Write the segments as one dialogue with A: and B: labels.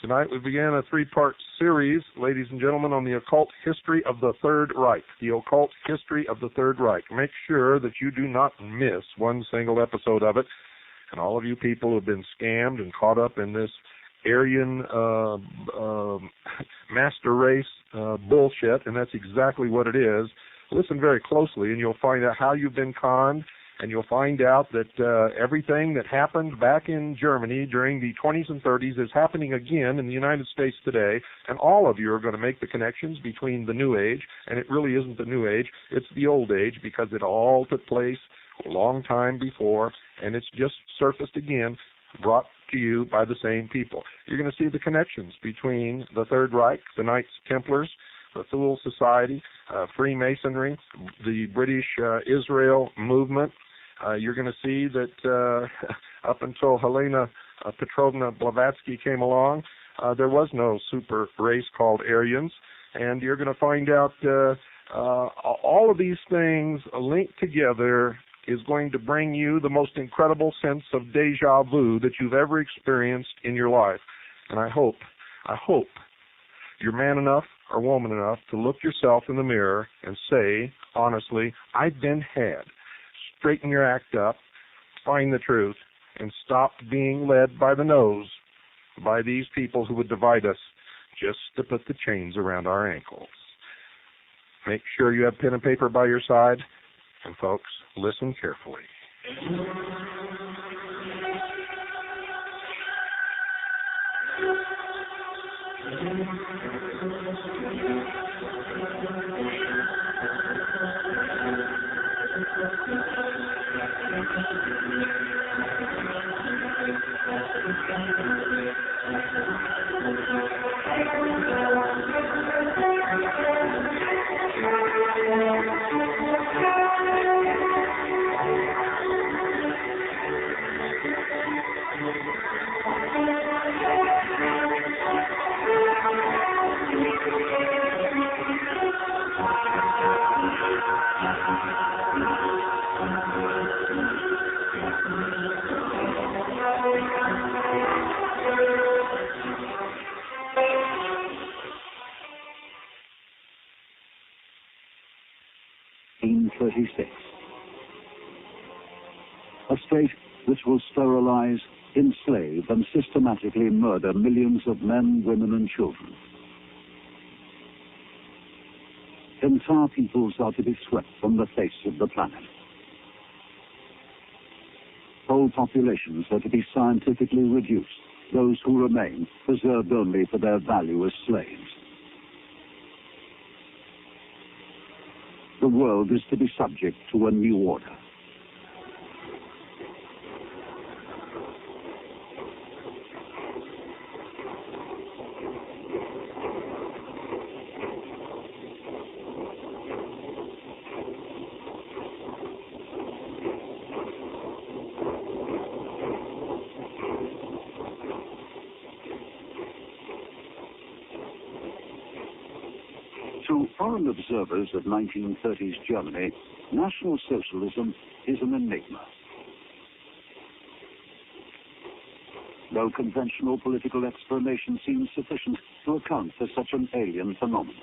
A: Tonight we begin a three-part series, ladies and gentlemen, on the occult history of the Third Reich. The occult history of the Third Reich. Make sure that you do not miss one single episode of it. And all of you people who have been scammed and caught up in this Aryan master race bullshit, and that's exactly what it is. Listen very closely, and you'll find out how you've been conned, and you'll find out that everything that happened back in Germany during the 20s and 30s is happening again in the United States today, and all of you are going to make the connections between the New Age, and it really isn't the New Age, it's the Old Age, because it all took place a long time before, and it's just surfaced again, brought to you by the same people. You're going to see the connections between the Third Reich, the Knights Templars, the Thule Society, Freemasonry, the British Israel movement. You're going to see that up until Helena Petrovna Blavatsky came along, there was no super race called Aryans, and you're going to find out all of these things linked together is going to bring you the most incredible sense of deja vu that you've ever experienced in your life. And I hope you're man enough or woman enough to look yourself in the mirror and say, honestly, I've been had. Straighten your act up, find the truth, and stop being led by the nose by these people who would divide us just to put the chains around our ankles. Make sure you have pen and paper by your side, and folks, listen carefully.
B: A state which will sterilize, enslave, and systematically murder millions of men, women, and children. Entire peoples are to be swept from the face of the planet. Whole populations are to be scientifically reduced, those who remain preserved only for their value as slaves. The world is to be subject to a new order. To foreign observers of 1930s Germany, National Socialism is an enigma. No conventional political explanation seems sufficient to account for such an alien phenomenon.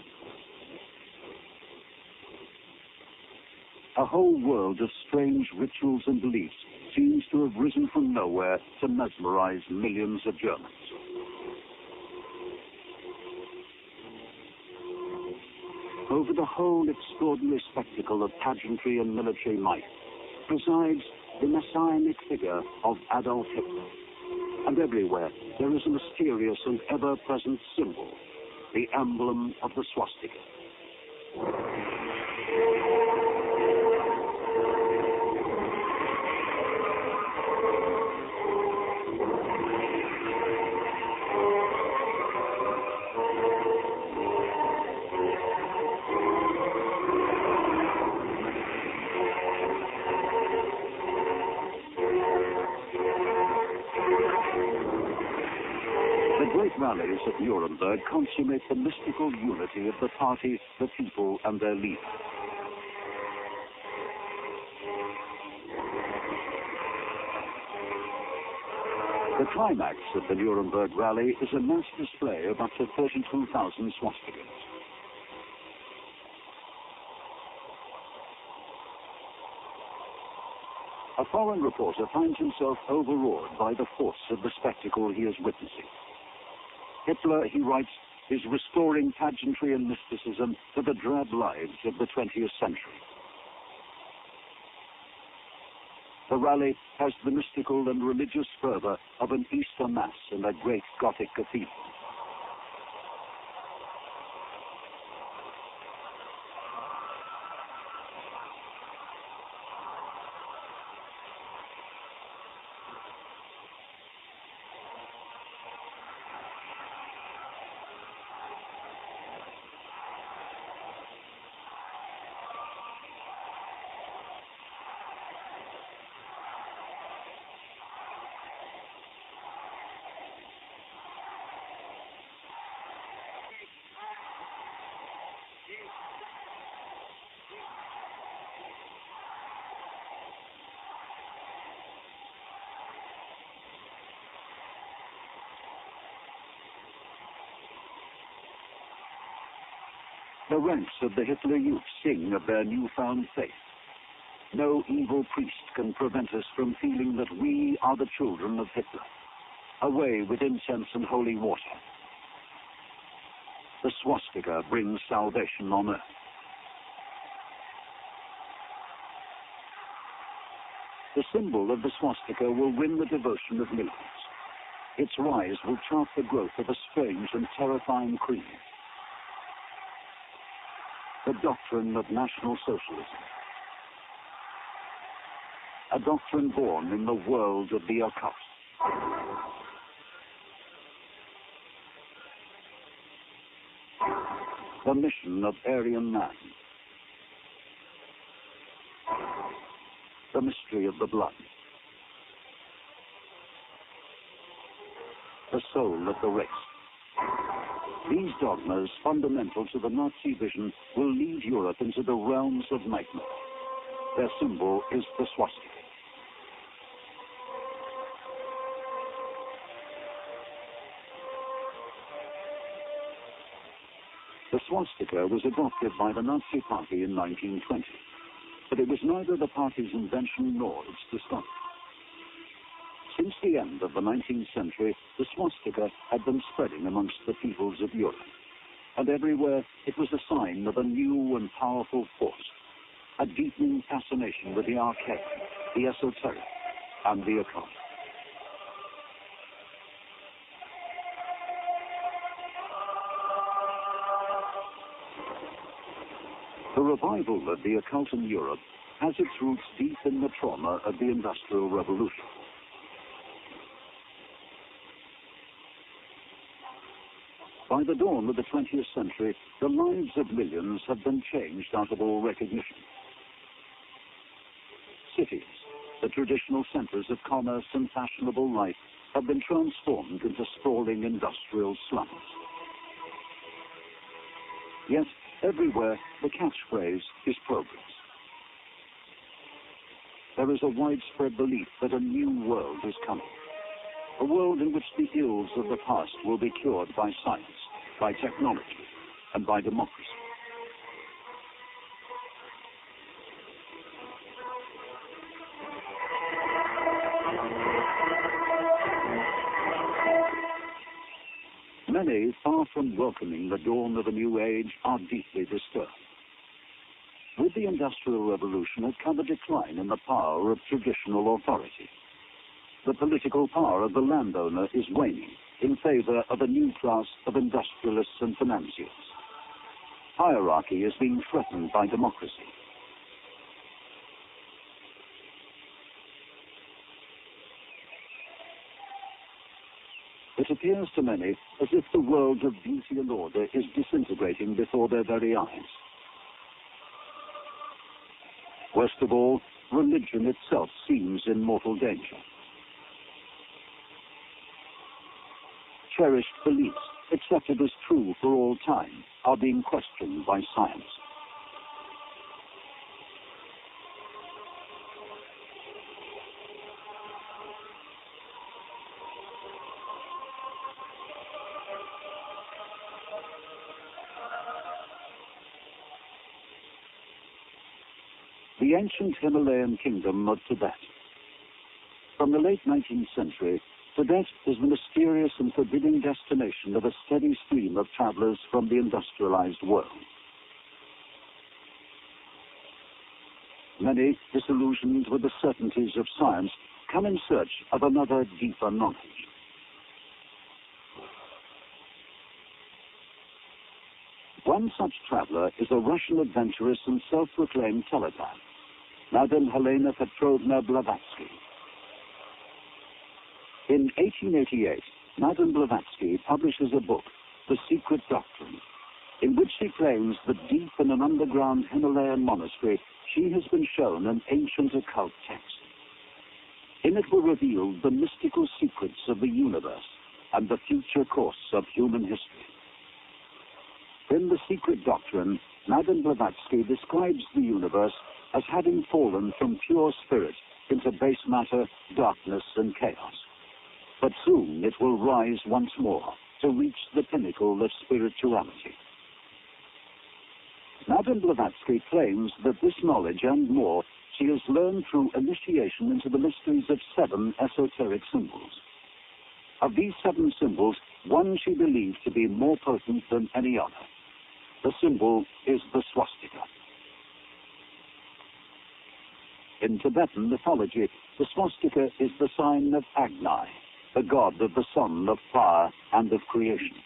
B: A whole world of strange rituals and beliefs seems to have risen from nowhere to mesmerize millions of Germans. Over the whole extraordinary spectacle of pageantry and military might presides the messianic figure of Adolf Hitler. And everywhere there is a mysterious and ever-present symbol, the emblem of the swastika. The great rallies at Nuremberg consummate the mystical unity of the party, the people, and their leader. The climax of the Nuremberg rally is a mass display of up to 32,000 swastikas. A foreign reporter finds himself overawed by the force of the spectacle he is witnessing. Hitler, he writes, is restoring pageantry and mysticism to the drab lives of the 20th century. The rally has the mystical and religious fervor of an Easter Mass in a great Gothic cathedral. The ranks of the Hitler Youth sing of their newfound faith. No evil priest can prevent us from feeling that we are the children of Hitler, away with incense and holy water. The swastika brings salvation on earth. The symbol of the swastika will win the devotion of millions. Its rise will chart the growth of a strange and terrifying creed. The doctrine of National Socialism. A doctrine born in the world of the occult. The mission of Aryan man. The mystery of the blood. The soul of the race. These dogmas, fundamental to the Nazi vision, will lead Europe into the realms of nightmare. Their symbol is the swastika. The swastika was adopted by the Nazi Party in 1920, but it was neither the party's invention nor its discovery. Since the end of the 19th century, the swastika had been spreading amongst the peoples of Europe, and everywhere it was a sign of a new and powerful force, a deepening fascination with the archaic, the esoteric, and the occult. The revival of the occult in Europe has its roots deep in the trauma of the Industrial Revolution. By the dawn of the 20th century, the lives of millions have been changed out of all recognition. Cities, the traditional centers of commerce and fashionable life, have been transformed into sprawling industrial slums. Yet, everywhere, the catchphrase is progress. There is a widespread belief that a new world is coming. A world in which the ills of the past will be cured by science, by technology, and by democracy. Many, far from welcoming the dawn of a new age, are deeply disturbed. With the Industrial Revolution had come a decline in the power of traditional authority. The political power of the landowner is waning in favor of a new class of industrialists and financiers. Hierarchy is being threatened by democracy. It appears to many as if the world of beauty and order is disintegrating before their very eyes. Worst of all, religion itself seems in mortal danger. Cherished beliefs, accepted as true for all time, are being questioned by science. the ancient Himalayan kingdom of Tibet. From the late 19th century, Tibet is the mysterious and forbidding destination of a steady stream of travelers from the industrialized world. Many, disillusioned with the certainties of science, come in search of another, deeper knowledge. One such traveler is a Russian adventuress and self-proclaimed telepath, Madame Helena Petrovna Blavatsky. In 1888, Madame Blavatsky publishes a book, The Secret Doctrine, in which she claims that deep in an underground Himalayan monastery, she has been shown an ancient occult text. In it were revealed the mystical secrets of the universe and the future course of human history. In The Secret Doctrine, Madame Blavatsky describes the universe as having fallen from pure spirit into base matter, darkness, and chaos. But soon it will rise once more to reach the pinnacle of spirituality. Madame Blavatsky claims that this knowledge and more she has learned through initiation into the mysteries of 7 esoteric symbols. Of these 7 symbols, one she believed to be more potent than any other. The symbol is the swastika. In Tibetan mythology, the swastika is the sign of Agni, the god of the sun, of fire, and of creation.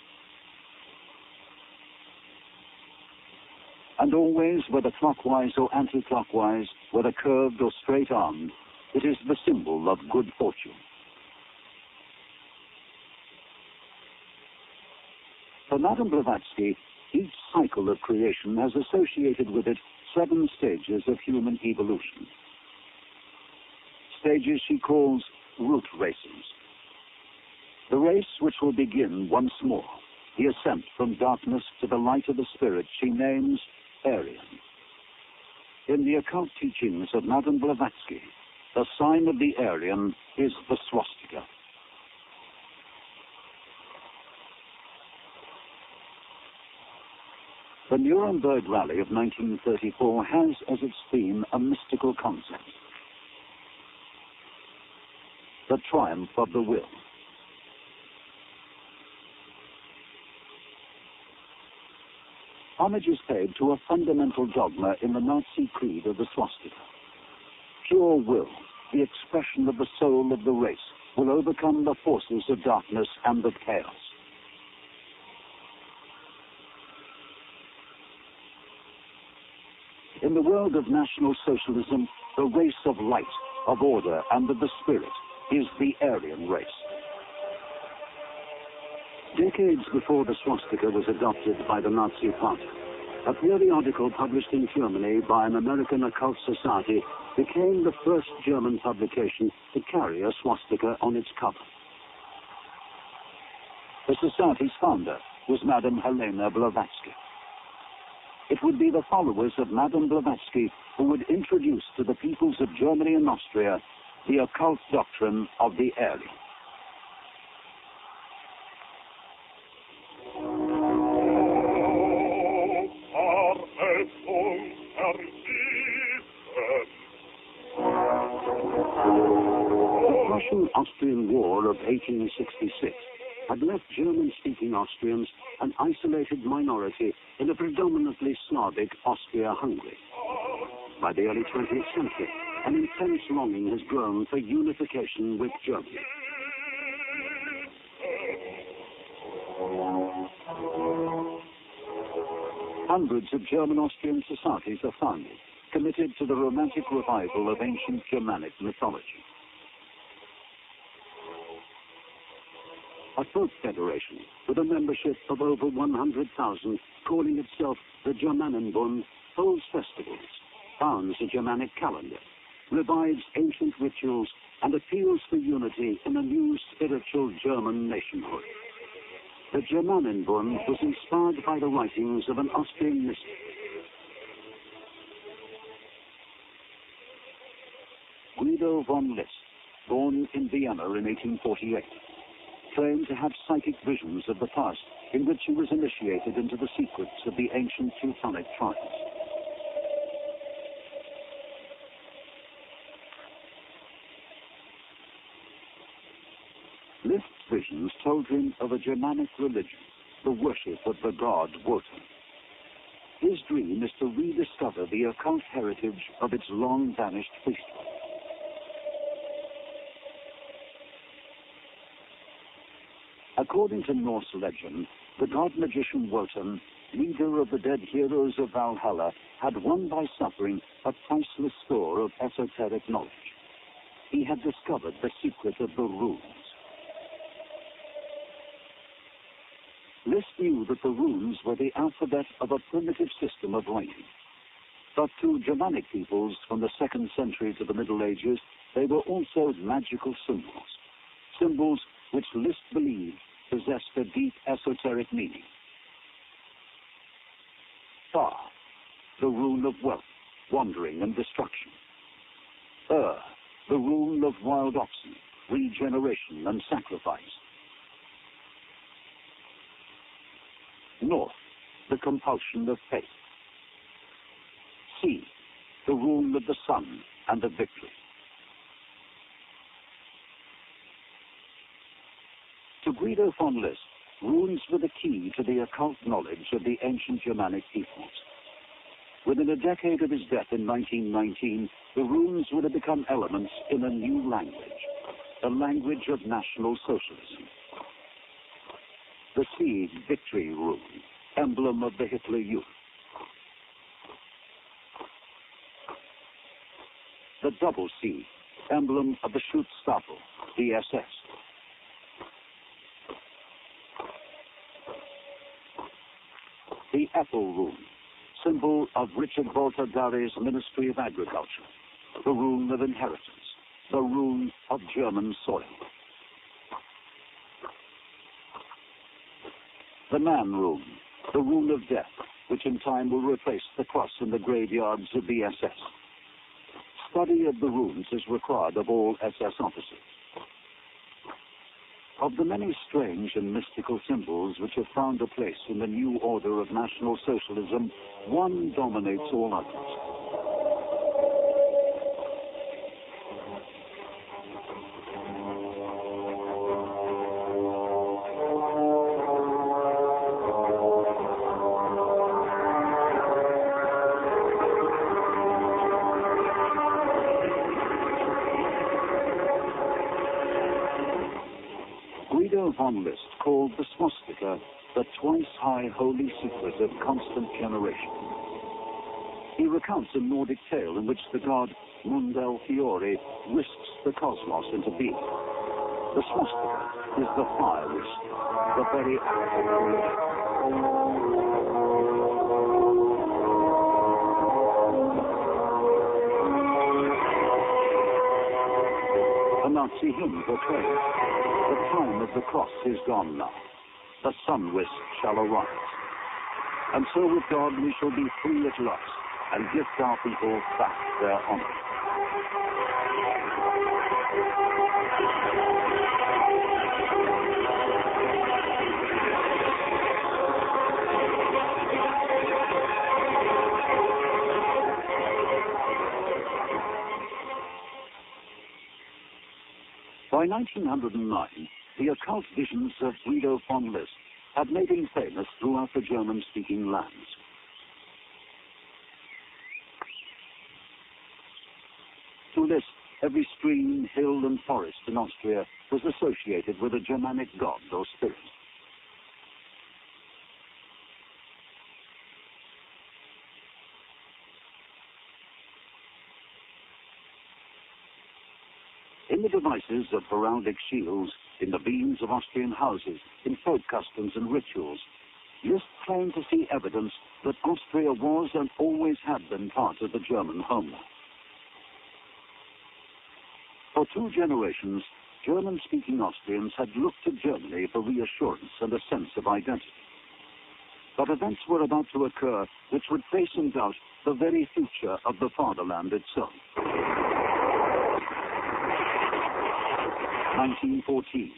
B: And always, whether clockwise or anti-clockwise, whether curved or straight-armed, it is the symbol of good fortune. For Madame Blavatsky, each cycle of creation has associated with it 7 stages of human evolution. Stages she calls root races. The race which will begin once more, the ascent from darkness to the light of the spirit, she names Aryan. In the occult teachings of Madame Blavatsky, the sign of the Aryan is the swastika. The Nuremberg Rally of 1934 has as its theme a mystical concept: the triumph of the will. Homage is paid to a fundamental dogma in the Nazi creed of the swastika. Pure will, the expression of the soul of the race, will overcome the forces of darkness and of chaos. In the world of National Socialism, the race of light, of order, and of the spirit is the Aryan race. Decades before the swastika was adopted by the Nazi Party, a periodical published in Germany by an American occult society became the first German publication to carry a swastika on its cover. The society's founder was Madame Helena Blavatsky. It would be the followers of Madame Blavatsky who would introduce to the peoples of Germany and Austria the occult doctrine of the Aryan. The Prussian-Austrian War of 1866 had left German-speaking Austrians an isolated minority in a predominantly Slavic Austria-Hungary. By the early 20th century, an intense longing has grown for unification with Germany. Hundreds of German-Austrian societies are founded, committed to the romantic revival of ancient Germanic mythology. A folk federation with a membership of over 100,000, calling itself the Germanenbund, holds festivals, founds a Germanic calendar, revives ancient rituals, and appeals for unity in a new spiritual German nationhood. The Germanenbund was inspired by the writings of an Austrian mystic. Guido von List, born in Vienna in 1848, claimed to have psychic visions of the past in which he was initiated into the secrets of the ancient Teutonic tribes. Liszt's visions told him of a Germanic religion, the worship of the god Wotan. His dream is to rediscover the occult heritage of its long-vanished priesthood. According to Norse legend, the god-magician Wotan, leader of the dead heroes of Valhalla, had won by suffering a priceless store of esoteric knowledge. He had discovered the secret of the runes. Liszt knew that the runes were the alphabet of a primitive system of writing. But to Germanic peoples from the 2nd century to the Middle Ages, they were also magical symbols. Symbols which Liszt believed possessed a deep esoteric meaning. Fa, the rune of wealth, wandering and destruction. The rune of wild oxen, regeneration and sacrifice. North, the compulsion of faith. C, the rune of the sun and of victory. To Guido von List, runes were the key to the occult knowledge of the ancient Germanic peoples. Within a decade of his death in 1919, the runes would have become elements in a new language, a language of National Socialism. The C, victory rune, emblem of the Hitler Youth. The double C, emblem of the Schutzstaffel, the SS. The apple rune, symbol of Richard Walter Dare's Ministry of Agriculture, the rune of inheritance, the rune of German soil. The man rune, the rune of death, which in time will replace the cross in the graveyards of the SS. Study of the runes is required of all SS officers. Of the many strange and mystical symbols which have found a place in the new order of National Socialism, one dominates all others. Guido von List called the swastika the twice-high holy secret of constant generation. He recounts a Nordic tale in which the god Mundel Fiore whisks the cosmos into being. The swastika is the fire whisk, the very act of creation. A Nazi hymn proclaimed, "The time of the cross is gone now. The sun whisk shall arise. And so with God we shall be free at last and gift our people back their honor." By 1909, the occult visions of Guido von List had made him famous throughout the German-speaking lands. To List, every stream, hill, and forest in Austria was associated with a Germanic god or spirit. In the devices of heraldic shields, in the beams of Austrian houses, in folk customs and rituals, Liszt claimed to see evidence that Austria was and always had been part of the German homeland. For 2 generations, German-speaking Austrians had looked to Germany for reassurance and a sense of identity. But events were about to occur which would face in doubt the very future of the fatherland itself. 1914,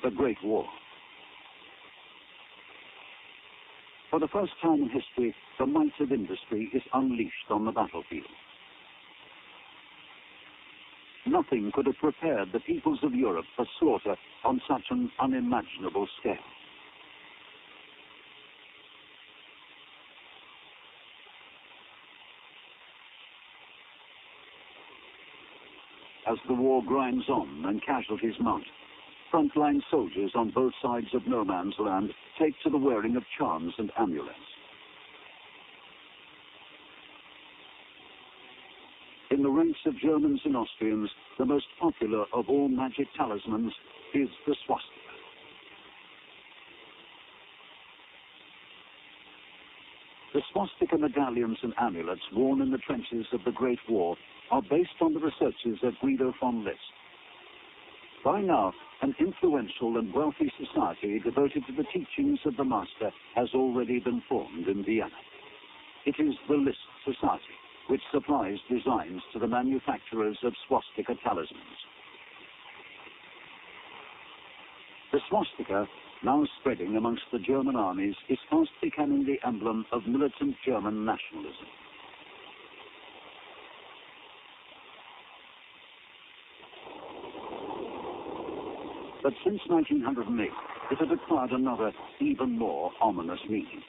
B: the Great War. For the first time in history, the might of industry is unleashed on the battlefield. nothing could have prepared the peoples of Europe for slaughter on such an unimaginable scale. As the war grinds on and casualties mount, frontline soldiers on both sides of no man's land take to the wearing of charms and amulets. In the ranks of Germans and Austrians, the most popular of all magic talismans is the swastika. The swastika medallions and amulets worn in the trenches of the Great War are based on the researches of Guido von List. By now, an influential and wealthy society devoted to the teachings of the master has already been formed in Vienna. It is the List Society, which supplies designs to the manufacturers of swastika talismans. The swastika, now spreading amongst the German armies, is fast becoming the emblem of militant German nationalism. But since 1908, it had acquired another, even more ominous meaning.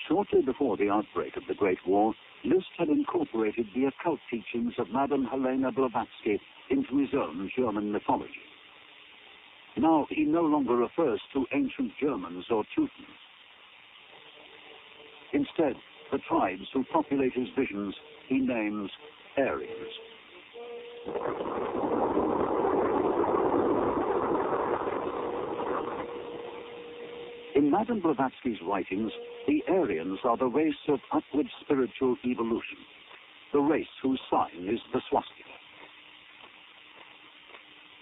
B: Shortly before the outbreak of the Great War, List had incorporated the occult teachings of Madame Helena Blavatsky into his own German mythology. Now he no longer refers to ancient Germans or Teutons. Instead, the tribes who populate his visions he names Aryans. In Madame Blavatsky's writings, the Aryans are the race of upward spiritual evolution, the race whose sign is the swastika.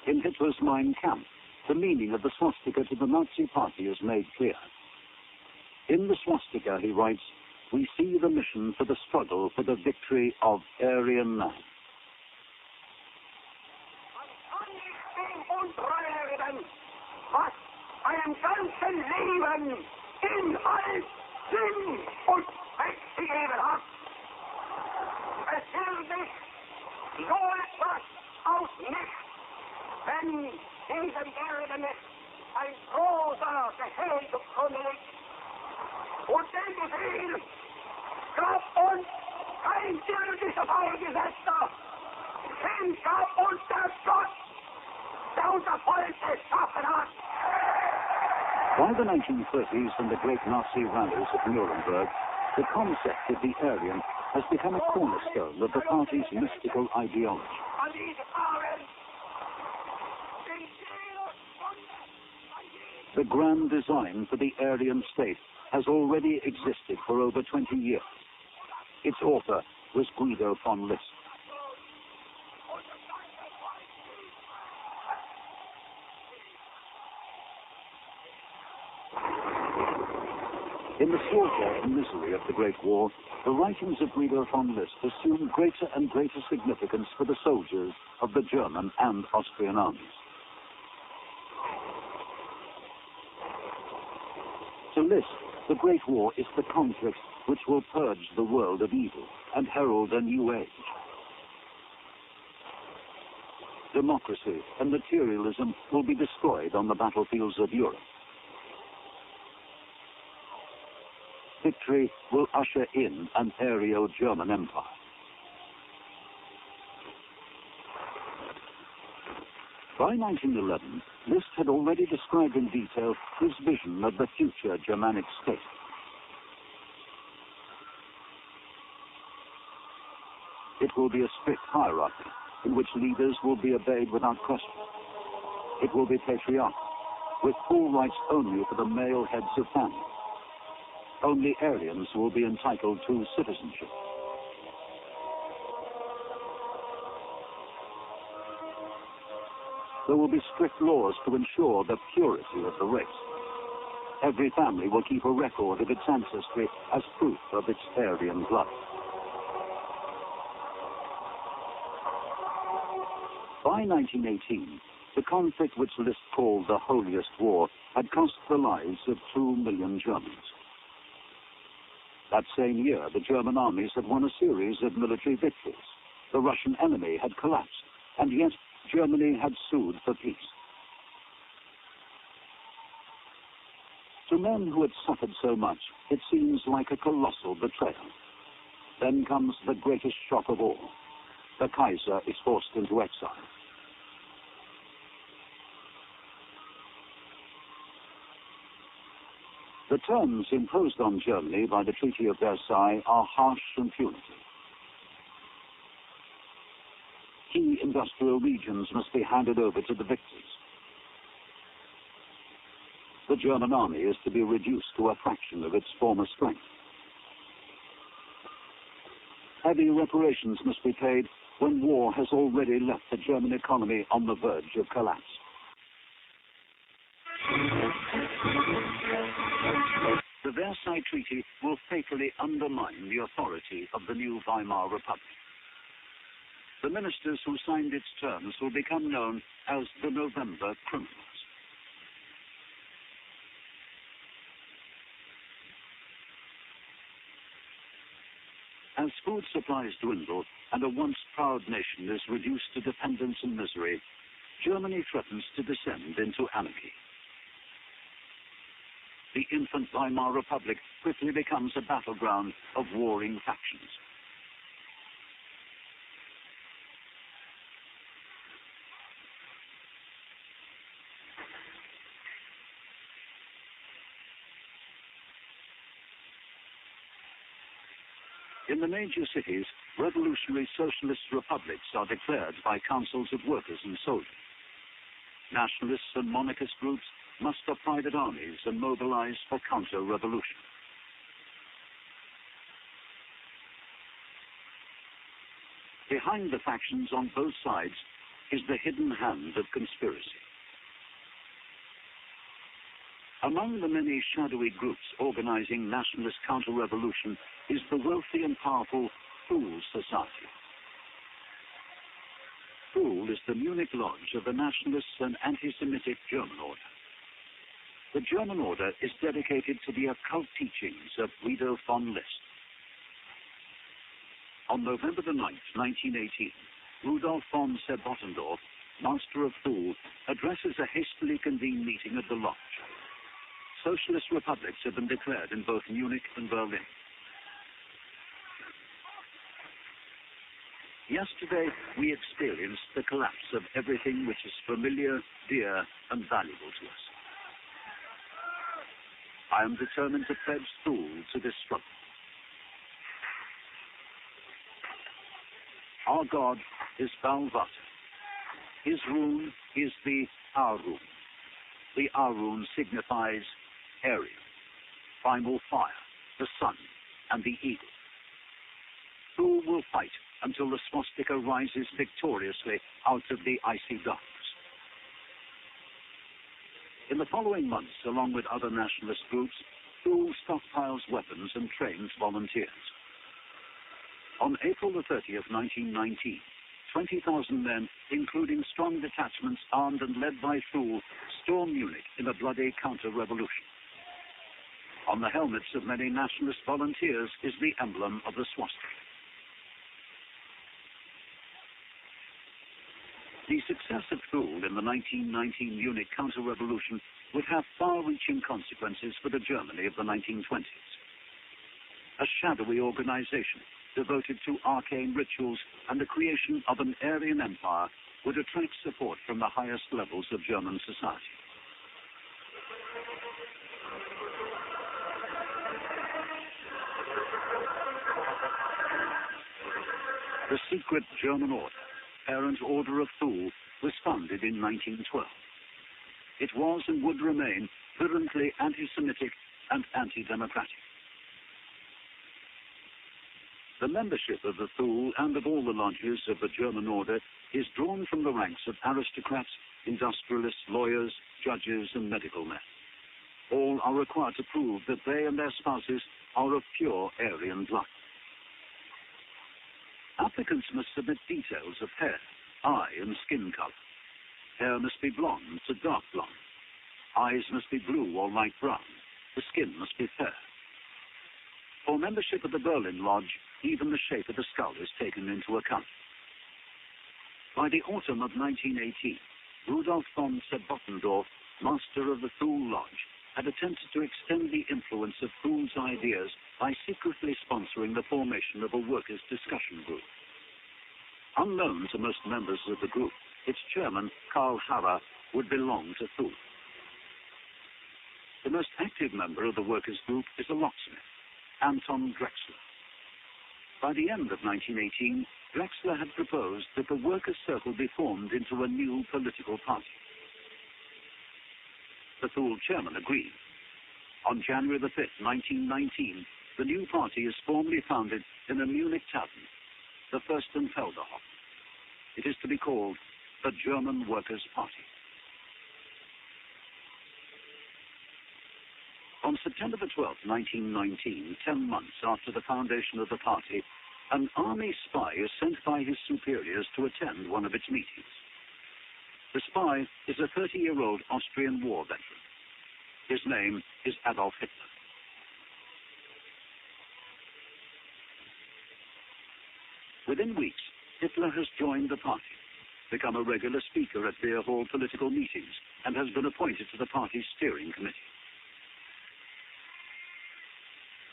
B: In Hitler's Mein Kampf, the meaning of the swastika to the Nazi party is made clear. In the swastika, he writes, we see the mission for the struggle for the victory of Aryan man.
C: Einem ganzen Leben Inhalt, Sinn und Zweck gegeben hat. Es will sich so etwas aus nichts, wenn diesem Erden ein großer Befehl zugrunde liegt. Und den Befehl gab uns kein irdischer Vorgesetzter, den gab uns der Gott, der unser Volk geschaffen hat.
B: By the 1930s and the great Nazi rallies at Nuremberg, the concept of the Aryan has become a cornerstone of the party's mystical ideology. The grand design for the Aryan state has already existed for over 20 years. Its author was Guido von List. In the slaughter and misery of the Great War, the writings of Guido von List assume greater and greater significance for the soldiers of the German and Austrian armies. To List, the Great War is the conflict which will purge the world of evil and herald a new age. Democracy and materialism will be destroyed on the battlefields of Europe. Victory will usher in an aerial German empire. By 1911, List had already described in detail his vision of the future Germanic state. It will be a strict hierarchy in which leaders will be obeyed without question. It will be patriarchal, with full rights only for the male heads of families. Only Aryans will be entitled to citizenship. There will be strict laws to ensure the purity of the race. Every family will keep a record of its ancestry as proof of its Aryan blood. By 1918, the conflict which List called the holiest war had cost the lives of 2 million Germans. That same year, the German armies had won a series of military victories. The Russian enemy had collapsed, and yet Germany had sued for peace. To men who had suffered so much, it seems like a colossal betrayal. Then comes the greatest shock of all. The Kaiser is forced into exile. The terms imposed on Germany by the Treaty of Versailles are harsh and punitive. Key industrial regions must be handed over to the victors. The German army is to be reduced to a fraction of its former strength. Heavy reparations must be paid when war has already left the German economy on the verge of collapse. The Versailles Treaty will fatally undermine the authority of the new Weimar Republic. The ministers who signed its terms will become known as the November criminals. As food supplies dwindle and a once proud nation is reduced to dependence and misery, Germany threatens to descend into anarchy. The infant Weimar Republic quickly becomes a battleground of warring factions. In the major cities, revolutionary socialist republics are declared by councils of workers and soldiers. Nationalists and monarchist groups muster private armies and mobilize for counter-revolution. Behind the factions on both sides is the hidden hand of conspiracy. Among the many shadowy groups organizing nationalist counter-revolution is the wealthy and powerful Fool Society. Fool is the Munich lodge of the nationalists and anti-Semitic German order. The German order is dedicated to the occult teachings of Guido von List. On November the 9th, 1918, Rudolf von Sebottendorf, master of Fool, addresses a hastily convened meeting at the lodge. Socialist republics have been declared in both Munich and Berlin. Yesterday, we experienced the collapse of everything which is familiar, dear, and valuable to us. I am determined to pledge Fool to this struggle. Our God is Valvata. His rune is the Arun. The Arun signifies Arian, primal fire, the sun, and the eagle. Fool will fight until the swastika rises victoriously out of the icy darkness. In the following months, along with other nationalist groups, Fool stockpiles weapons and trains volunteers. On April the 30th, 1919, 20,000 men, including strong detachments armed and led by Fool, storm Munich in a bloody counter-revolution. On the helmets of many nationalist volunteers is the emblem of the swastika. The success of Fool in the 1919 Munich counter-revolution would have far-reaching consequences for the Germany of the 1920s. A shadowy organization devoted to arcane rituals and the creation of an Aryan empire would attract support from the highest levels of German society. The secret German order, Parent Order of Fool, was founded in 1912. It was and would remain virulently anti-Semitic and anti-democratic. The membership of the Fool and of all the lodges of the German order is drawn from the ranks of aristocrats, industrialists, lawyers, judges, and medical men. All are required to prove that they and their spouses are of pure Aryan blood. Applicants must submit details of hair, eye, and skin color. Hair must be blonde to dark blonde. Eyes must be blue or light brown. The skin must be fair. For membership of the Berlin Lodge, even the shape of the skull is taken into account. By the autumn of 1918, Rudolf von Sebottendorf, master of the Thule Lodge, had attempted to extend the influence of Thule's ideas by secretly sponsoring the formation of a workers' discussion group. Unknown to most members of the group, its chairman, Karl Harrer, would belong to Thule. The most active member of the workers' group is a locksmith, Anton Drexler. By the end of 1918, Drexler had proposed that the workers' circle be formed into a new political party. The Thule chairman agreed. On January the 5th, 1919, the new party is formally founded in a Munich tavern, the Fürstenfelderhof. It is to be called the German Workers' Party. On September the 12th, 1919, 10 months after the foundation of the party, an army spy is sent by his superiors to attend one of its meetings. The spy is a 30-year-old Austrian war veteran. His name is Adolf Hitler. Within weeks, Hitler has joined the party, become a regular speaker at beer hall political meetings, and has been appointed to the party's steering committee.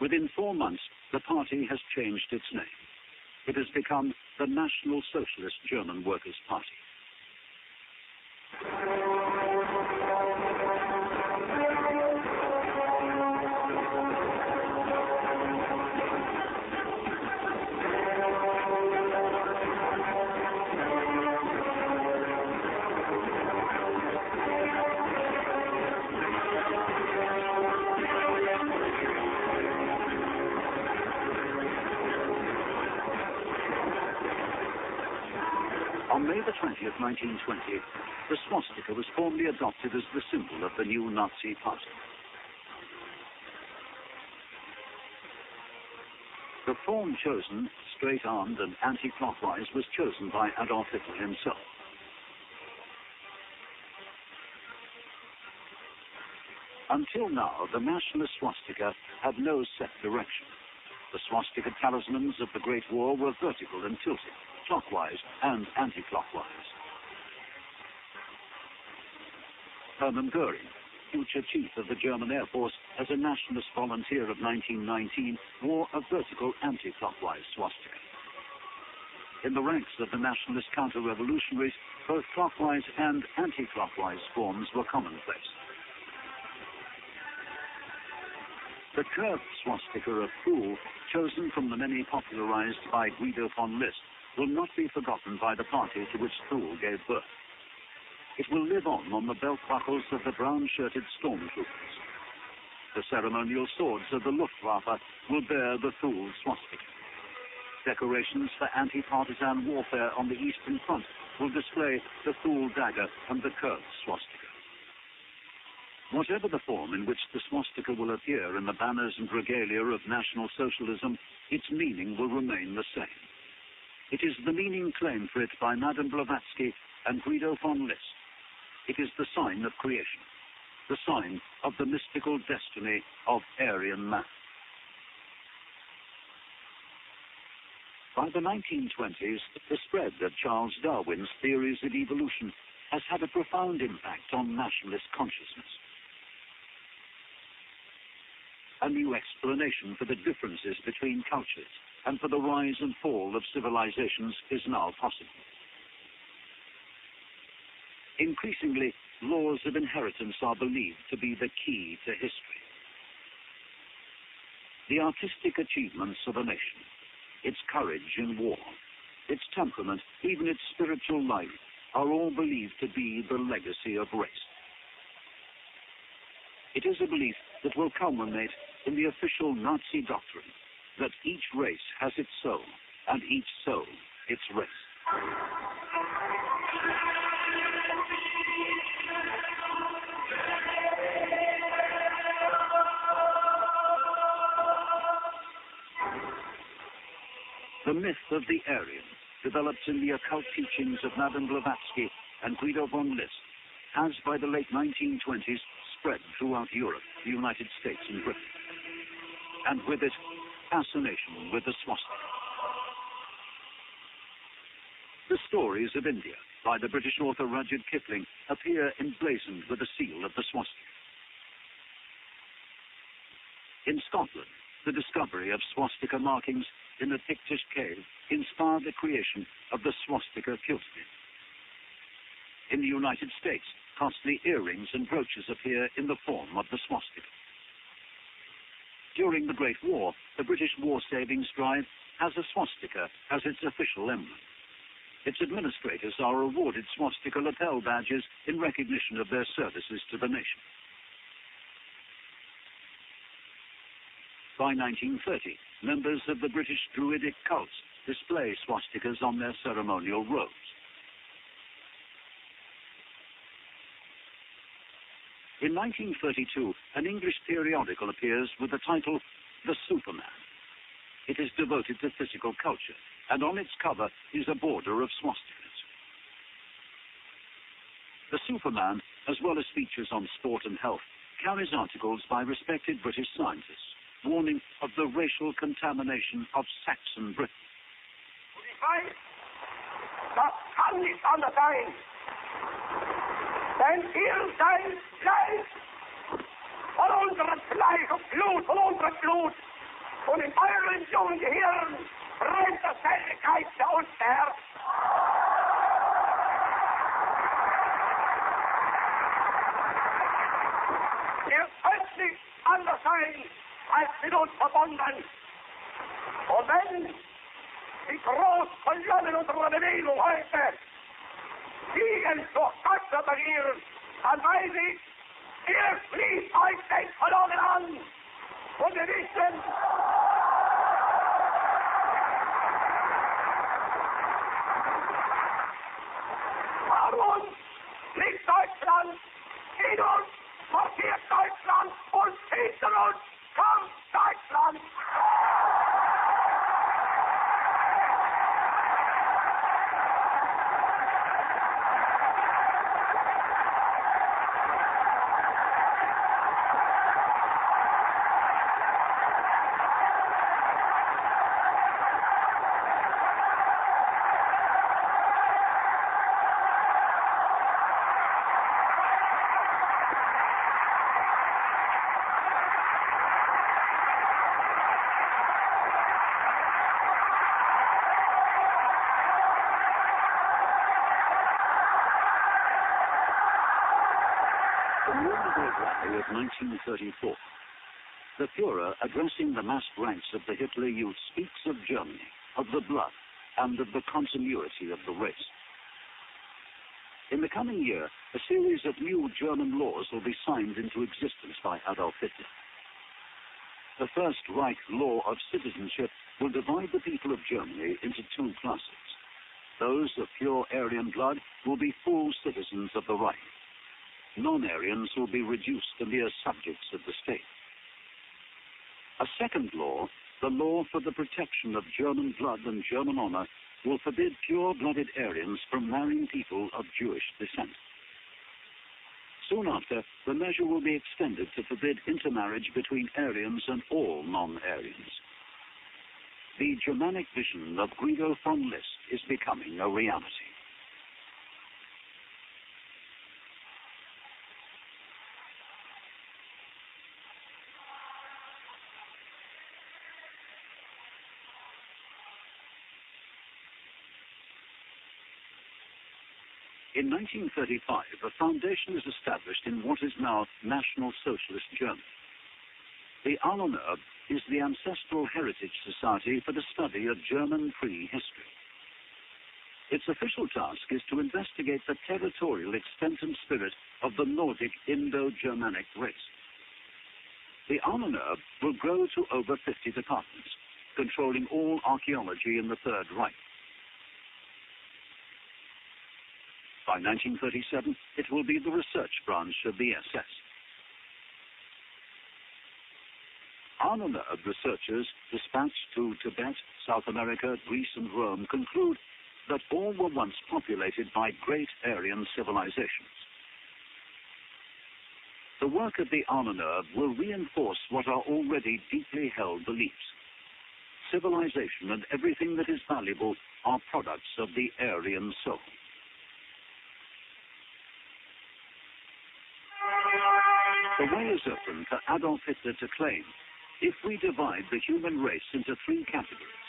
B: Within 4 months, the party has changed its name. It has become the National Socialist German Workers' Party. On May the 20th, 1920, the swastika was formally adopted as the symbol of the new Nazi party. The form chosen, straight-armed and anti-clockwise, was chosen by Adolf Hitler himself. Until now, the nationalist swastika had no set direction. The swastika talismans of the Great War were vertical and tilted, clockwise and anti-clockwise. Hermann Goering, future chief of the German Air Force as a nationalist volunteer of 1919, wore a vertical anti-clockwise swastika. In the ranks of the nationalist counter-revolutionaries, both clockwise and anti-clockwise forms were commonplace. The curved swastika of Thule, chosen from the many popularized by Guido von List, will not be forgotten by the party to which Thule gave birth. It will live on the belt buckles of the brown-shirted stormtroopers. The ceremonial swords of the Luftwaffe will bear the Thule swastika. Decorations for anti-partisan warfare on the Eastern Front will display the Thule dagger and the curved swastika. Whatever the form in which the swastika will appear in the banners and regalia of National Socialism, its meaning will remain the same. It is the meaning claimed for it by Madame Blavatsky and Guido von List. It is the sign of creation, the sign of the mystical destiny of Aryan man. By the 1920s, the spread of Charles Darwin's theories of evolution has had a profound impact on nationalist consciousness. A new explanation for the differences between cultures and for the rise and fall of civilizations is now possible. Increasingly, laws of inheritance are believed to be the key to history. The artistic achievements of a nation, its courage in war, its temperament, even its spiritual life, are all believed to be the legacy of race. It is a belief that will culminate in the official Nazi doctrine that each race has its soul, and each soul its race. The myth of the Aryan, developed in the occult teachings of Madame Blavatsky and Guido von List, has by the late 1920s spread throughout Europe, the United States and Britain. And with it, fascination with the swastika. The Stories of India by the British author Rudyard Kipling appear emblazoned with the seal of the swastika. In Scotland, the discovery of swastika markings in a Pictish cave inspired the creation of the swastika kiltskin. In the United States, costly earrings and brooches appear in the form of the swastika. During the Great War, the British War Savings Drive has a swastika as its official emblem. Its administrators are awarded swastika lapel badges in recognition of their services to the nation. By 1930, members of the British Druidic cults display swastikas on their ceremonial robes. In 1932, an English periodical appears with the title The Superman. It is devoted to physical culture, and on its cover is a border of swastikas. The Superman, as well as features on sport and health, carries articles by respected British scientists, warning of the racial contamination of Saxon Britain.
C: Ich weiß, das kann nicht anders sein, denn ihr seid Fleisch von unserem Fleisch und Blut, von unserem Blut, und in eurem jungen Gehirn brennt dasselbe Geist der uns beherrscht. Ihr könnt nicht anders sein, als mit uns verbunden. Und wenn die Großkolonnen unserer Bewegung heute Siegen durch Gott reparieren, dann weiß ich, ihr schließt euch den Kolonnen an. Und wir wissen, warum liegt Deutschland in uns, marschiert Deutschland und hinter uns kommt Deutschland.
B: Of 1934. The Führer, addressing the massed ranks of the Hitler Youth, speaks of Germany, of the blood, and of the continuity of the race. In the coming year, a series of new German laws will be signed into existence by Adolf Hitler. The first Reich law of citizenship will divide the people of Germany into two classes. Those of pure Aryan blood will be full citizens of the Reich. Non-Aryans will be reduced to mere subjects of the state. A second law, the law for the protection of German blood and German honor, will forbid pure-blooded Aryans from marrying people of Jewish descent. Soon after, the measure will be extended to forbid intermarriage between Aryans and all non-Aryans. The Germanic vision of Guido von List is becoming a reality. In 1935, a foundation is established in what is now National Socialist Germany. The Ahnenerbe is the ancestral heritage society for the study of German prehistory. Its official task is to investigate the territorial extent and spirit of the Nordic Indo-Germanic race. The Ahnenerbe will grow to over 50 departments, controlling all archaeology in the Third Reich. By 1937, it will be the research branch of the SS. Ahnenerbe researchers dispatched to Tibet, South America, Greece, and Rome conclude that all were once populated by great Aryan civilizations. The work of the Ahnenerbe will reinforce what are already deeply held beliefs. civilization and everything that is valuable are products of the Aryan soul. The way is open for Adolf Hitler to claim, if we divide the human race into three categories,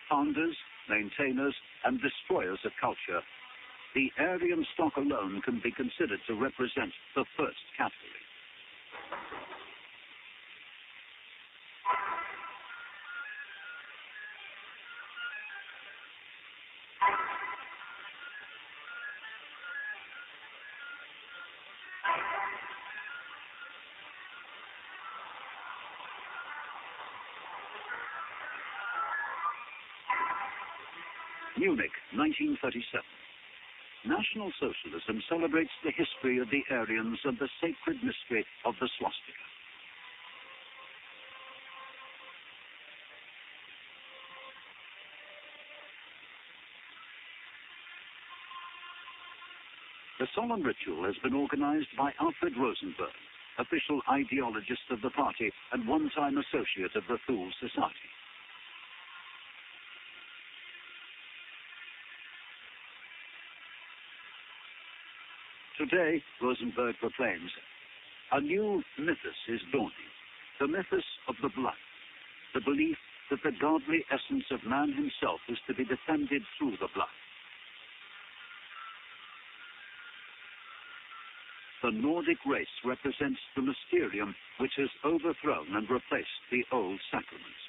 B: founders, maintainers, and destroyers of culture, the Aryan stock alone can be considered to represent the first category. Munich, 1937. National Socialism celebrates the history of the Aryans and the sacred mystery of the swastika. The solemn ritual has been organized by Alfred Rosenberg, official ideologist of the party and one-time associate of the Thule Society. Today, Rosenberg proclaims, a new mythos is dawning, the mythos of the blood, the belief that the godly essence of man himself is to be defended through the blood. The Nordic race represents the mysterium which has overthrown and replaced the old sacraments.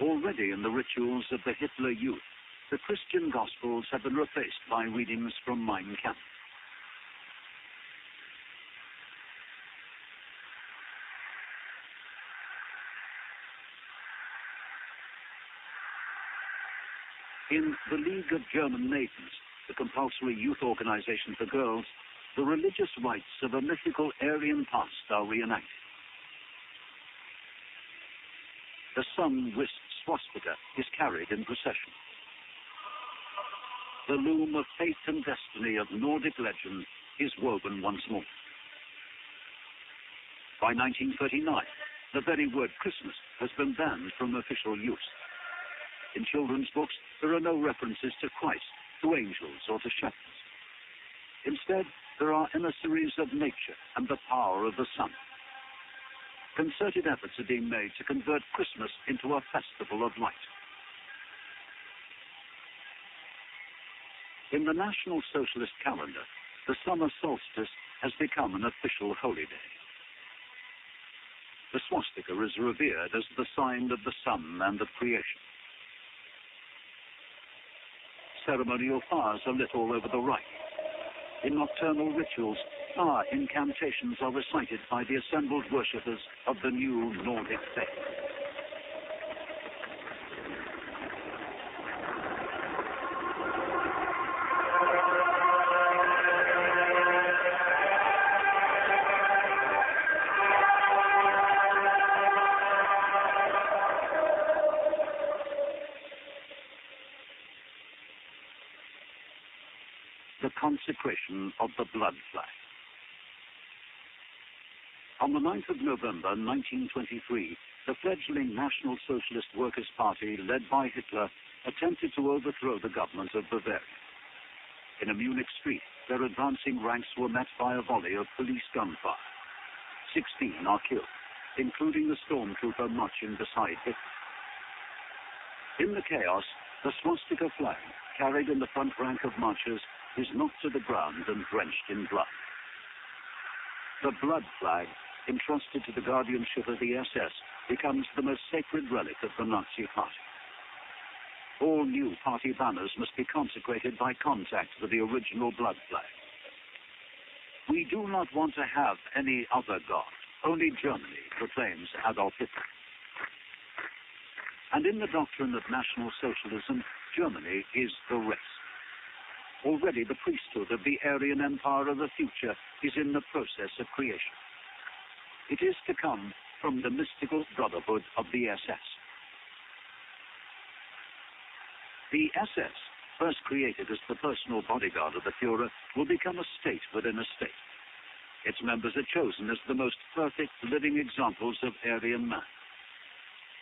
B: Already in the rituals of the Hitler Youth, the Christian Gospels have been replaced by readings from Mein Kampf. In the League of German Maidens, the compulsory youth organization for girls, the religious rites of a mythical Aryan past are reenacted. The sun-whisked swastika is carried in procession. The loom of fate and destiny of Nordic legend is woven once more. By 1939, the very word Christmas has been banned from official use. In children's books, there are no references to Christ, to angels, or to shepherds. Instead, there are emissaries of nature and the power of the sun. Concerted efforts are being made to convert Christmas into a festival of light. In the National Socialist calendar, the summer solstice has become an official holy day. The swastika is revered as the sign of the sun and of creation. Ceremonial fires are lit all over the Reich. In nocturnal rituals, fire incantations are recited by the assembled worshippers of the new Nordic faith. The consecration of the blood flag. On the 9th of November 1923, the fledgling National Socialist Workers' Party, led by Hitler, attempted to overthrow the government of Bavaria. In a Munich street, their advancing ranks were met by a volley of police gunfire. 16 are killed, including the stormtrooper marching beside Hitler. In the chaos, the swastika flag, carried in the front rank of marchers, is knocked to the ground and drenched in blood. The blood flag, entrusted to the guardianship of the SS, becomes the most sacred relic of the Nazi Party. All new party banners must be consecrated by contact with the original blood flag. We do not want to have any other God. Only Germany, proclaims Adolf Hitler. And in the doctrine of National Socialism, Germany is the race. Already the priesthood of the Aryan Empire of the future is in the process of creation. It is to come from the mystical brotherhood of the SS. The SS first created as the personal bodyguard of the Führer, will become a state within a state. Its members are chosen as the most perfect living examples of Aryan man.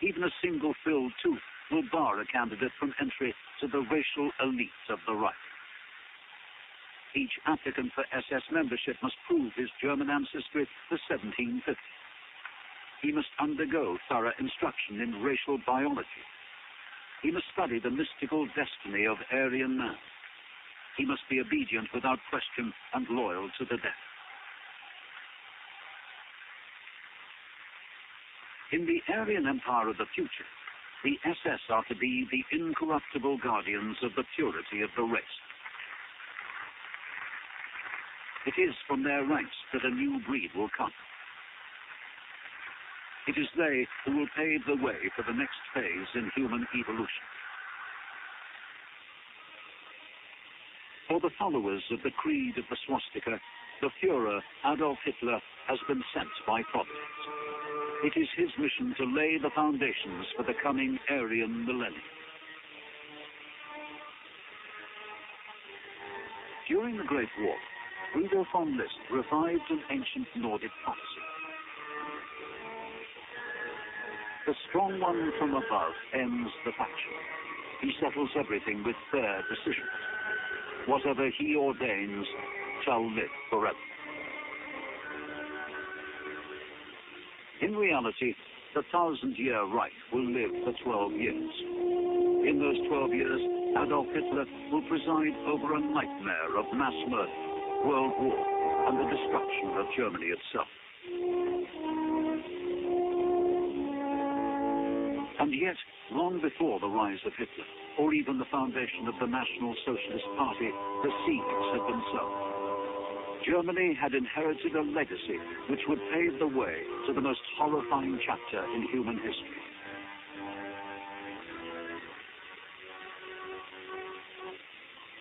B: Even a single filled tooth will bar a candidate from entry to the racial elite of the Reich. Each applicant for SS membership must prove his German ancestry for 1750. He must undergo thorough instruction in racial biology. He must study the mystical destiny of Aryan man. He must be obedient without question and loyal to the death. In the Aryan Empire of the future, the SS are to be the incorruptible guardians of the purity of the race. It is from their ranks that a new breed will come. It is they who will pave the way for the next phase in human evolution. For the followers of the creed of the swastika, the Führer, Adolf Hitler, has been sent by Providence. It is his mission to lay the foundations for the coming Aryan millennium. During the Great War, Rudolf von List revived an ancient Nordic prophecy. The strong one from above ends the faction. He settles everything with fair decision. Whatever he ordains shall live forever. In reality, the 1,000-year Reich will live for 12 years. In those 12 years, Adolf Hitler will preside over a nightmare of mass murder, world war, and the destruction of Germany itself. And yet, long before the rise of Hitler, or even the foundation of the National Socialist Party, the seeds had been sown. Germany had inherited a legacy which would pave the way to the most horrifying chapter in human history.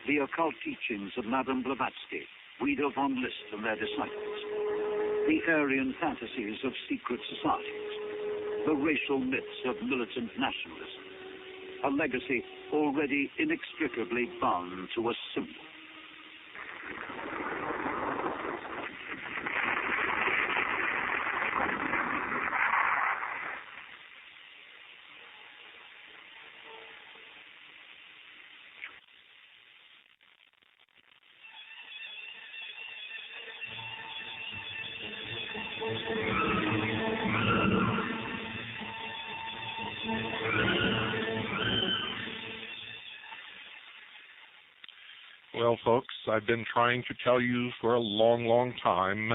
B: The occult teachings of Madame Blavatsky, Guido von List and their disciples, the Aryan fantasies of secret societies, the racial myths of militant nationalism, a legacy already inextricably bound to a symbol.
A: Well, folks, I've been trying to tell you for a long, long time,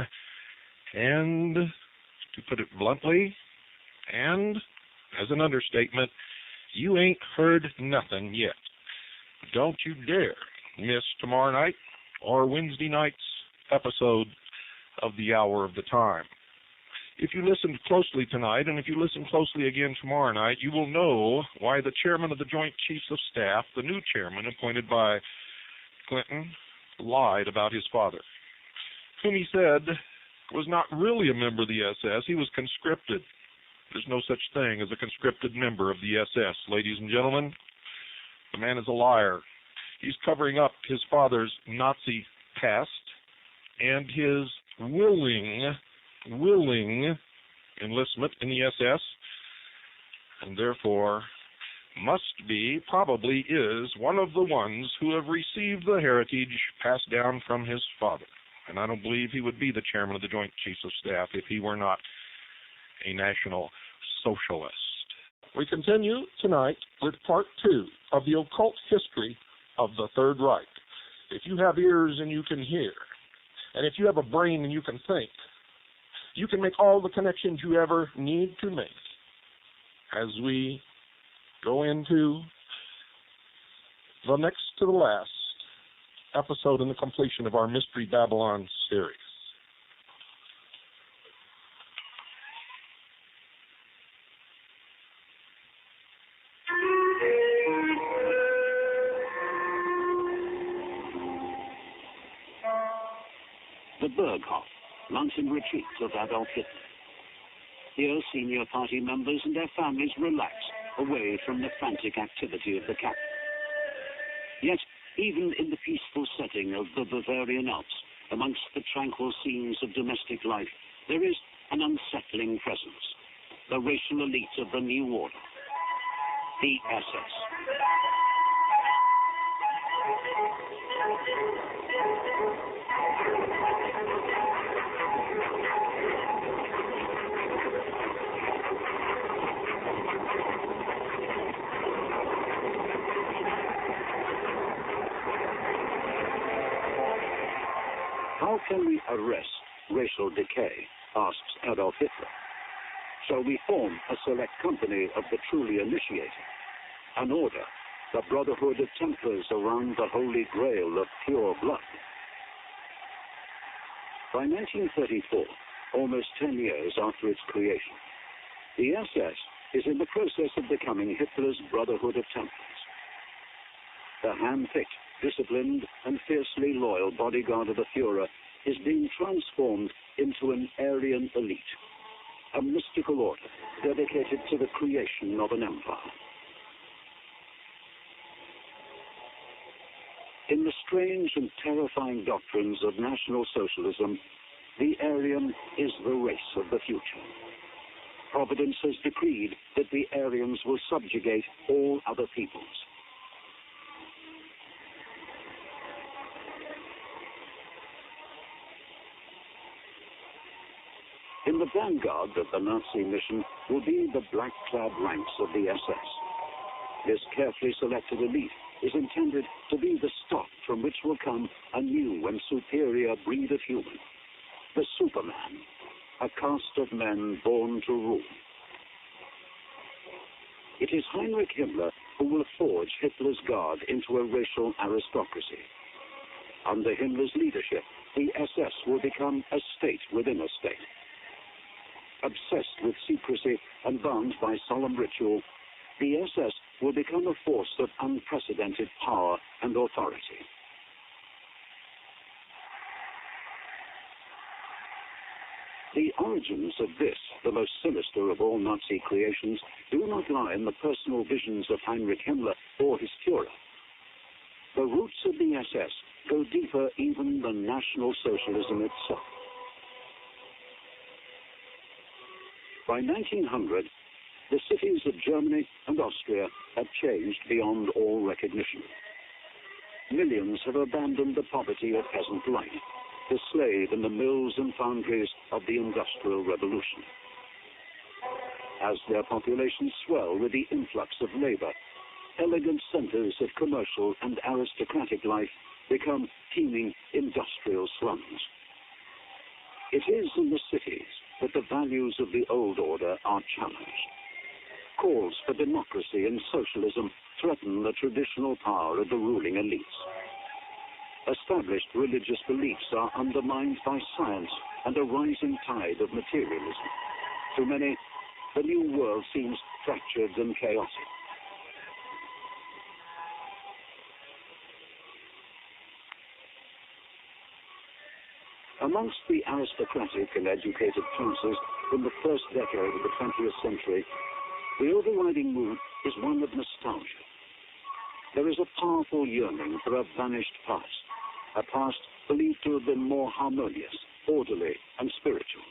A: and to put it bluntly, and as an understatement, you ain't heard nothing yet. Don't you dare miss tomorrow night or Wednesday night's episode of The Hour of the Time. If you listened closely tonight, and if you listen closely again tomorrow night, you will know why the chairman of the Joint Chiefs of Staff, the new chairman appointed by Clinton, lied about his father, whom he said was not really a member of the SS. He was conscripted. There's no such thing as a conscripted member of the SS. Ladies and gentlemen, the man is a liar. He's covering up his father's Nazi past and his willing enlistment in the SS, and therefore probably is one of the ones who have received the heritage passed down from his father. And I don't believe he would be the chairman of the Joint Chiefs of Staff if he were not a National Socialist. We continue tonight with part 2 of the occult history of the Third Reich. If you have ears and you can hear, and if you have a brain and you can think, you can make all the connections you ever need to make as we go into the next to the last episode in the completion of our Mystery Babylon series.
B: The Berghof, Mountain Retreat of Adolf Hitler. Here, senior party members and their families relax away from the frantic activity of the capital. Yet, even in the peaceful setting of the Bavarian Alps, amongst the tranquil scenes of domestic life, there is an unsettling presence. The racial elite of the new order, the SS. How can we arrest racial decay, asks Adolf Hitler. Shall we form a select company of the truly initiated? An order, the Brotherhood of Templars around the Holy Grail of pure blood? By 1934, almost 10 years after its creation, the SS is in the process of becoming Hitler's Brotherhood of Templars. The hand-picked, disciplined, and fiercely loyal bodyguard of the Führer is being transformed into an Aryan elite, a mystical order dedicated to the creation of an empire. In the strange and terrifying doctrines of National Socialism, the Aryan is the race of the future. Providence has decreed that the Aryans will subjugate all other peoples. In the vanguard of the Nazi mission will be the black-clad ranks of the SS. This carefully selected elite is intended to be the stock from which will come a new and superior breed of human, the Superman, a caste of men born to rule. It is Heinrich Himmler who will forge Hitler's guard into a racial aristocracy. Under Himmler's leadership, the SS will become a state within a state. Obsessed with secrecy and bound by solemn ritual, the SS will become a force of unprecedented power and authority. The origins of this, the most sinister of all Nazi creations, do not lie in the personal visions of Heinrich Himmler or his Führer. The roots of the SS go deeper even than National Socialism itself. By 1900, the cities of Germany and Austria have changed beyond all recognition. Millions have abandoned the poverty of peasant life, the slave in the mills and foundries of the Industrial Revolution. As their populations swell with the influx of labor, elegant centers of commercial and aristocratic life become teeming industrial slums. It is in the cities that the values of the old order are challenged. Calls for democracy and socialism threaten the traditional power of the ruling elites. Established religious beliefs are undermined by science and a rising tide of materialism. To many, the new world seems fractured and chaotic. Amongst the aristocratic and educated classes in the first decade of the 20th century, the overriding mood is one of nostalgia. There is a powerful yearning for a vanished past, a past believed to have been more harmonious, orderly, and spiritual.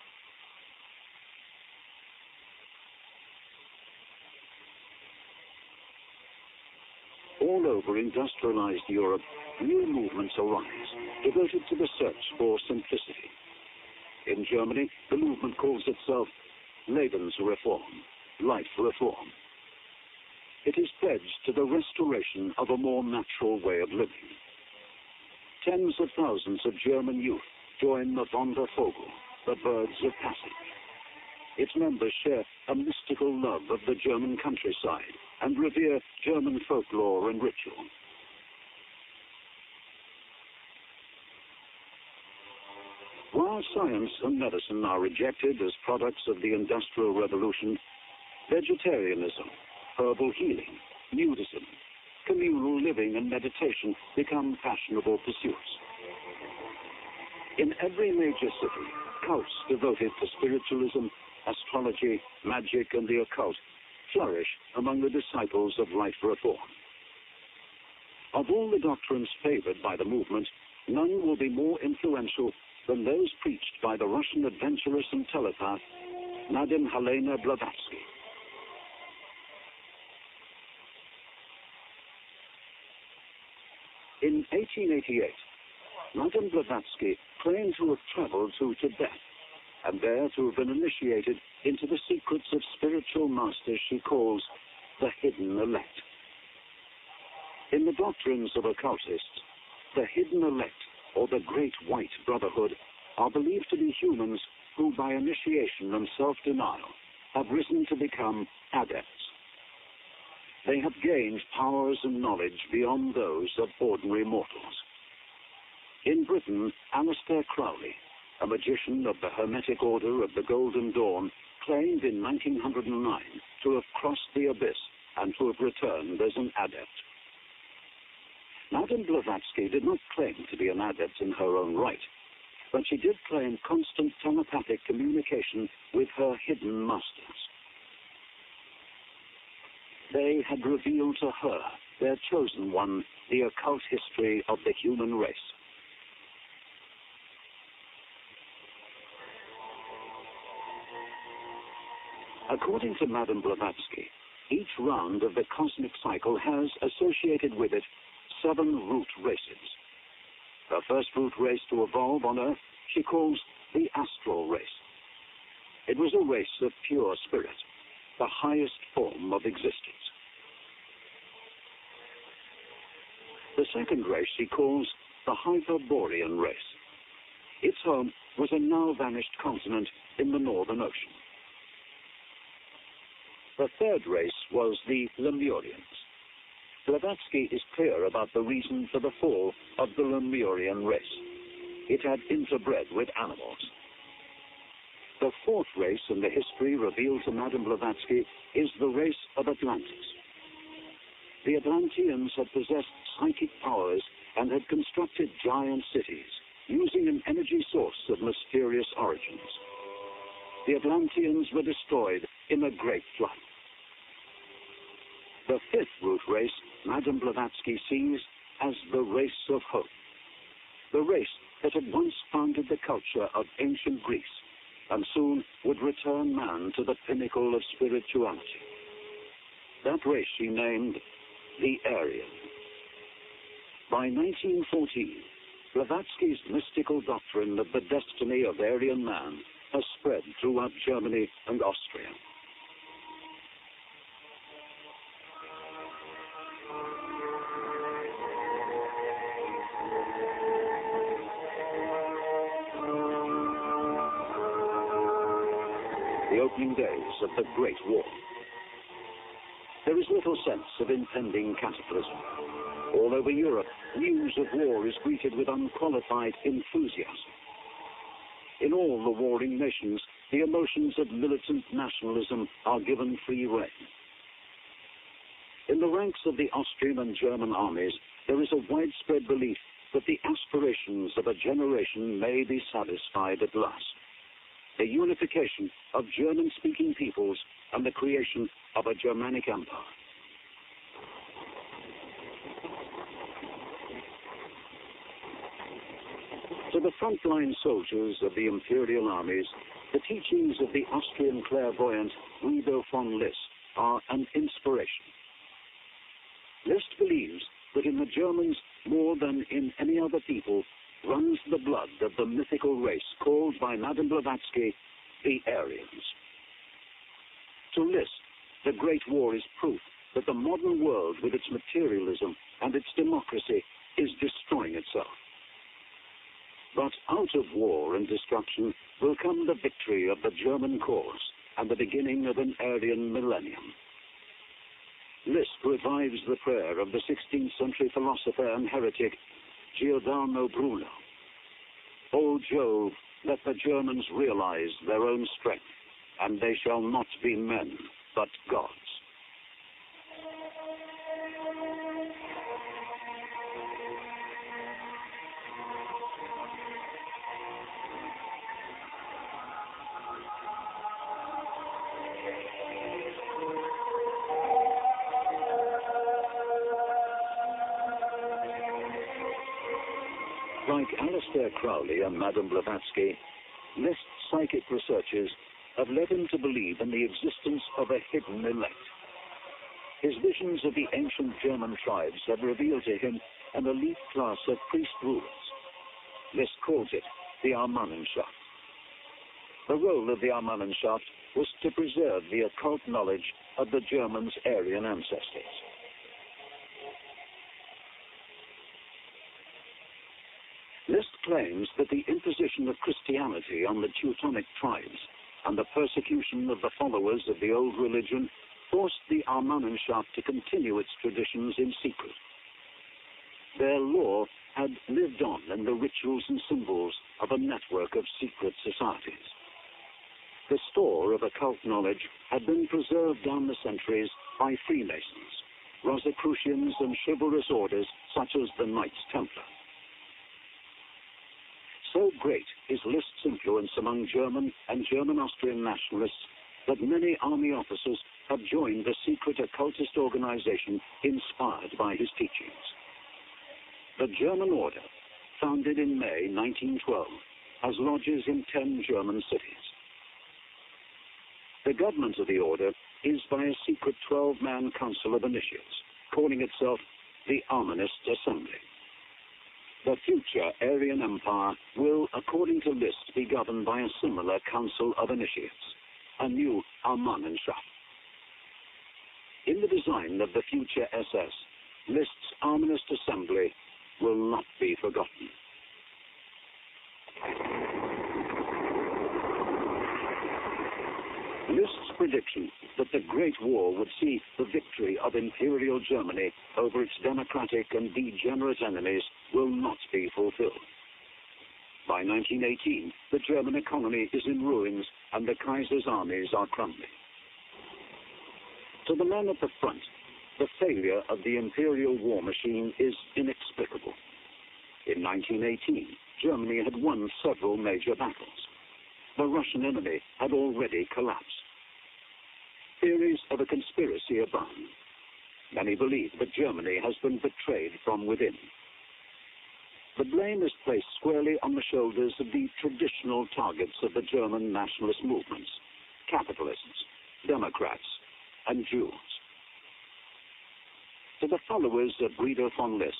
B: All over industrialized Europe, new movements arise, devoted to the search for simplicity. In Germany, the movement calls itself Lebensreform, life reform. It is pledged to the restoration of a more natural way of living. Tens of thousands of German youth join the Wandervogel, the birds of passage. Its members share a mystical love of the German countryside and revere German folklore and ritual. While science and medicine are rejected as products of the Industrial Revolution, vegetarianism, herbal healing, nudism, communal living and meditation become fashionable pursuits. In every major city, cults devoted to spiritualism, astrology, magic, and the occult flourish among the disciples of life reform. Of all the doctrines favored by the movement, none will be more influential than those preached by the Russian adventuress and telepath, Madame Helena Blavatsky. In 1888, Madame Blavatsky claimed to have traveled to Tibet, and there to have been initiated into the secrets of spiritual masters she calls the hidden elect. In the doctrines of occultists, the hidden elect, or the Great White Brotherhood, are believed to be humans who, by initiation and self-denial, have risen to become adepts. They have gained powers and knowledge beyond those of ordinary mortals. In Britain, Aleister Crowley, a magician of the Hermetic Order of the Golden Dawn, claimed in 1909 to have crossed the abyss and to have returned as an adept. Madame Blavatsky did not claim to be an adept in her own right, but she did claim constant telepathic communication with her hidden masters. They had revealed to her, their chosen one, the occult history of the human race. According to Madame Blavatsky, each round of the cosmic cycle has associated with it 7 root races. Her first root race to evolve on Earth she calls the astral race. It was a race of pure spirit, the highest form of existence. The second race she calls the Hyperborean race. Its home was a now-vanished continent in the Northern Ocean. The third race was the Lemurians. Blavatsky is clear about the reason for the fall of the Lemurian race. It had interbred with animals. The fourth race in the history revealed to Madame Blavatsky is the race of Atlantis. The Atlanteans had possessed psychic powers and had constructed giant cities using an energy source of mysterious origins. The Atlanteans were destroyed in a great flood. The fifth root race Madame Blavatsky sees as the race of hope, the race that had once founded the culture of ancient Greece and soon would return man to the pinnacle of spirituality. That race she named the Aryan. By 1914, Blavatsky's mystical doctrine of the destiny of Aryan man has spread throughout Germany and Austria. The opening days of the Great War. There is little sense of impending cataclysm. All over Europe, news of war is greeted with unqualified enthusiasm. In all the warring nations, the emotions of militant nationalism are given free rein. In the ranks of the Austrian and German armies, there is a widespread belief that the aspirations of a generation may be satisfied at last. The unification of German-speaking peoples and the creation of a Germanic empire. To the frontline soldiers of the imperial armies, the teachings of the Austrian clairvoyant Guido von List are an inspiration. List believes that in the Germans, more than in any other people, runs the blood of the mythical race called by Madame Blavatsky the Aryans. To List, the Great War is proof that the modern world with its materialism and its democracy is destroying itself. But out of war and destruction will come the victory of the German cause and the beginning of an Aryan millennium. List revives the prayer of the 16th century philosopher and heretic Giordano Bruno. O Jove, let the Germans realize their own strength, and they shall not be men, but gods. Like Aleister Crowley and Madame Blavatsky, List's psychic researches have led him to believe in the existence of a hidden elect. His visions of the ancient German tribes have revealed to him an elite class of priest rulers. List calls it the Armannenschaft. The role of the Armannenschaft was to preserve the occult knowledge of the Germans' Aryan ancestors. List claims that the imposition of Christianity on the Teutonic tribes and the persecution of the followers of the old religion forced the Armannenschaft to continue its traditions in secret. Their law had lived on in the rituals and symbols of a network of secret societies. The store of occult knowledge had been preserved down the centuries by Freemasons, Rosicrucians, and chivalrous orders such as the Knights Templar. So great is List's influence among German and German-Austrian nationalists that many army officers have joined the secret occultist organization inspired by his teachings. The German Order, founded in May 1912, has lodges in 10 German cities. The government of the Order is by a secret 12-man council of initiates, calling itself the Armanist Assembly. The future Aryan Empire will, according to List, be governed by a similar council of initiates, a new Armannenschaft. In the design of the future SS, List's Armanist Assembly will not be forgotten. List's prediction that the Great War would see the victory of Imperial Germany over its democratic and degenerate enemies will not be fulfilled. By 1918, the German economy is in ruins and the Kaiser's armies are crumbling. To the men at the front, the failure of the imperial war machine is inexplicable. In 1918, Germany had won several major battles. The Russian enemy had already collapsed. Theories of a conspiracy abound. Many believe that Germany has been betrayed from within. The blame is placed squarely on the shoulders of the traditional targets of the German nationalist movements: capitalists, Democrats, and Jews. To the followers of Guido von List,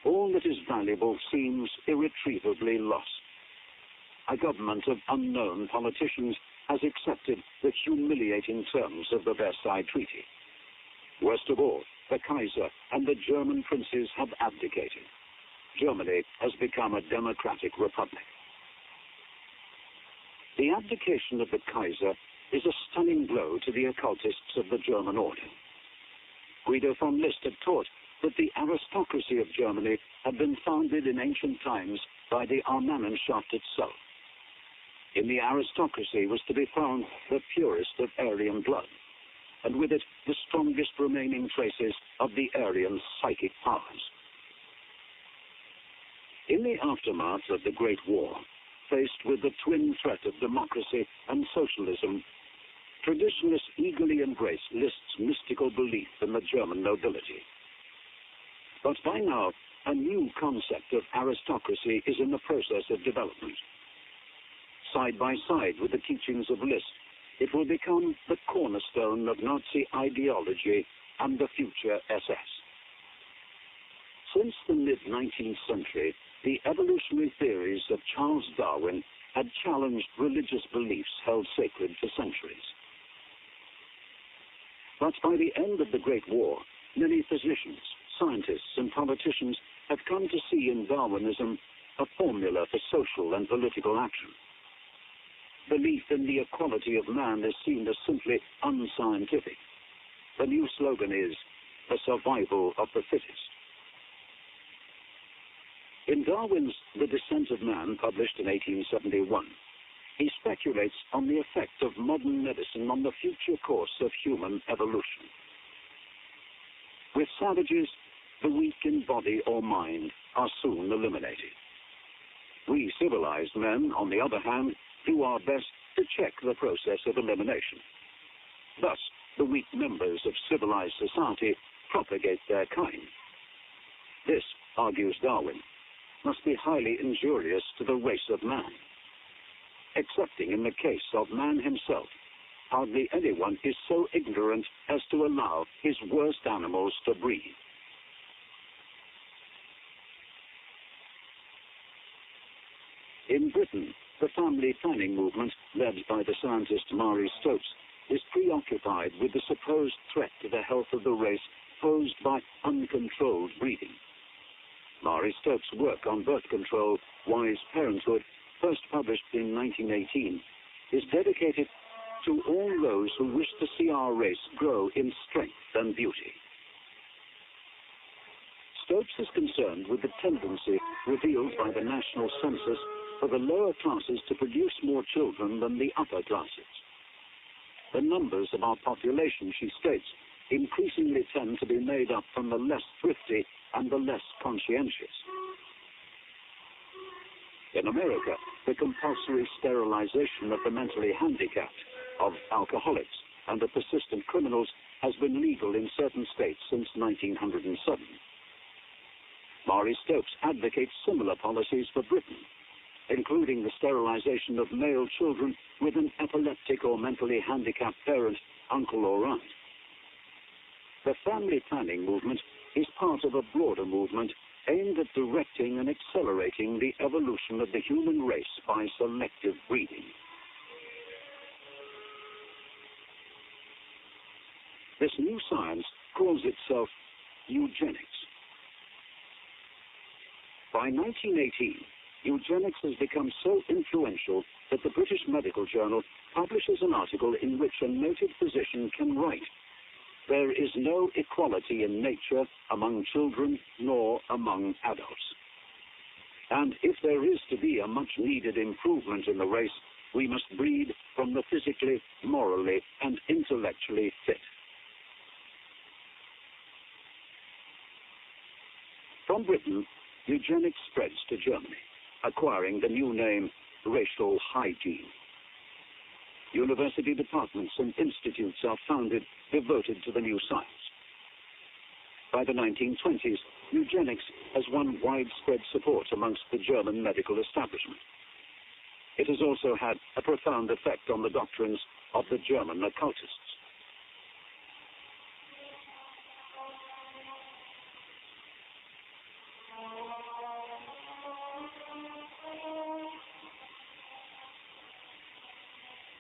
B: all that is valuable seems irretrievably lost. A government of unknown politicians has accepted the humiliating terms of the Versailles Treaty. Worst of all, the Kaiser and the German princes have abdicated. Germany has become a democratic republic. The abdication of the Kaiser is a stunning blow to the occultists of the German Order. Guido von List had taught that the aristocracy of Germany had been founded in ancient times by the Armannenschaft itself. In the aristocracy was to be found the purest of Aryan blood, and with it the strongest remaining traces of the Aryan psychic powers. In the aftermath of the Great War, faced with the twin threat of democracy and socialism, traditionalists eagerly embraced List's mystical belief in the German nobility. But by now, a new concept of aristocracy is in the process of development. Side by side with the teachings of List, it will become the cornerstone of Nazi ideology and the future SS. Since the mid-19th century, the evolutionary theories of Charles Darwin had challenged religious beliefs held sacred for centuries. But by the end of the Great War, many physicians, scientists, and politicians have come to see in Darwinism a formula for social and political action. Belief in the equality of man is seen as simply unscientific. The new slogan is the survival of the fittest. In Darwin's The Descent of Man, published in 1871, he speculates on the effect of modern medicine on the future course of human evolution. With savages, the weak in body or mind are soon eliminated. We civilized men, on the other hand, do our best to check the process of elimination. Thus, the weak members of civilized society propagate their kind. This, argues Darwin, must be highly injurious to the race of man. Excepting in the case of man himself, hardly anyone is so ignorant as to allow his worst animals to breed. In Britain, the family planning movement, led by the scientist Marie Stopes, is preoccupied with the supposed threat to the health of the race posed by uncontrolled breeding. Marie Stopes' work on birth control, Wise Parenthood, first published in 1918, is dedicated to all those who wish to see our race grow in strength and beauty. Stopes is concerned with the tendency revealed by the national census for the lower classes to produce more children than the upper classes. The numbers of our population, she states, increasingly tend to be made up from the less thrifty and the less conscientious. In America, the compulsory sterilization of the mentally handicapped, of alcoholics, and of persistent criminals has been legal in certain states since 1907. Marie Stopes advocates similar policies for Britain, including the sterilization of male children with an epileptic or mentally handicapped parent, uncle or aunt. The family planning movement is part of a broader movement aimed at directing and accelerating the evolution of the human race by selective breeding. This new science calls itself eugenics. By 1918, eugenics has become so influential that the British Medical Journal publishes an article in which a noted physician can write, "There is no equality in nature among children nor among adults. And if there is to be a much-needed improvement in the race, we must breed from the physically, morally, and intellectually fit." From Britain, eugenics spreads to Germany, acquiring the new name racial hygiene. University departments and institutes are founded devoted to the new science. By the 1920s, eugenics has won widespread support amongst the German medical establishment. It has also had a profound effect on the doctrines of the German occultists.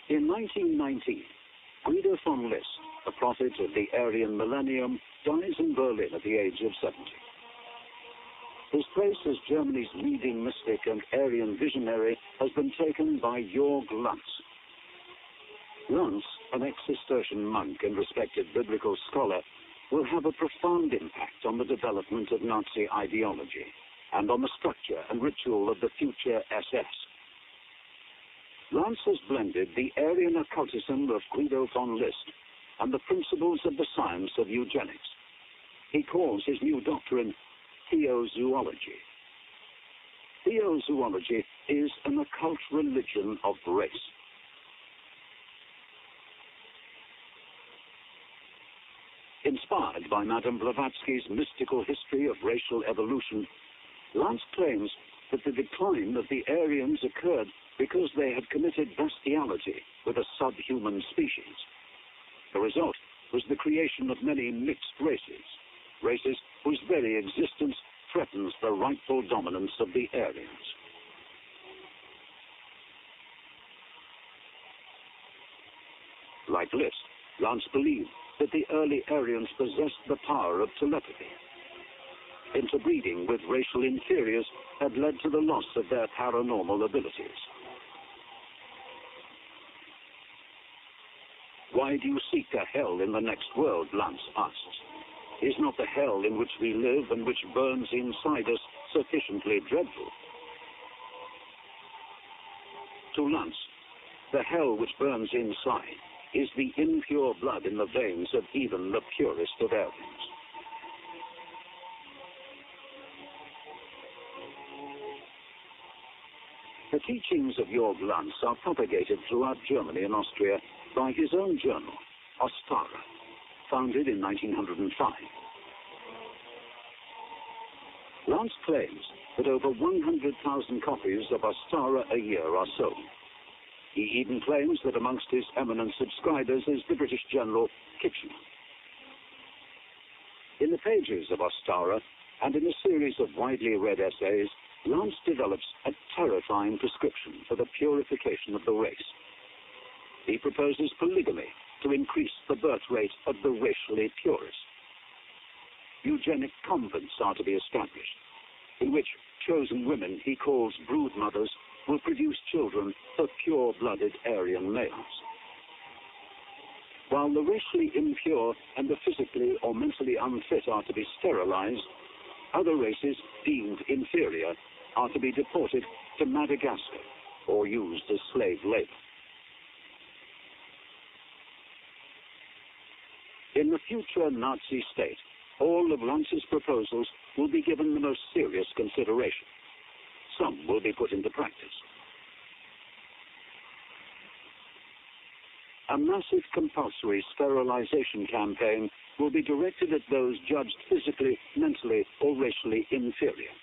B: In 1919, Guido von List, a prophet of the Aryan millennium, dies in Berlin at the age of 70. His place as Germany's leading mystic and Aryan visionary has been taken by Jörg Lanz. Lanz, an ex-Cistercian monk and respected biblical scholar, will have a profound impact on the development of Nazi ideology and on the structure and ritual of the future SS. Lanz has blended the Aryan occultism of Guido von List and the principles of the science of eugenics. He calls his new doctrine theozoology. Theozoology is an occult religion of race. Inspired by Madame Blavatsky's mystical history of racial evolution, Lanz claims that the decline of the Aryans occurred because they had committed bestiality with a subhuman species. The result was the creation of many mixed races, races whose very existence threatens the rightful dominance of the Aryans. Like List, Lanz believed that the early Aryans possessed the power of telepathy. Interbreeding with racial inferiors had led to the loss of their paranormal abilities. Why do you seek a hell in the next world, Lanz asks. Is not the hell in which we live and which burns inside us sufficiently dreadful? To Lanz, the hell which burns inside is the impure blood in the veins of even the purest of Aryans. The teachings of Jörg Lanz are propagated throughout Germany and Austria by his own journal, Ostara, founded in 1905. Lance claims that over 100,000 copies of Ostara a year are sold. He even claims that amongst his eminent subscribers is the British General Kitchener. In the pages of Ostara, and in a series of widely read essays, Lance develops a terrifying prescription for the purification of the race. He proposes polygamy to increase the birth rate of the racially purest. Eugenic convents are to be established, in which chosen women he calls brood mothers will produce children of pure-blooded Aryan males. While the racially impure and the physically or mentally unfit are to be sterilized, other races deemed inferior are to be deported to Madagascar or used as slave labor. In the future Nazi state, all of Lance's proposals will be given the most serious consideration. Some will be put into practice. A massive compulsory sterilization campaign will be directed at those judged physically, mentally, or racially inferior.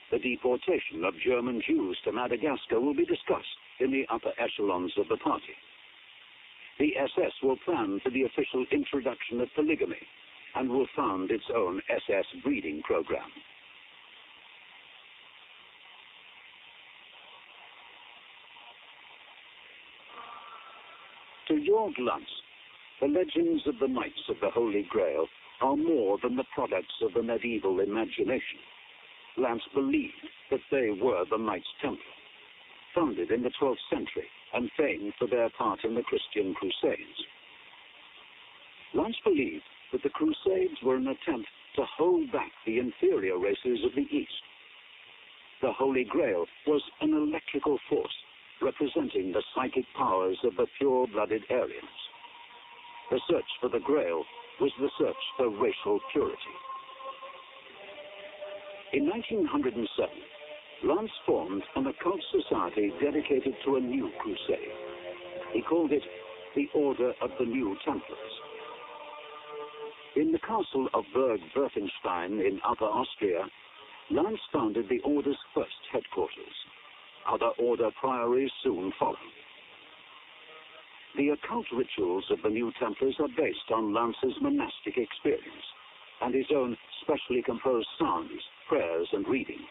B: The deportation of German Jews to Madagascar will be discussed in the upper echelons of the party. The SS will plan for the official introduction of polygamy and will found its own SS breeding program. To Georg Lance, the legends of the Knights of the Holy Grail are more than the products of the medieval imagination. Lance believed that they were the Knights Templar, founded in the 12th century and famed for their part in the Christian Crusades. Lance believed that the Crusades were an attempt to hold back the inferior races of the East. The Holy Grail was an electrical force representing the psychic powers of the pure-blooded Aryans. The search for the Grail was the search for racial purity. In 1907, Lance formed an occult society dedicated to a new crusade. He called it the Order of the New Templars. In the castle of Berg-Werfenstein in Upper Austria, Lance founded the Order's first headquarters. Other Order priories soon followed. The occult rituals of the New Templars are based on Lance's monastic experience and his own specially composed psalms, prayers, and readings.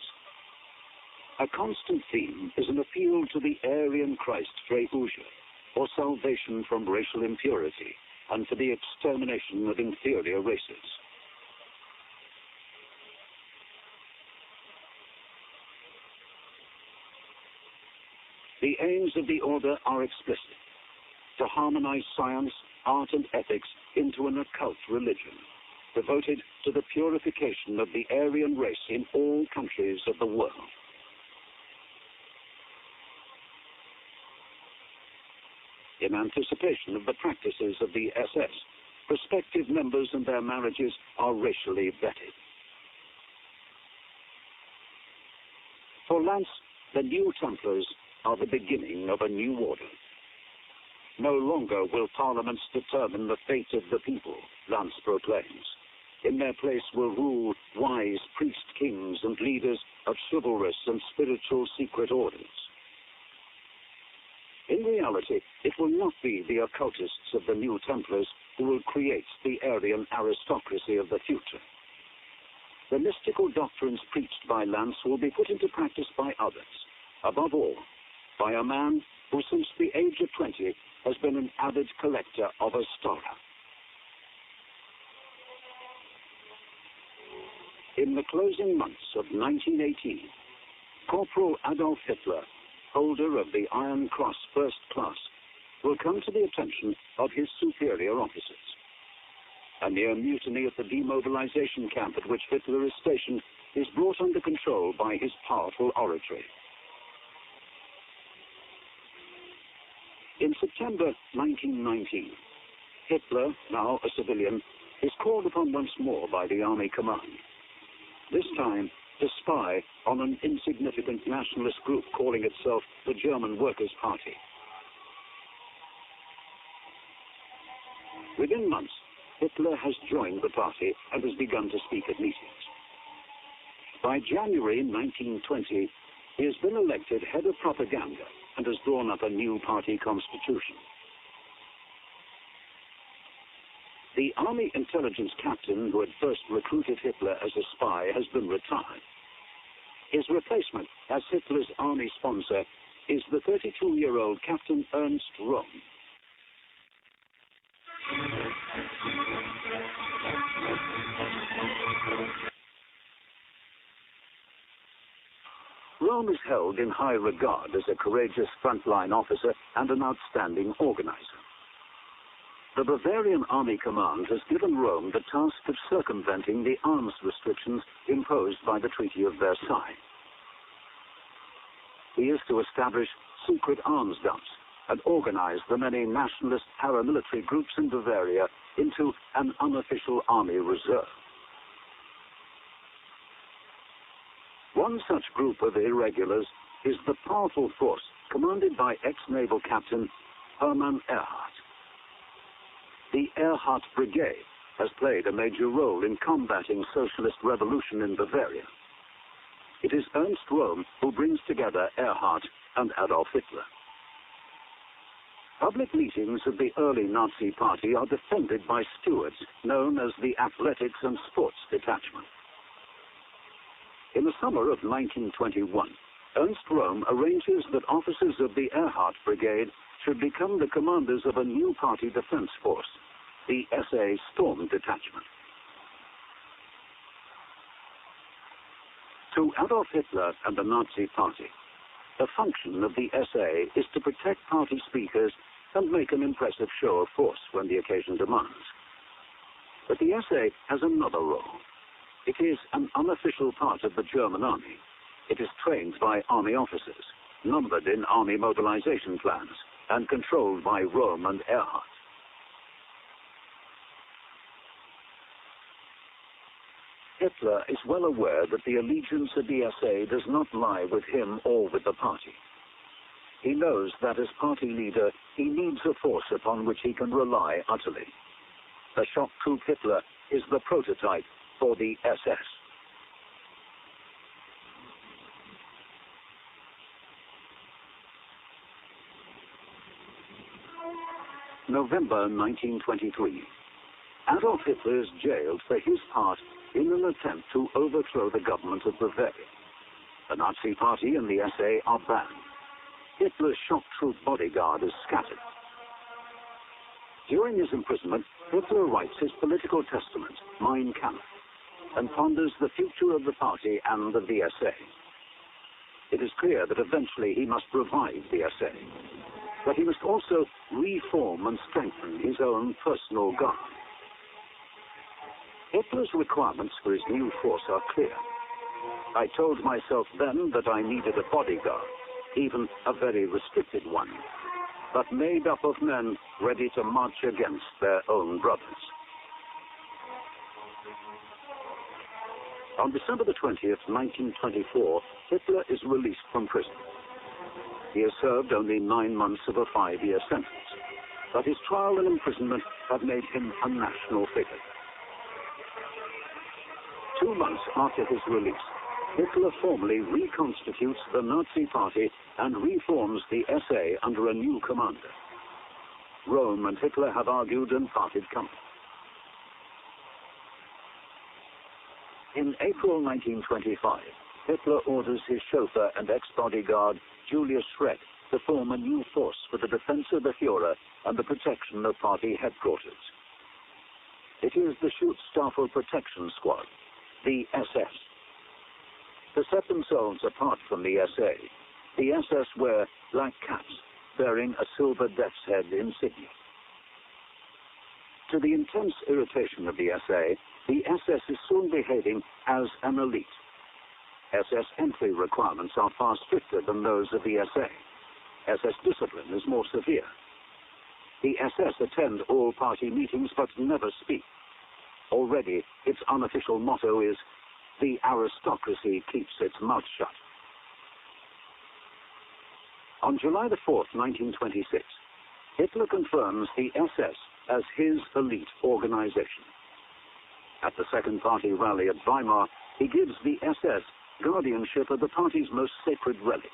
B: A constant theme is an appeal to the Aryan Christ Freyuja, for salvation from racial impurity and for the extermination of inferior races. The aims of the Order are explicit: to harmonize science, art, and ethics into an occult religion, devoted to the purification of the Aryan race in all countries of the world. In anticipation of the practices of the SS, prospective members and their marriages are racially vetted. For Lance, the New Templars are the beginning of a new order. No longer will parliaments determine the fate of the people, Lance proclaims. In their place will rule wise priest-kings and leaders of chivalrous and spiritual secret orders. In reality, it will not be the occultists of the New Templars who will create the Aryan aristocracy of the future. The mystical doctrines preached by Lance will be put into practice by others, above all, by a man who since the age of 20 has been an avid collector of Ostara. In the closing months of 1918, Corporal Adolf Hitler, holder of the Iron Cross First Class, will come to the attention of his superior officers. A near mutiny at the demobilization camp at which Hitler is stationed is brought under control by his powerful oratory. In September 1919, Hitler, now a civilian, is called upon once more by the army command, this time to spy on an insignificant nationalist group calling itself the German Workers' Party. Within months, Hitler has joined the party and has begun to speak at meetings. By January 1920, he has been elected head of propaganda and has drawn up a new party constitution. The army intelligence captain who had first recruited Hitler as a spy has been retired. His replacement as Hitler's army sponsor is the 32-year-old Captain Ernst Röhm. Röhm is held in high regard as a courageous frontline officer and an outstanding organizer. The Bavarian Army Command has given Röhm the task of circumventing the arms restrictions imposed by the Treaty of Versailles. He is to establish secret arms dumps and organize the many nationalist paramilitary groups in Bavaria into an unofficial army reserve. One such group of irregulars is the powerful force commanded by ex-naval captain Hermann Erhardt. The Erhardt Brigade has played a major role in combating socialist revolution in Bavaria. It is Ernst Röhm who brings together Erhardt and Adolf Hitler. Public meetings of the early Nazi Party are defended by stewards known as the Athletics and Sports Detachment. In the summer of 1921, Ernst Röhm arranges that officers of the Erhardt Brigade should become the commanders of a new party defense force, the SA Storm Detachment. To Adolf Hitler and the Nazi Party, the function of the SA is to protect party speakers and make an impressive show of force when the occasion demands. But the SA has another role. It is an unofficial part of the German army. It is trained by army officers, numbered in army mobilization plans, and controlled by Röhm and Erhardt. Hitler is well aware that the allegiance of the SA does not lie with him or with the party. He knows that as party leader, he needs a force upon which he can rely utterly. The shock troop Hitler is the prototype for the SS. November 1923. Adolf Hitler is jailed for his part in an attempt to overthrow the government of Bavaria. The Nazi Party and the SA are banned. Hitler's shock troop bodyguard is scattered. During his imprisonment, Hitler writes his political testament, Mein Kampf, and ponders the future of the party and of the SA. It is clear that eventually he must revive the SA, but he must also reform and strengthen his own personal guard. Hitler's requirements for his new force are clear. I told myself then that I needed a bodyguard, even a very restricted one, but made up of men ready to march against their own brothers. On December the 20th, 1924, Hitler is released from prison. He has served only 9 months of a 5-year sentence, but his trial and imprisonment have made him a national figure. 2 months after his release, Hitler formally reconstitutes the Nazi Party and reforms the SA under a new commander. Röhm and Hitler have argued and parted company. In April 1925, Hitler orders his chauffeur and ex-bodyguard Julius Schreck to form a new force for the defense of the Führer and the protection of party headquarters. It is the Schutzstaffel Protection Squad, the SS. To set themselves apart from the SA, the SS wear black caps bearing a silver death's head insignia. To the intense irritation of the SA, the SS is soon behaving as an elite. SS entry requirements are far stricter than those of the SA. SS discipline is more severe. The SS attend all party meetings but never speak. Already, its unofficial motto is, "The aristocracy keeps its mouth shut." On July the 4th, 1926, Hitler confirms the SS as his elite organization. At the Second Party rally at Weimar, He gives the SS guardianship of the party's most sacred relic,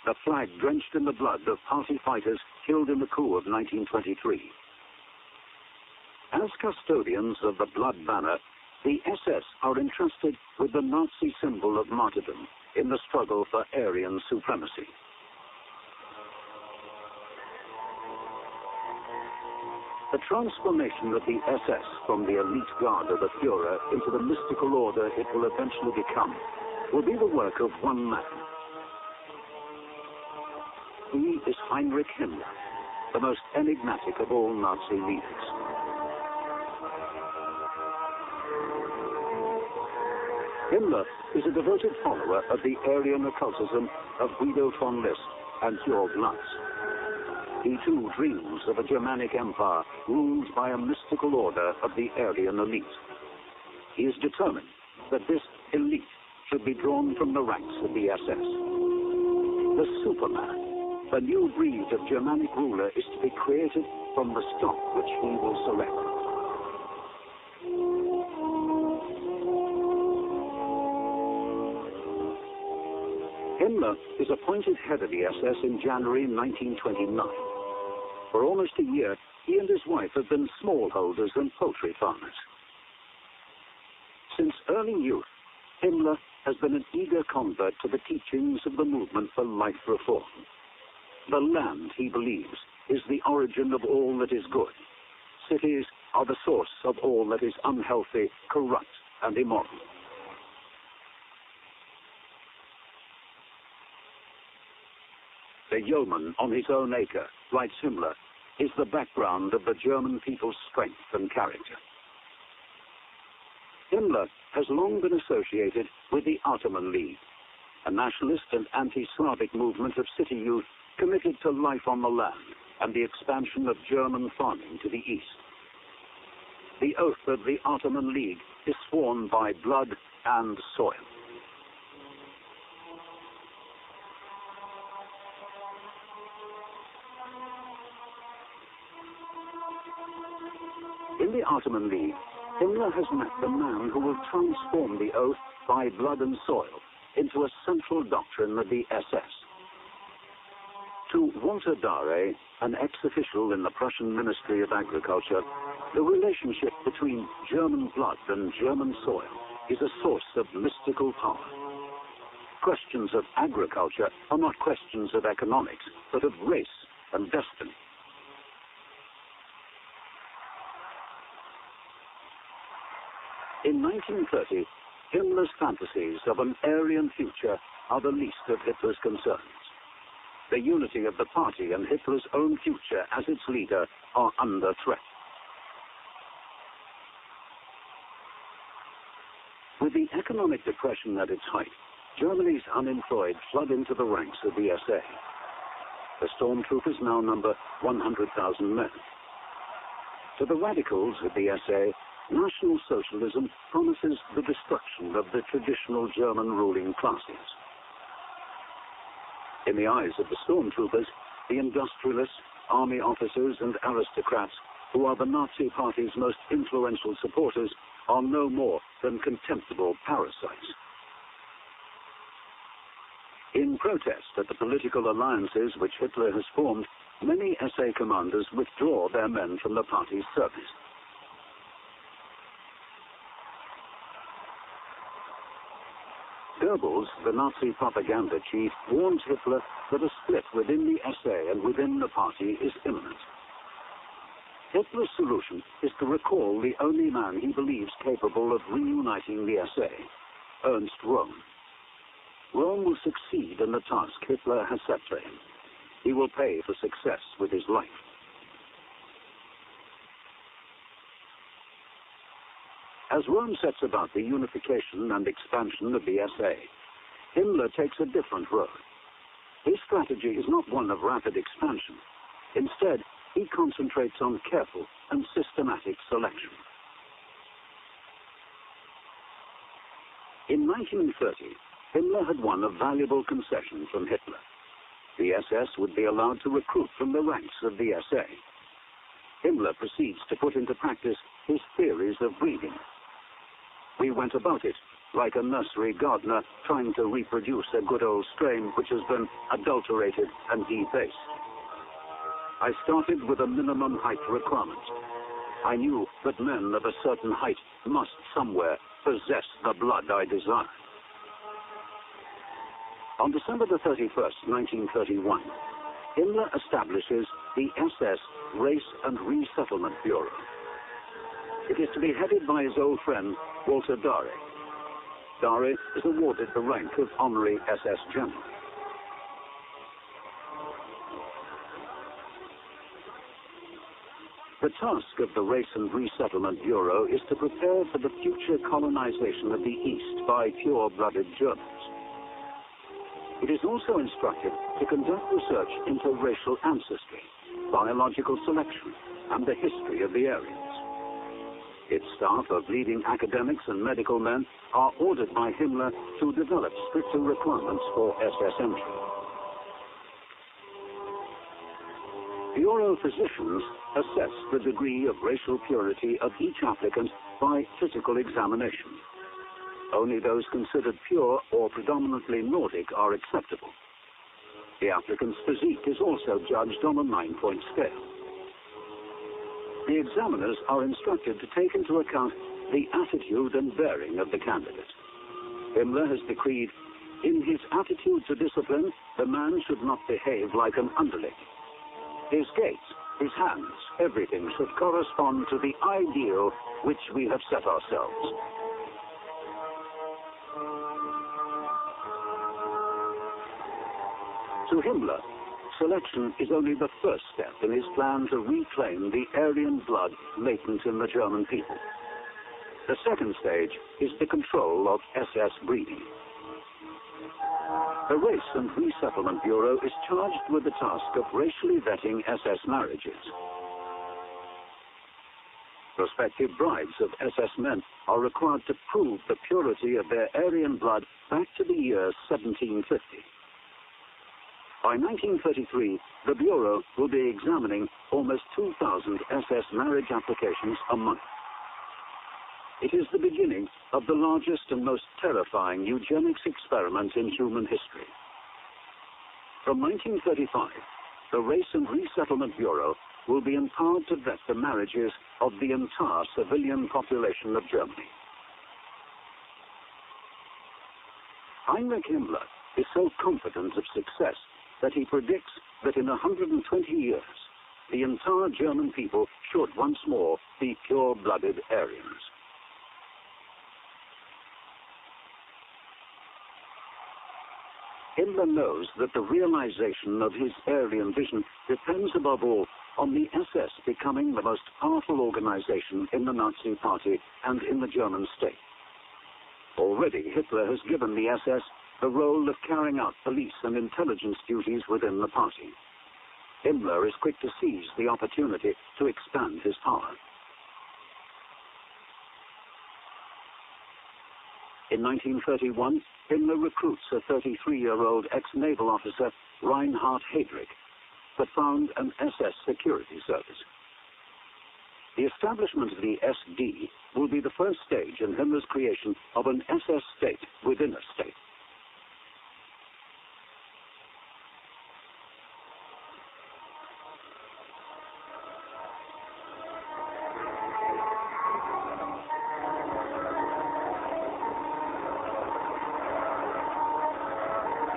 B: the flag drenched in the blood of party fighters killed in the coup of 1923. As custodians of the blood banner, the SS are entrusted with the Nazi symbol of martyrdom in the struggle for Aryan supremacy. The transformation of the SS from the elite guard of the Führer into the mystical order it will eventually become will be the work of one man. He is Heinrich Himmler, the most enigmatic of all Nazi leaders. Himmler is a devoted follower of the Aryan occultism of Guido von List and Georg Lutz. He too dreams of a Germanic empire ruled by a mystical order of the Aryan elite. He is determined that this elite should be drawn from the ranks of the SS. The Superman, the new breed of Germanic ruler, is to be created from the stock which he will select. Himmler is appointed head of the SS in January 1929. For almost a year, he and his wife have been smallholders and poultry farmers. Since early youth, Himmler has been an eager convert to the teachings of the movement for life reform. The land, he believes, is the origin of all that is good. Cities are the source of all that is unhealthy, corrupt, and immoral. The yeoman on his own acre, writes Himmler, is the background of the German people's strength and character. Himmler has long been associated with the Ottoman League, a nationalist and anti-Slavic movement of city youth committed to life on the land and the expansion of German farming to the east. The oath of the Ottoman League is sworn by blood and soil. In the Ottoman League, Himmler has met the man who will transform the oath by blood and soil into a central doctrine of the SS. To Walter Dare, an ex-official in the Prussian Ministry of Agriculture, the relationship between German blood and German soil is a source of mystical power. Questions of agriculture are not questions of economics, but of race and destiny. In 1930, Himmler's fantasies of an Aryan future are the least of Hitler's concerns. The unity of the party and Hitler's own future as its leader are under threat. With the economic depression at its height, Germany's unemployed flood into the ranks of the SA. The stormtroopers now number 100,000 men. To the radicals of the SA, National Socialism promises the destruction of the traditional German ruling classes. In the eyes of the stormtroopers, the industrialists, army officers, and aristocrats, who are the Nazi Party's most influential supporters, are no more than contemptible parasites. In protest at the political alliances which Hitler has formed, many SA commanders withdraw their men from the party's service. Goebbels, the Nazi propaganda chief, warns Hitler that a split within the SA and within the party is imminent. Hitler's solution is to recall the only man he believes capable of reuniting the SA, Ernst Röhm. Röhm will succeed in the task Hitler has set for him. He will pay for success with his life. As Röhm sets about the unification and expansion of the SA, Himmler takes a different road. His strategy is not one of rapid expansion. Instead, he concentrates on careful and systematic selection. In 1930, Himmler had won a valuable concession from Hitler. The SS would be allowed to recruit from the ranks of the SA. Himmler proceeds to put into practice his theories of breeding. we went about it like a nursery gardener trying to reproduce a good old strain which has been adulterated and defaced. I started with a minimum height requirement. I knew that men of a certain height must somewhere possess the blood I desired. On December the 31st, 1931, Himmler establishes the SS Race and Resettlement Bureau. It is to be headed by his old friend, Walter Dare. Dare is awarded the rank of Honorary SS General. The task of the Race and Resettlement Bureau is to prepare for the future colonization of the East by pure-blooded Germans. It is also instructed to conduct research into racial ancestry, biological selection, and the history of the Aryans. Its staff of leading academics and medical men are ordered by Himmler to develop stricter requirements for SS entry. Bureau physicians assess the degree of racial purity of each applicant by physical examination. Only those considered pure or predominantly Nordic are acceptable. The applicant's physique is also judged on a 9-point scale. The examiners are instructed to take into account the attitude and bearing of the candidate. Himmler has decreed, in his attitude to discipline, the man should not behave like an underling. His gait, his hands, everything should correspond to the ideal which we have set ourselves. To Himmler, selection is only the first step in his plan to reclaim the Aryan blood latent in the German people. The second stage is the control of SS breeding. The Race and Resettlement Bureau is charged with the task of racially vetting SS marriages. Prospective brides of SS men are required to prove the purity of their Aryan blood back to the year 1750. By 1933, the Bureau will be examining almost 2,000 SS marriage applications a month. It is the beginning of the largest and most terrifying eugenics experiment in human history. From 1935, the Race and Resettlement Bureau will be empowered to vet the marriages of the entire civilian population of Germany. Heinrich Himmler is so confident of success that he predicts that in 120 years, the entire German people should once more be pure-blooded Aryans. Himmler knows that the realization of his Aryan vision depends above all on the SS becoming the most powerful organization in the Nazi Party and in the German state. Already, Hitler has given the SS the role of carrying out police and intelligence duties within the party. Himmler is quick to seize the opportunity to expand his power. In 1931, Himmler recruits a 33-year-old ex-naval officer, Reinhard Heydrich, but found an SS security service. The establishment of the SD will be the first stage in Himmler's creation of an SS state within a state.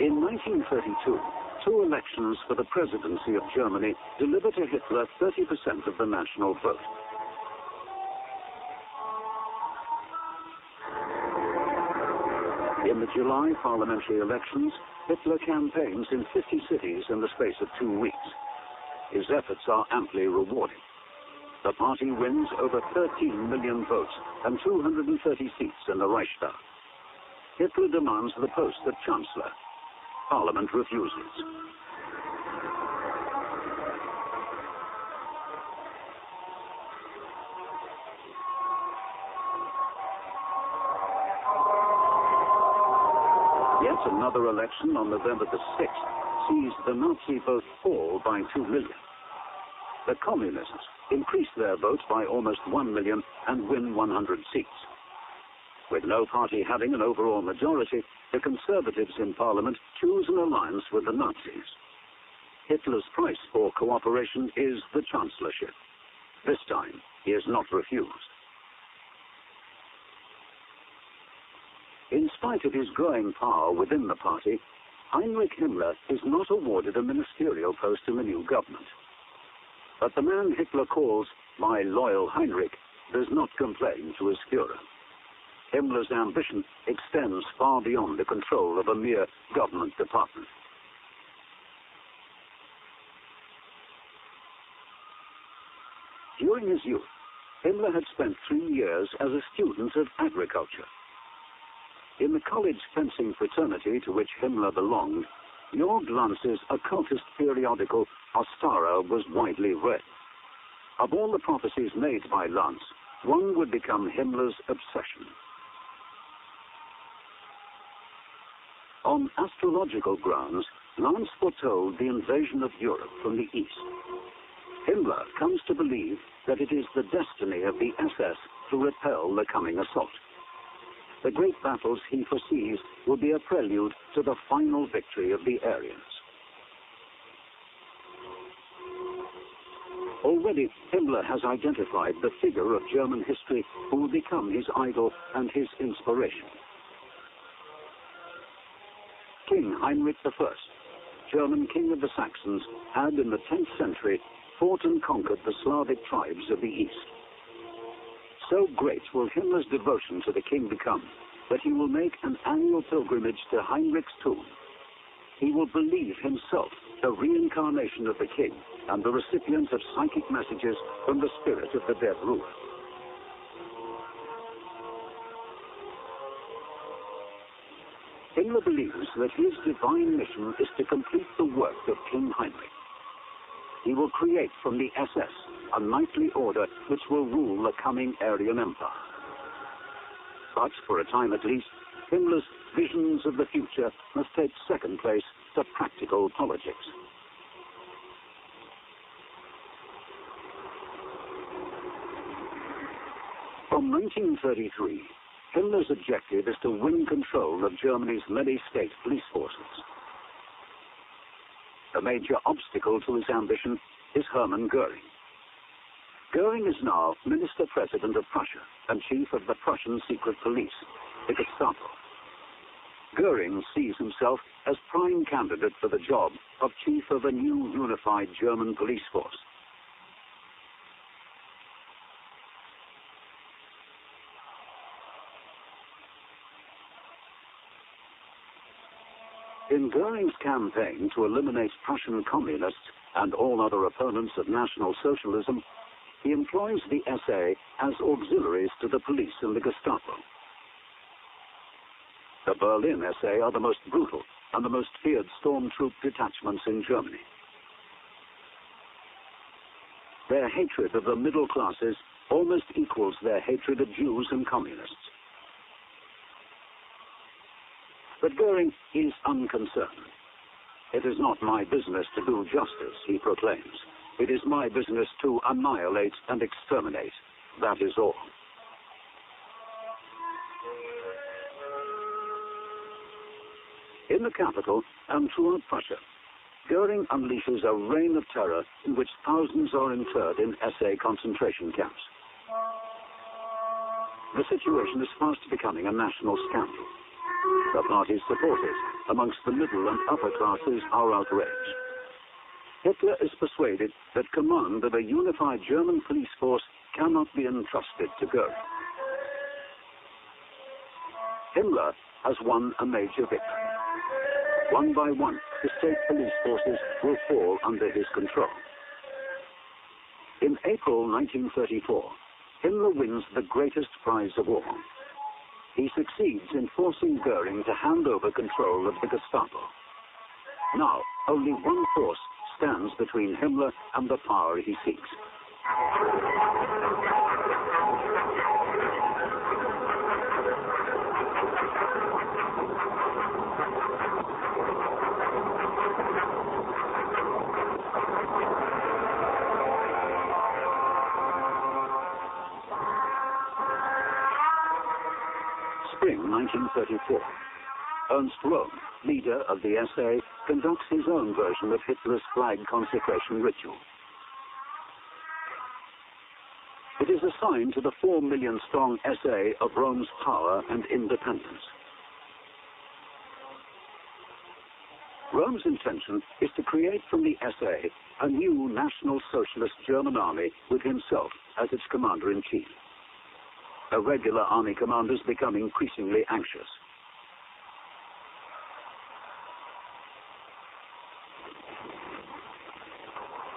B: In 1932, two elections for the presidency of Germany deliver to Hitler 30% of the national vote. In the July parliamentary elections, Hitler campaigns in 50 cities in the space of 2 weeks. His efforts are amply rewarded. The party wins over 13 million votes and 230 seats in the Reichstag. Hitler demands the post of Chancellor. Parliament refuses. Yet another election on November the 6th sees the Nazi vote fall by 2 million. The Communists increase their vote by almost 1 million and win 100 seats. With no party having an overall majority, the conservatives in parliament choose an alliance with the Nazis. Hitler's price for cooperation is the chancellorship. This time, he is not refused. In spite of his growing power within the party, Heinrich Himmler is not awarded a ministerial post in the new government. But the man Hitler calls my loyal Heinrich does not complain to his Führer. Himmler's ambition extends far beyond the control of a mere government department. During his youth, Himmler had spent 3 years as a student of agriculture. In the college fencing fraternity to which Himmler belonged, Jörg Lanz's occultist periodical Ostara was widely read. Of all the prophecies made by Lanz, one would become Himmler's obsession. On astrological grounds, Lanz foretold the invasion of Europe from the east. Himmler comes to believe that it is the destiny of the SS to repel the coming assault. The great battles he foresees will be a prelude to the final victory of the Aryans. Already, Himmler has identified the figure of German history who will become his idol and his inspiration. King Heinrich I, German king of the Saxons, had in the 10th century fought and conquered the Slavic tribes of the east. So great will Himmler's devotion to the king become that he will make an annual pilgrimage to Heinrich's tomb. He will believe himself the reincarnation of the king and the recipient of psychic messages from the spirit of the dead ruler. Himmler believes that his divine mission is to complete the work of King Heinrich. He will create from the SS a knightly order which will rule the coming Aryan Empire. But for a time at least, Himmler's visions of the future must take second place to practical politics. From 1933, Himmler's objective is to win control of Germany's many state police forces. A major obstacle to his ambition is Hermann Goering. Goering is now Minister-President of Prussia and Chief of the Prussian Secret Police, the Gestapo. Goering sees himself as prime candidate for the job of Chief of a new unified German police force. In Goering's campaign to eliminate Prussian communists and all other opponents of National Socialism, he employs the SA as auxiliaries to the police and the Gestapo. The Berlin SA are the most brutal and the most feared stormtroop detachments in Germany. Their hatred of the middle classes almost equals their hatred of Jews and communists. But Goering is unconcerned. It is not my business to do justice, he proclaims. It is my business to annihilate and exterminate. That is all. In the capital and throughout Prussia, Goering unleashes a reign of terror in which thousands are interred in SA concentration camps. The situation is fast becoming a national scandal. The party's supporters amongst the middle and upper classes are outraged. Hitler is persuaded that command of a unified German police force cannot be entrusted to Goering. Himmler has won a major victory. One by one, the state police forces will fall under his control. In April 1934, Himmler wins the greatest prize of all. He succeeds in forcing Goering to hand over control of the Gestapo. Now, only one force stands between Himmler and the power he seeks. spring 1934. Ernst Röhm, leader of the SA, conducts his own version of Hitler's flag consecration ritual. It is a sign to the 4 million strong SA of Rome's power and independence. Rome's intention is to create from the SA a new National Socialist German army with himself as its commander-in-chief. Irregular army commanders become increasingly anxious.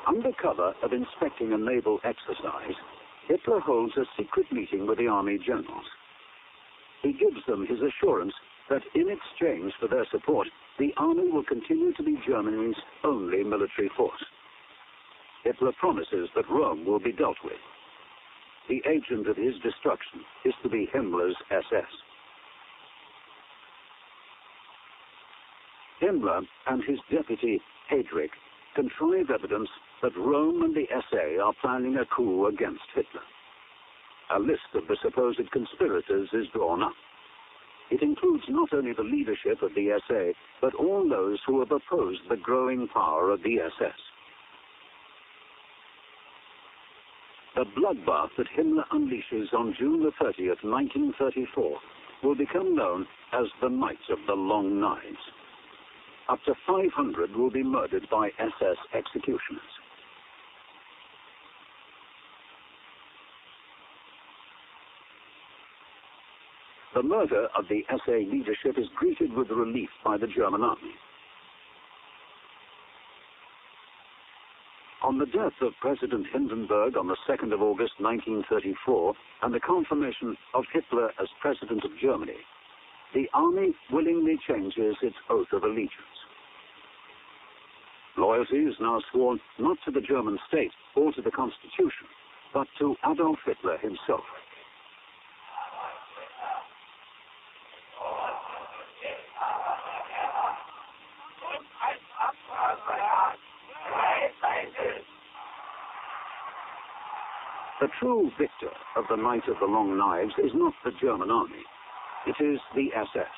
B: Under cover of inspecting a naval exercise, Hitler holds a secret meeting with the army generals. He gives them his assurance that in exchange for their support, the army will continue to be Germany's only military force. Hitler promises that Rome will be dealt with. The agent of his destruction is to be Himmler's SS. Himmler and his deputy, Heydrich, contrive evidence that Rome and the SA are planning a coup against Hitler. A list of the supposed conspirators is drawn up. It includes not only the leadership of the SA, but all those who have opposed the growing power of the SS. The bloodbath that Himmler unleashes on June the 30th, 1934, will become known as the Night of the Long Knives. Up to 500 will be murdered by SS executioners. The murder of the SA leadership is greeted with relief by the German army. On the death of President Hindenburg on the 2nd of August 1934 and the confirmation of Hitler as President of Germany, the army willingly changes its oath of allegiance. Loyalty is now sworn not to the German state or to the Constitution, but to Adolf Hitler himself. The true victor of the Night of the Long Knives is not the German army. It is the SS.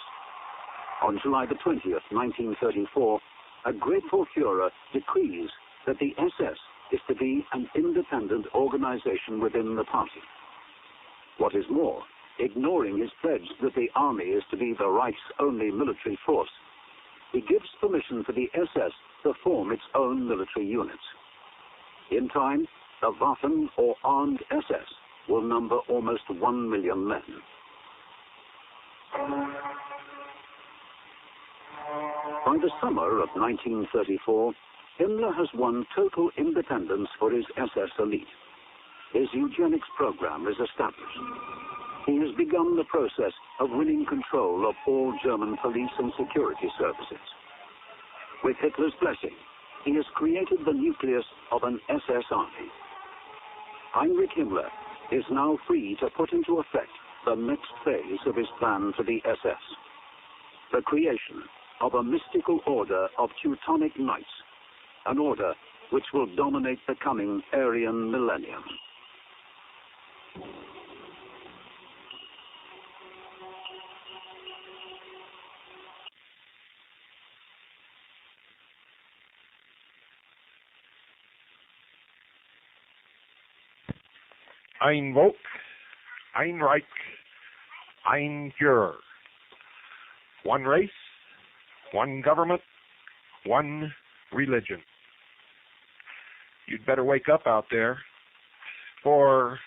B: On July the 20th, 1934, a grateful Führer decrees that the SS is to be an independent organization within the party. What is more, ignoring his pledge that the army is to be the Reich's only military force, he gives permission for the SS to form its own military units. In time, the Waffen, or armed SS, will number almost 1 million men. By the summer of 1934, Himmler has won total independence for his SS elite. His eugenics program is established. He has begun the process of winning control of all German police and security services. With Hitler's blessing, he has created the nucleus of an SS army. Heinrich Himmler is now free to put into effect the next phase of his plan for the SS, the creation of a mystical order of Teutonic Knights, an order which will dominate the coming Aryan millennium.
A: Ein Volk, ein Reich, ein Führer. One race, one government, one religion. You'd better wake up out there, for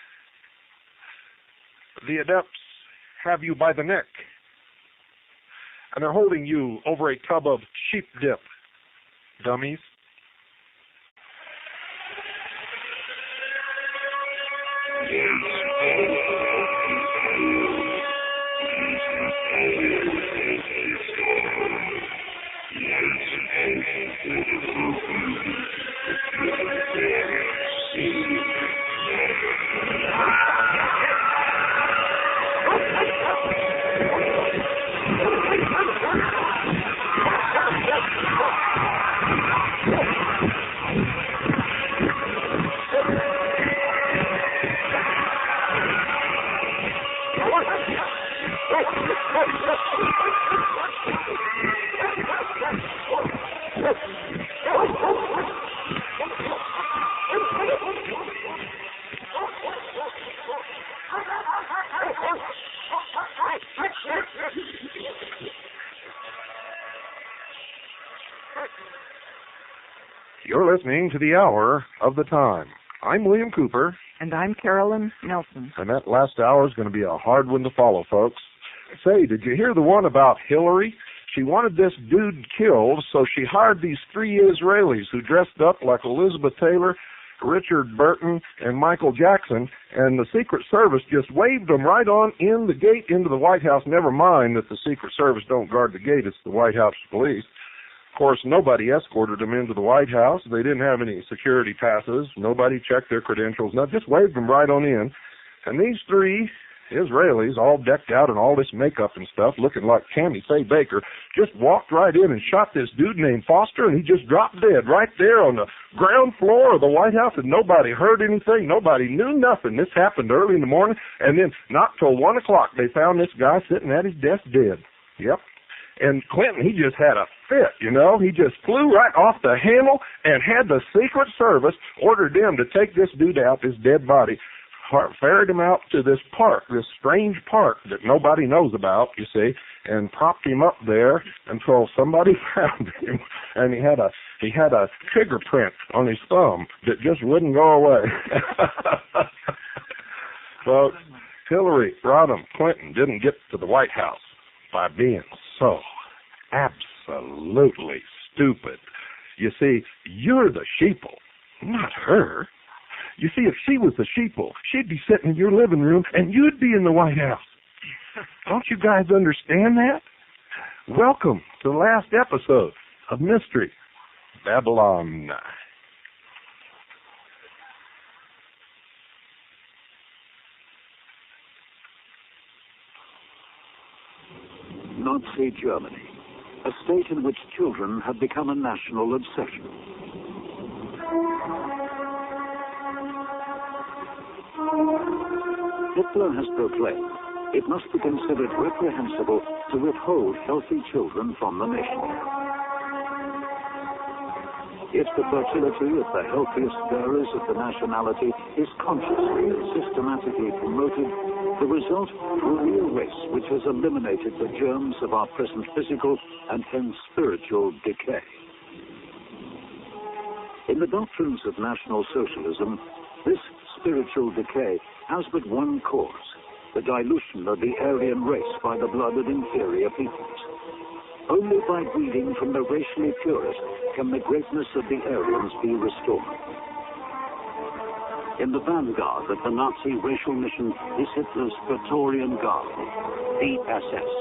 A: the adepts have you by the neck, and they're holding you over a tub of sheep dip, dummies. You're listening to the Hour of the Time. I'm William Cooper.
D: And I'm Carolyn Nelson.
A: And that last hour is going to be a hard one to follow, folks. Say, did you hear the one about Hillary? She wanted this dude killed, so she hired these 3 Israelis who dressed up like Elizabeth Taylor, Richard Burton, and Michael Jackson, and the Secret Service just waved them right on in the gate into the White House. Never mind that the Secret Service don't guard the gate, it's the White House police. Of course, nobody escorted them into the White House. They didn't have any security passes. Nobody checked their credentials. No, just waved them right on in. And these 3 Israelis, all decked out in all this makeup and stuff, looking like Tammy Faye Baker, just walked right in and shot this dude named Foster, and he just dropped dead right there on the ground floor of the White House, and nobody heard anything. Nobody knew nothing. This happened early in the morning, and then not till 1 o'clock they found this guy sitting at his desk dead. Yep. And Clinton, he just had a fit, you know. He just flew right off the handle and had the Secret Service ordered them to take this dude out, this dead body, ferried him out to this park, this strange park that nobody knows about, you see, and propped him up there until somebody found him. And he had a trigger print on his thumb that just wouldn't go away. Folks, Hillary Rodham Clinton didn't get to the White House by being so absolutely stupid. You see, you're the sheeple, not her. You see, if she was the sheeple, she'd be sitting in your living room and you'd be in the White House. Don't you guys understand that? Welcome to the last episode of Mystery Babylon.
B: Nazi Germany, a state in which children have become a national obsession. Hitler has proclaimed it must be considered reprehensible to withhold healthy children from the nation. If the fertility of the healthiest bearers of the nationality is consciously and systematically promoted, the result will be a race which has eliminated the germs of our present physical and hence spiritual decay. In the doctrines of National Socialism, this spiritual decay has but one cause: the dilution of the Aryan race by the blood of inferior peoples. Only by breeding from the racially purest can the greatness of the Aryans be restored. In the vanguard of the Nazi racial mission is Hitler's Praetorian Guard, the SS.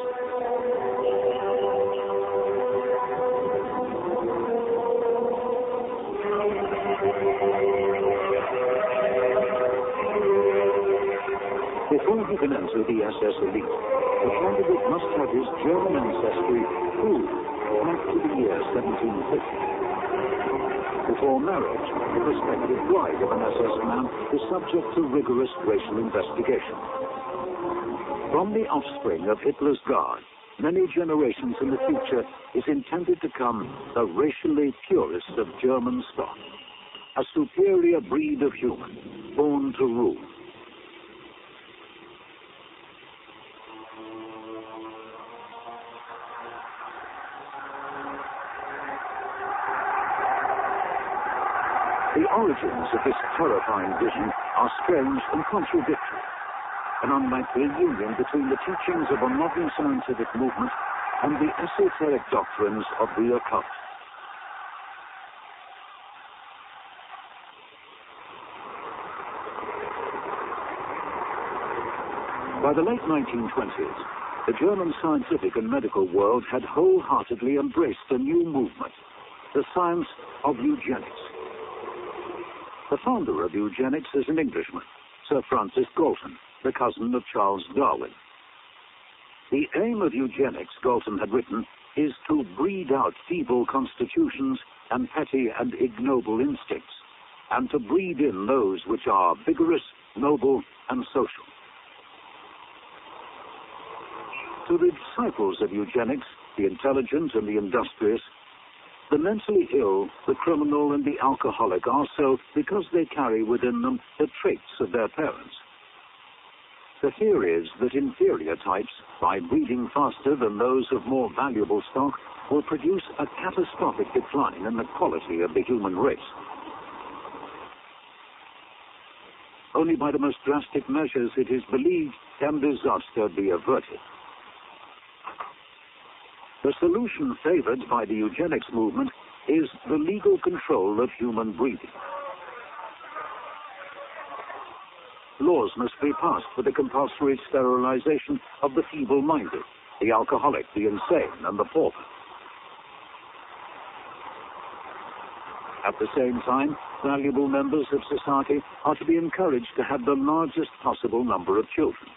B: Before he can enter the SS elite, the candidate must have his German ancestry proved back to the year 1750. Before marriage, the prospective bride of an SS man is subject to rigorous racial investigation. From the offspring of Hitler's Guard, many generations in the future is intended to come the racially purest of German stock, a superior breed of human, born to rule. The origins of this terrifying vision are strange and contradictory, an unlikely union between the teachings of a modern scientific movement and the esoteric doctrines of the occult. By the late 1920s, the German scientific and medical world had wholeheartedly embraced a new movement, the science of eugenics. The founder of eugenics is an Englishman, Sir Francis Galton, the cousin of Charles Darwin. The aim of eugenics, Galton had written, is to breed out feeble constitutions and petty and ignoble instincts, and to breed in those which are vigorous, noble, and social. To the disciples of eugenics, the intelligent and the industrious, the mentally ill, the criminal and the alcoholic are so because they carry within them the traits of their parents. The fear is that inferior types, by breeding faster than those of more valuable stock, will produce a catastrophic decline in the quality of the human race. Only by the most drastic measures, it is believed, can disaster be averted. The solution favored by the eugenics movement is the legal control of human breeding. Laws must be passed for the compulsory sterilization of the feeble-minded, the alcoholic, the insane, and the pauper. At the same time, valuable members of society are to be encouraged to have the largest possible number of children.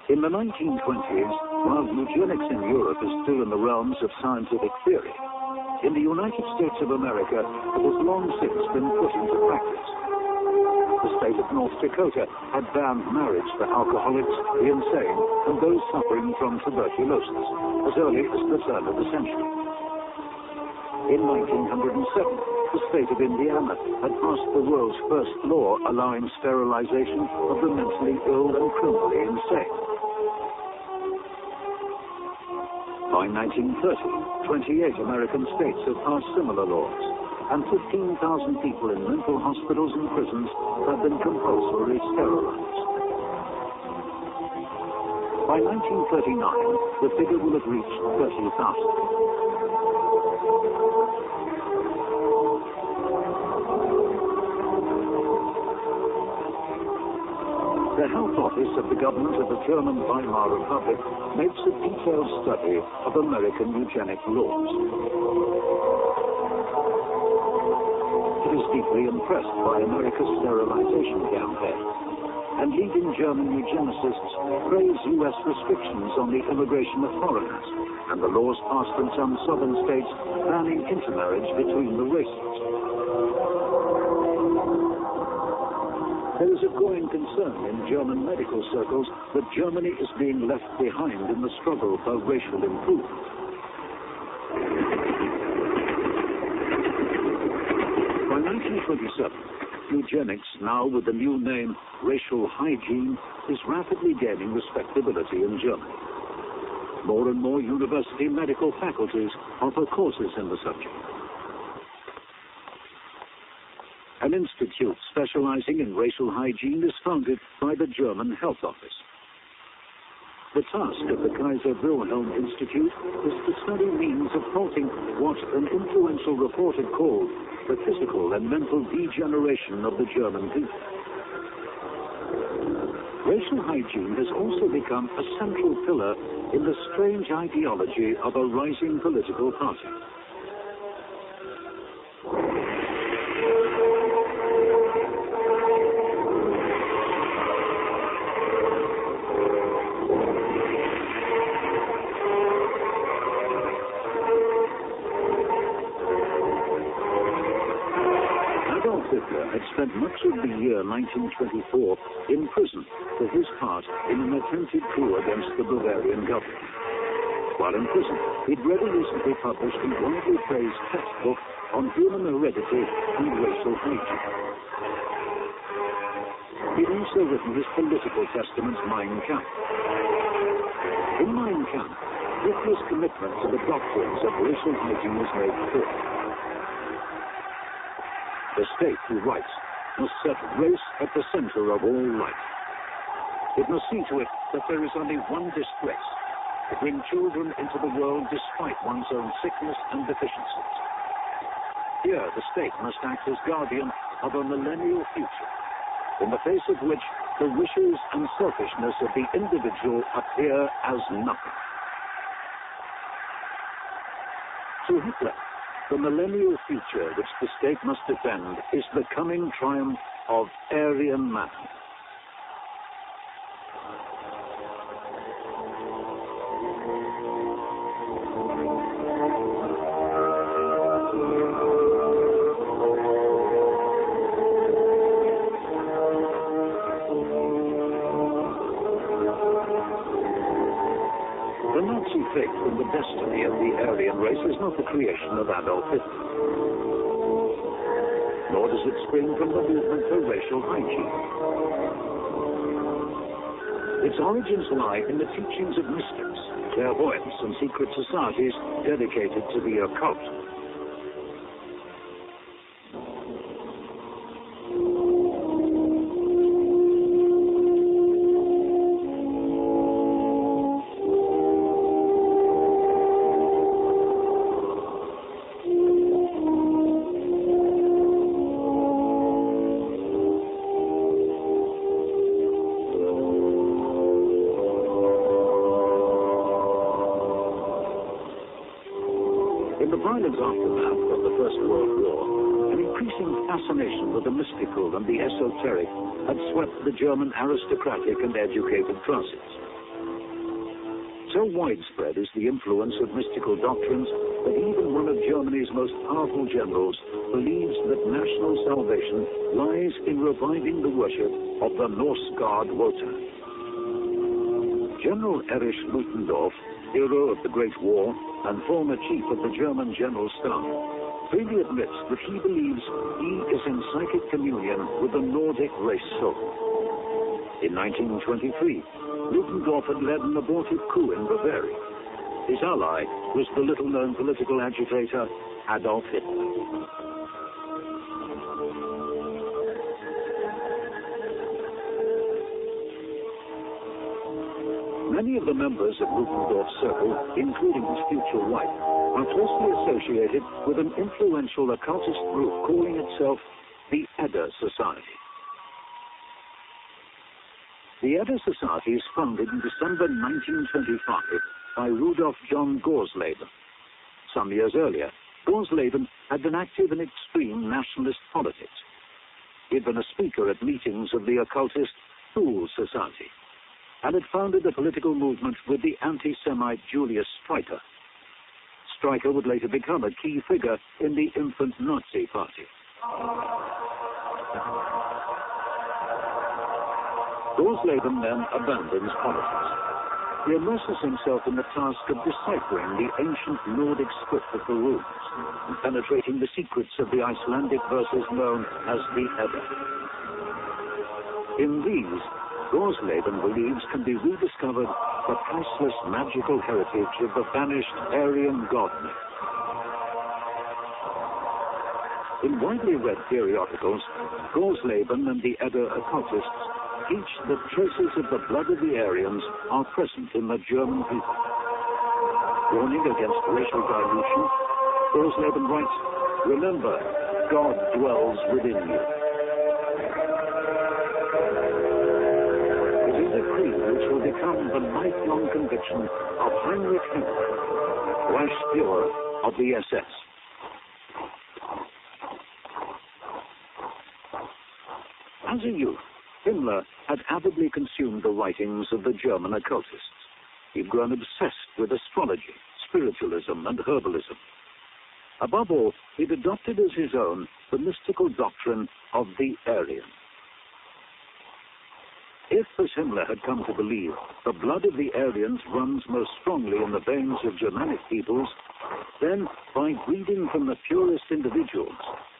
B: In the 1920s, while eugenics in Europe is still in the realms of scientific theory, in the United States of America, it has long since been put into practice. The state of North Dakota had banned marriage for alcoholics, the insane, and those suffering from tuberculosis as early as the turn of the century. In 1907, the state of Indiana had passed the world's first law allowing sterilization of the mentally ill and criminally insane. By 1930, 28 American states have passed similar laws, and 15,000 people in mental hospitals and prisons have been compulsorily sterilized. By 1939, the figure will have reached 30,000. The Health Office of the government of the German Weimar Republic makes a detailed study of American eugenic laws. It is deeply impressed by America's sterilization campaign, and leading German eugenicists praise U.S. restrictions on the immigration of foreigners and the laws passed in some southern states banning intermarriage between the races. There is a growing concern in German medical circles that Germany is being left behind in the struggle for racial improvement. By 1927, eugenics, now with the new name racial hygiene, is rapidly gaining respectability in Germany. More and more university medical faculties offer courses in the subject. An institute specializing in racial hygiene is founded by the German Health Office. The task of the Kaiser Wilhelm Institute is to study means of halting what an influential reporter called the physical and mental degeneration of the German people. Racial hygiene has also become a central pillar in the strange ideology of a rising political party. Had spent much of the year 1924 in prison for his part in an attempted coup against the Bavarian government. While in prison, he'd read a recently published and widely praised textbook on human heredity and racial hygiene. He'd also written his political testament, Mein Kampf. In Mein Kampf, Hitler's commitment to the doctrines of racial hygiene is made clear. The state, he writes, must set race at the center of all life. It must see to it that there is only one disgrace, to bring children into the world despite one's own sickness and deficiencies. Here, the state must act as guardian of a millennial future, in the face of which the wishes and selfishness of the individual appear as nothing. To Hitler, the millennial future which the state must defend is the coming triumph of Aryan man. The Nazi faith in the destiny of the Aryan race is not the creation of Adolf Hitler, nor does it spring from the movement for racial hygiene. Its origins lie in the teachings of mystics, clairvoyants, and secret societies dedicated to the occult. In the violent aftermath of the First World War, an increasing fascination with the mystical and the esoteric had swept the German aristocratic and educated classes. So widespread is the influence of mystical doctrines that even one of Germany's most powerful generals believes that national salvation lies in reviving the worship of the Norse god Wotan. General Erich Ludendorff, hero of the Great War and former chief of the German General Staff, freely admits that he believes he is in psychic communion with the Nordic race soul. In 1923, Ludendorff had led an abortive coup in Bavaria. His ally was the little-known political agitator Adolf Hitler. Many of the members of Ludendorff's circle, including his future wife, are closely associated with an influential occultist group calling itself the Edda Society. The Edda Society is founded in December 1925 by Rudolf John Gorsleben. Some years earlier, Gorsleben had been active in extreme nationalist politics. He had been a speaker at meetings of the occultist Thule Society, and had founded a political movement with the anti-Semite Julius Streicher. Streicher would later become a key figure in the infant Nazi party. Gorsleben then abandons politics. He immerses himself in the task of deciphering the ancient Nordic script of the runes and penetrating the secrets of the Icelandic verses known as the Edda. In these, Gorsleben believes can be rediscovered the priceless magical heritage of the vanished Aryan god myth. In widely read periodicals, Gorsleben and the Edda occultists teach that traces of the blood of the Aryans are present in the German people. Warning against racial dilution, Gorsleben writes, "Remember, God dwells within you." It is a creed which will become the lifelong conviction of Heinrich Himmler, Reichsführer of the SS. As a youth, Himmler had avidly consumed the writings of the German occultists. He'd grown obsessed with astrology, spiritualism, and herbalism. Above all, he'd adopted as his own the mystical doctrine of the Aryan. If, as Himmler had come to believe, the blood of the Aryans runs most strongly in the veins of Germanic peoples, then, by breeding from the purest individuals,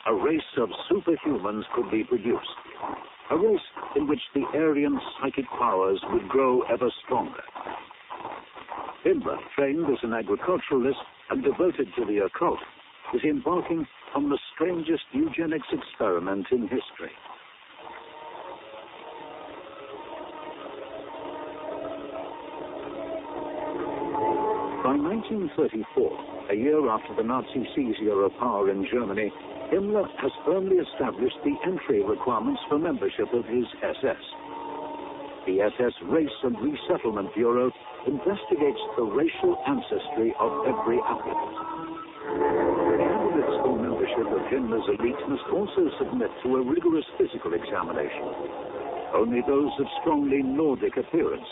B: a race of superhumans could be produced. A race in which the Aryan psychic powers would grow ever stronger. Himmler, trained as an agriculturalist and devoted to the occult, is embarking on the strangest eugenics experiment in history. By 1934, a year after the Nazi seizure of power in Germany, Himmler has firmly established the entry requirements for membership of his SS. The SS Race and Resettlement Bureau investigates the racial ancestry of every applicant. Candidates for membership of Himmler's elite must also submit to a rigorous physical examination. Only those of strongly Nordic appearance,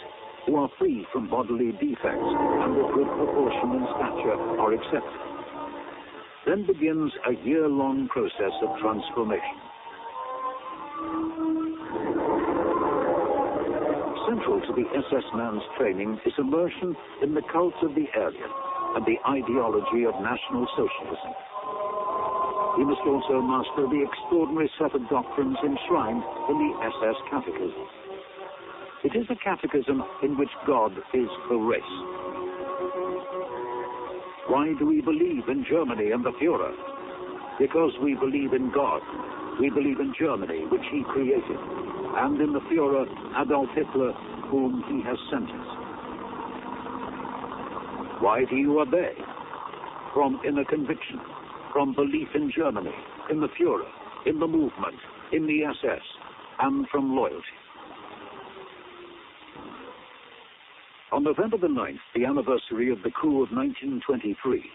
B: who are free from bodily defects and of good proportion and stature, are accepted. Then begins a year-long process of transformation. Central to the SS man's training is immersion in the cult of the alien and the ideology of National Socialism. He must also master the extraordinary set of doctrines enshrined in the SS Catechism. It is a catechism in which God is the race. Why do we believe in Germany and the Führer? Because we believe in God. We believe in Germany, which he created, and in the Führer, Adolf Hitler, whom he has sent us. Why do you obey? From inner conviction, from belief in Germany, in the Führer, in the movement, in the SS, and from loyalty. On November the 9th, the anniversary of the coup of 1923,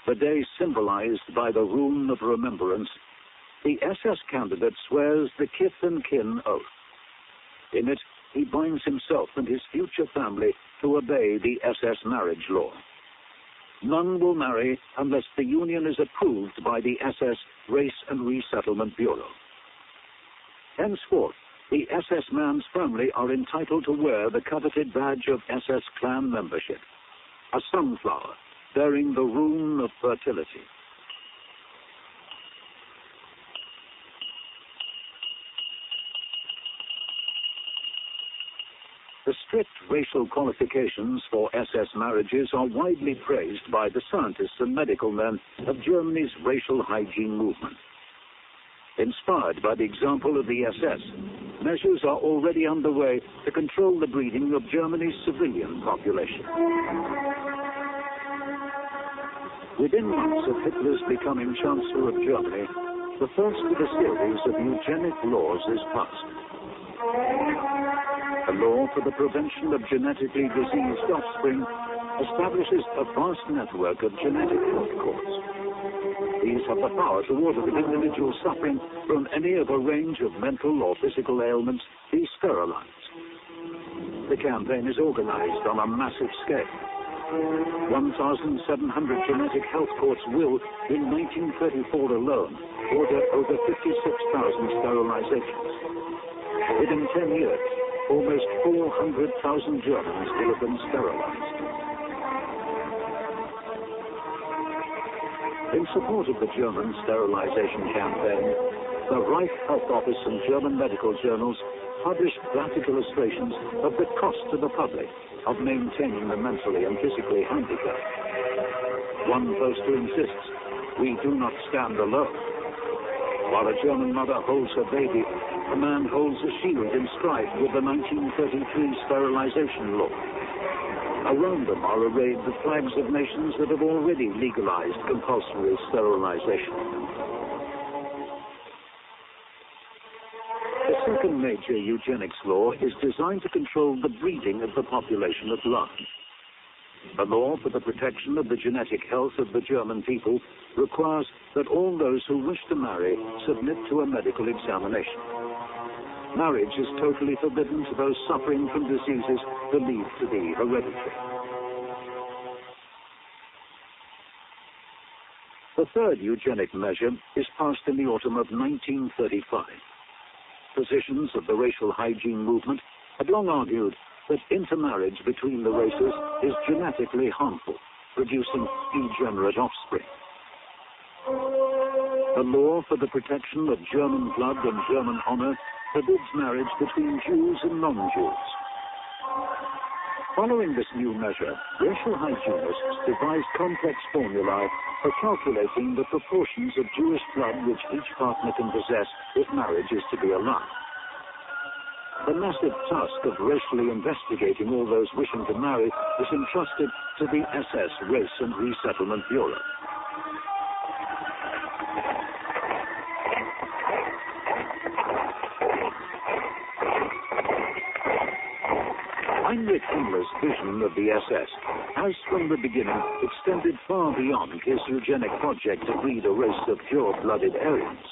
B: the day symbolized by the rune of remembrance, the SS candidate swears the kith and kin oath. In it, he binds himself and his future family to obey the SS marriage law. None will marry unless the union is approved by the SS Race and Resettlement Bureau. Henceforth, the SS man's family are entitled to wear the coveted badge of SS clan membership, a sunflower bearing the rune of fertility. The strict racial qualifications for SS marriages are widely praised by the scientists and medical men of Germany's racial hygiene movement. Inspired by the example of the SS, measures are already underway to control the breeding of Germany's civilian population. Within months of Hitler's becoming Chancellor of Germany, the first of a series of eugenic laws is passed. A law for the prevention of genetically diseased offspring establishes a vast network of genetic health courts. These have the power to order that individuals suffering from any of a range of mental or physical ailments be sterilized. The campaign is organized on a massive scale. 1,700 genetic health courts will, in 1934 alone, order over 56,000 sterilizations. Within 10 years, almost 400,000 Germans will have been sterilized. In support of the German sterilization campaign, the Reich Health Office and German medical journals published graphic illustrations of the cost to the public of maintaining the mentally and physically handicapped. One poster insists, "We do not stand alone." While a German mother holds her baby, a man holds a shield inscribed with the 1933 sterilization law. Around them are arrayed the flags of nations that have already legalized compulsory sterilization. The second major eugenics law is designed to control the breeding of the population at large. The law for the protection of the genetic health of the German people requires that all those who wish to marry submit to a medical examination. Marriage is totally forbidden to those suffering from diseases believed to be hereditary. The third eugenic measure is passed in the autumn of 1935. Positions of the racial hygiene movement had long argued that intermarriage between the races is genetically harmful, producing degenerate offspring. The law for the protection of German blood and German honor forbids marriage between Jews and non-Jews. Following this new measure, racial hygienists devised complex formulae for calculating the proportions of Jewish blood which each partner can possess if marriage is to be allowed. The massive task of racially investigating all those wishing to marry is entrusted to the SS Race and Resettlement Bureau. Heinrich Himmler's vision of the SS has from the beginning extended far beyond his eugenic project to breed a race of pure-blooded Aryans.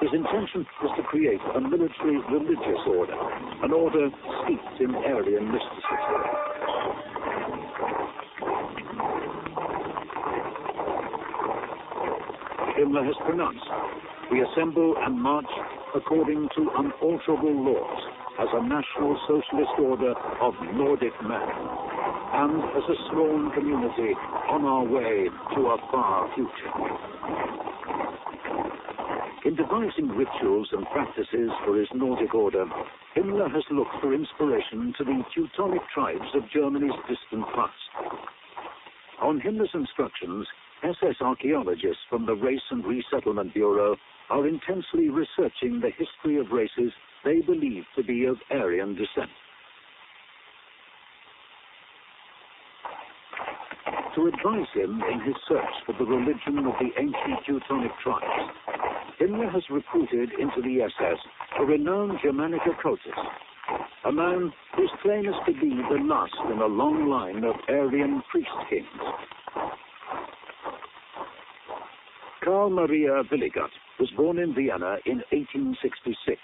B: His intention was to create a military religious order, an order steeped in Aryan mysticism. Himmler has pronounced, "We assemble and march according to unalterable laws, as a National Socialist order of Nordic men, and as a sworn community on our way to a far future. In devising rituals and practices for his Nordic order, Himmler has looked for inspiration to the Teutonic tribes of Germany's distant past. On Himmler's instructions, SS archaeologists from the Race and Resettlement Bureau are intensely researching the history of races they believe to be of Aryan descent. To advise him in his search for the religion of the ancient Teutonic tribes, Himmler has recruited into the SS a renowned Germanic occultist, a man whose claim is to be the last in a long line of Aryan priest kings. Karl Maria Willigott was born in Vienna in 1866.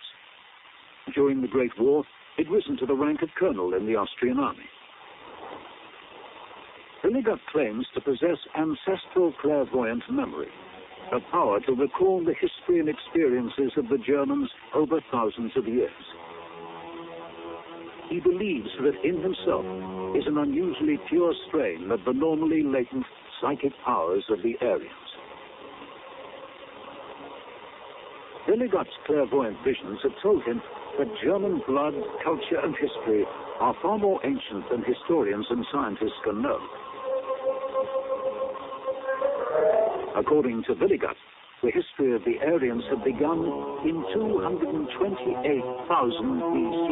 B: During the Great War, he'd risen to the rank of colonel in the Austrian army. Willigott claims to possess ancestral clairvoyant memory, a power to recall the history and experiences of the Germans over thousands of years. He believes that in himself is an unusually pure strain of the normally latent psychic powers of the Aryans. Willigott's clairvoyant visions have told him that German blood, culture, and history are far more ancient than historians and scientists can know. According to Willigott, the history of the Aryans had begun in 228,000 BC,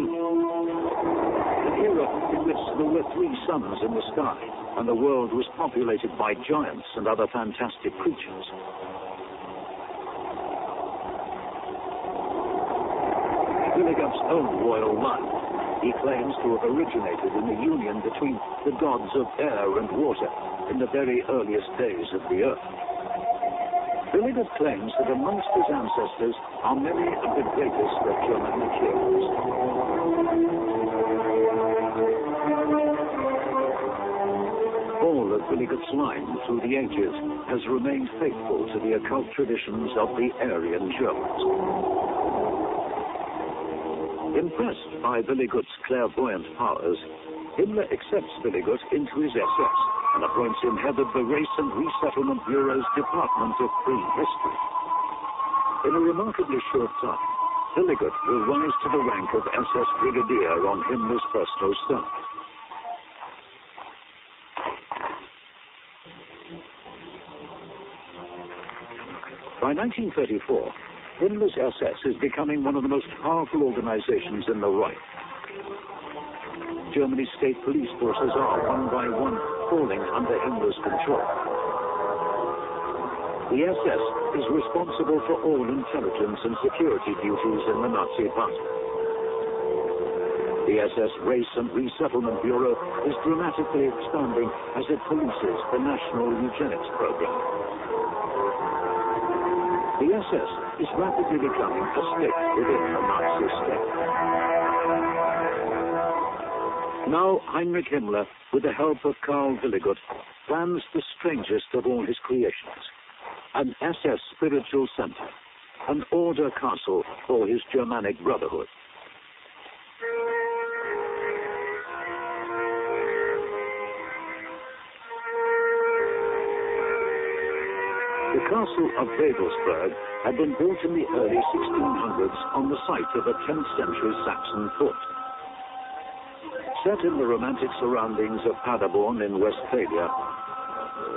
B: an era in which there were 3 suns in the sky, and the world was populated by giants and other fantastic creatures. Willigott's own royal line, he claims to have originated in the union between the gods of air and water in the very earliest days of the earth. Willigott claims that amongst his ancestors are many of the greatest of Germanic heroes. All of Willigott's line through the ages has remained faithful to the occult traditions of the Aryan Germans. Impressed by Willigott's clairvoyant powers, Himmler accepts Willigott into his SS and appoints him head of the Race and Resettlement Bureau's Department of Prehistory. In a remarkably short time, Willigott will rise to the rank of SS Brigadier on Himmler's personal staff. By 1934, Himmler's SS is becoming one of the most powerful organizations in the Reich. Germany's state police forces are, one by one, falling under Himmler's control. The SS is responsible for all intelligence and security duties in the Nazi Party. The SS Race and Resettlement Bureau is dramatically expanding as it polices the national eugenics program. The SS is rapidly becoming a state within the Nazi state. Now Heinrich Himmler, with the help of Karl Willigott, plans the strangest of all his creations, an SS spiritual center, an order castle for his Germanic brotherhood. The castle of Babelsberg had been built in the early 1600s on the site of a 10th century Saxon fort. Set in the romantic surroundings of Paderborn in Westphalia,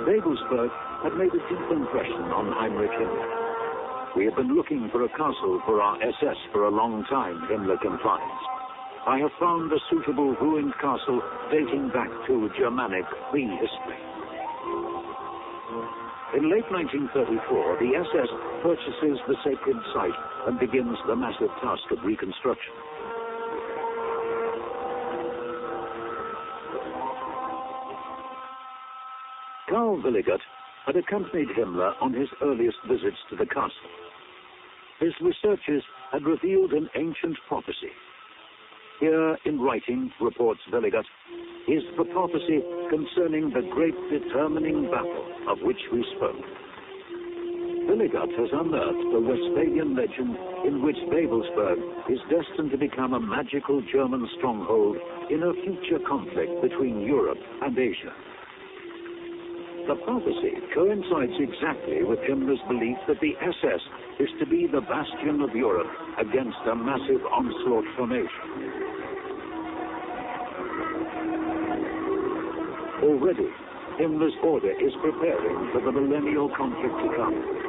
B: Babelsberg had made a deep impression on Heinrich Himmler. We have been looking for a castle for our SS for a long time, Himmler confides. I have found a suitable ruined castle dating back to Germanic prehistory. In late 1934, the SS purchases the sacred site and begins the massive task of reconstruction. Karl Willigott had accompanied Himmler on his earliest visits to the castle. His researches had revealed an ancient prophecy. Here in writing, reports Willigott, is the prophecy concerning the great determining battle of which we spoke. Billigut has unearthed the Westphalian legend in which Babelsberg is destined to become a magical German stronghold in a future conflict between Europe and Asia. The prophecy coincides exactly with Himmler's belief that the SS is to be the bastion of Europe against a massive onslaught from Asia. Already, Himmler's order is preparing for the millennial conflict to come.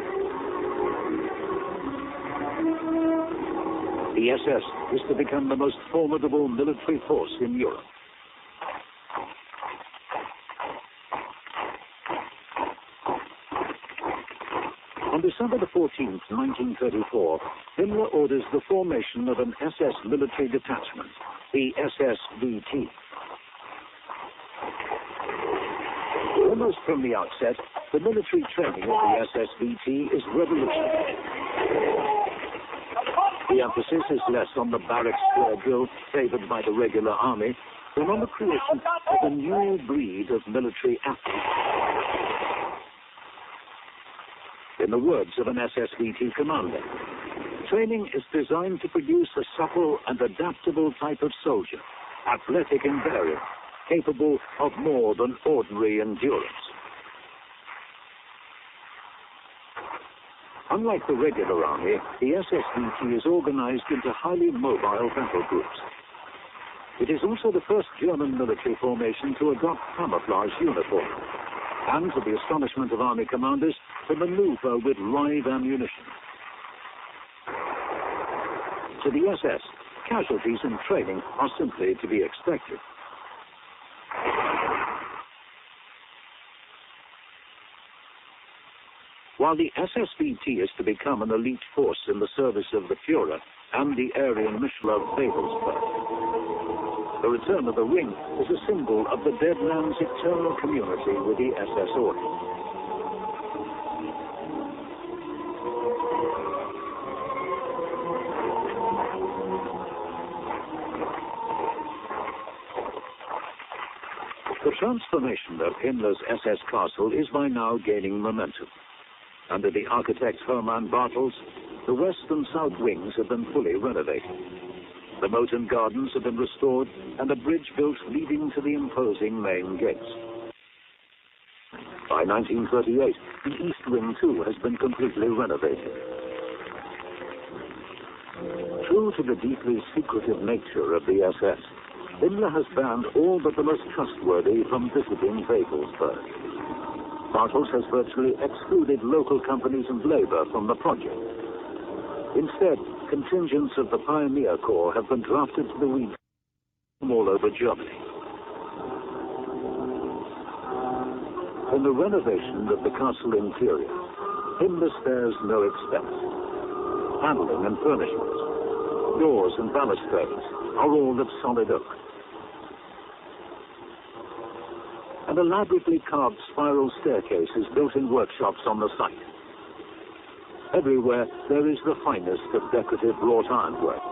B: The SS is to become the most formidable military force in Europe. On December the 14th, 1934, Himmler orders the formation of an SS military detachment, the SSVT. Almost from the outset, the military training of the SSVT is revolutionary. The emphasis is less on the barrack square drill favored by the regular army than on the creation of a new breed of military athlete. In the words of an SSVT commander, training is designed to produce a supple and adaptable type of soldier, athletic and varied, capable of more than ordinary endurance. Unlike the regular army, the SSVT is organized into highly mobile battle groups. It is also the first German military formation to adopt camouflage uniform, and, to the astonishment of army commanders, to maneuver with live ammunition. To the SS, casualties in training are simply to be expected. While the SSVT is to become an elite force in the service of the Führer and the Aryan Mischler of Babelsberg, the return of the ring is a symbol of the dead man's eternal community with the SS order. The transformation of Himmler's SS castle is by now gaining momentum. Under the architect Hermann Bartels, the west and south wings have been fully renovated. The moat and gardens have been restored, and a bridge built leading to the imposing main gates. By 1938, the east wing too has been completely renovated. True to the deeply secretive nature of the SS, Himmler has banned all but the most trustworthy from visiting Babelsberg. Bartels has virtually excluded local companies and labor from the project. Instead, contingents of the Pioneer Corps have been drafted to the region from all over Germany. In the renovation of the castle interior, Himmler spares no expense. Paneling and furnishings, doors and balustrades are all of solid oak. An elaborately carved spiral staircase is built in workshops on the site. Everywhere there is the finest of decorative wrought ironwork.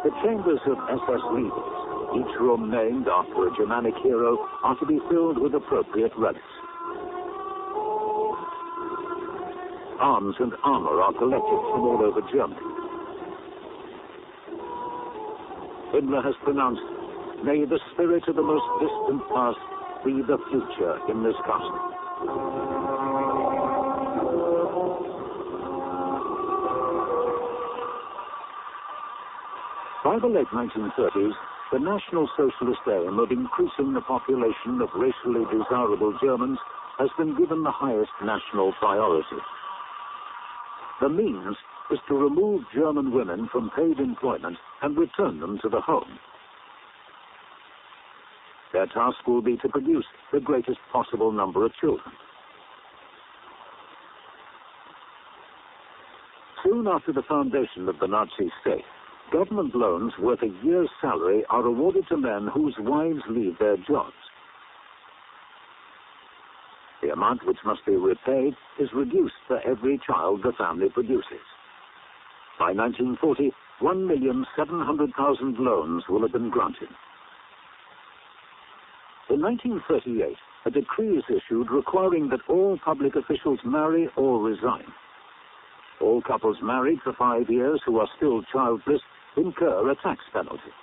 B: The chambers of SS leaders, each room named after a Germanic hero, are to be filled with appropriate relics. Arms and armor are collected from all over Germany. Himmler has pronounced, "May the spirit of the most distant past be the future in this castle." By the late 1930s, the National Socialist aim of increasing the population of racially desirable Germans has been given the highest national priority. The means is to remove German women from paid employment and return them to the home. Their task will be to produce the greatest possible number of children. Soon after the foundation of the Nazi state, government loans worth a year's salary are awarded to men whose wives leave their jobs. The amount which must be repaid is reduced for every child the family produces. By 1940, 1,700,000 loans will have been granted. In 1938, a decree is issued requiring that all public officials marry or resign. All couples married for 5 years who are still childless incur a tax penalty.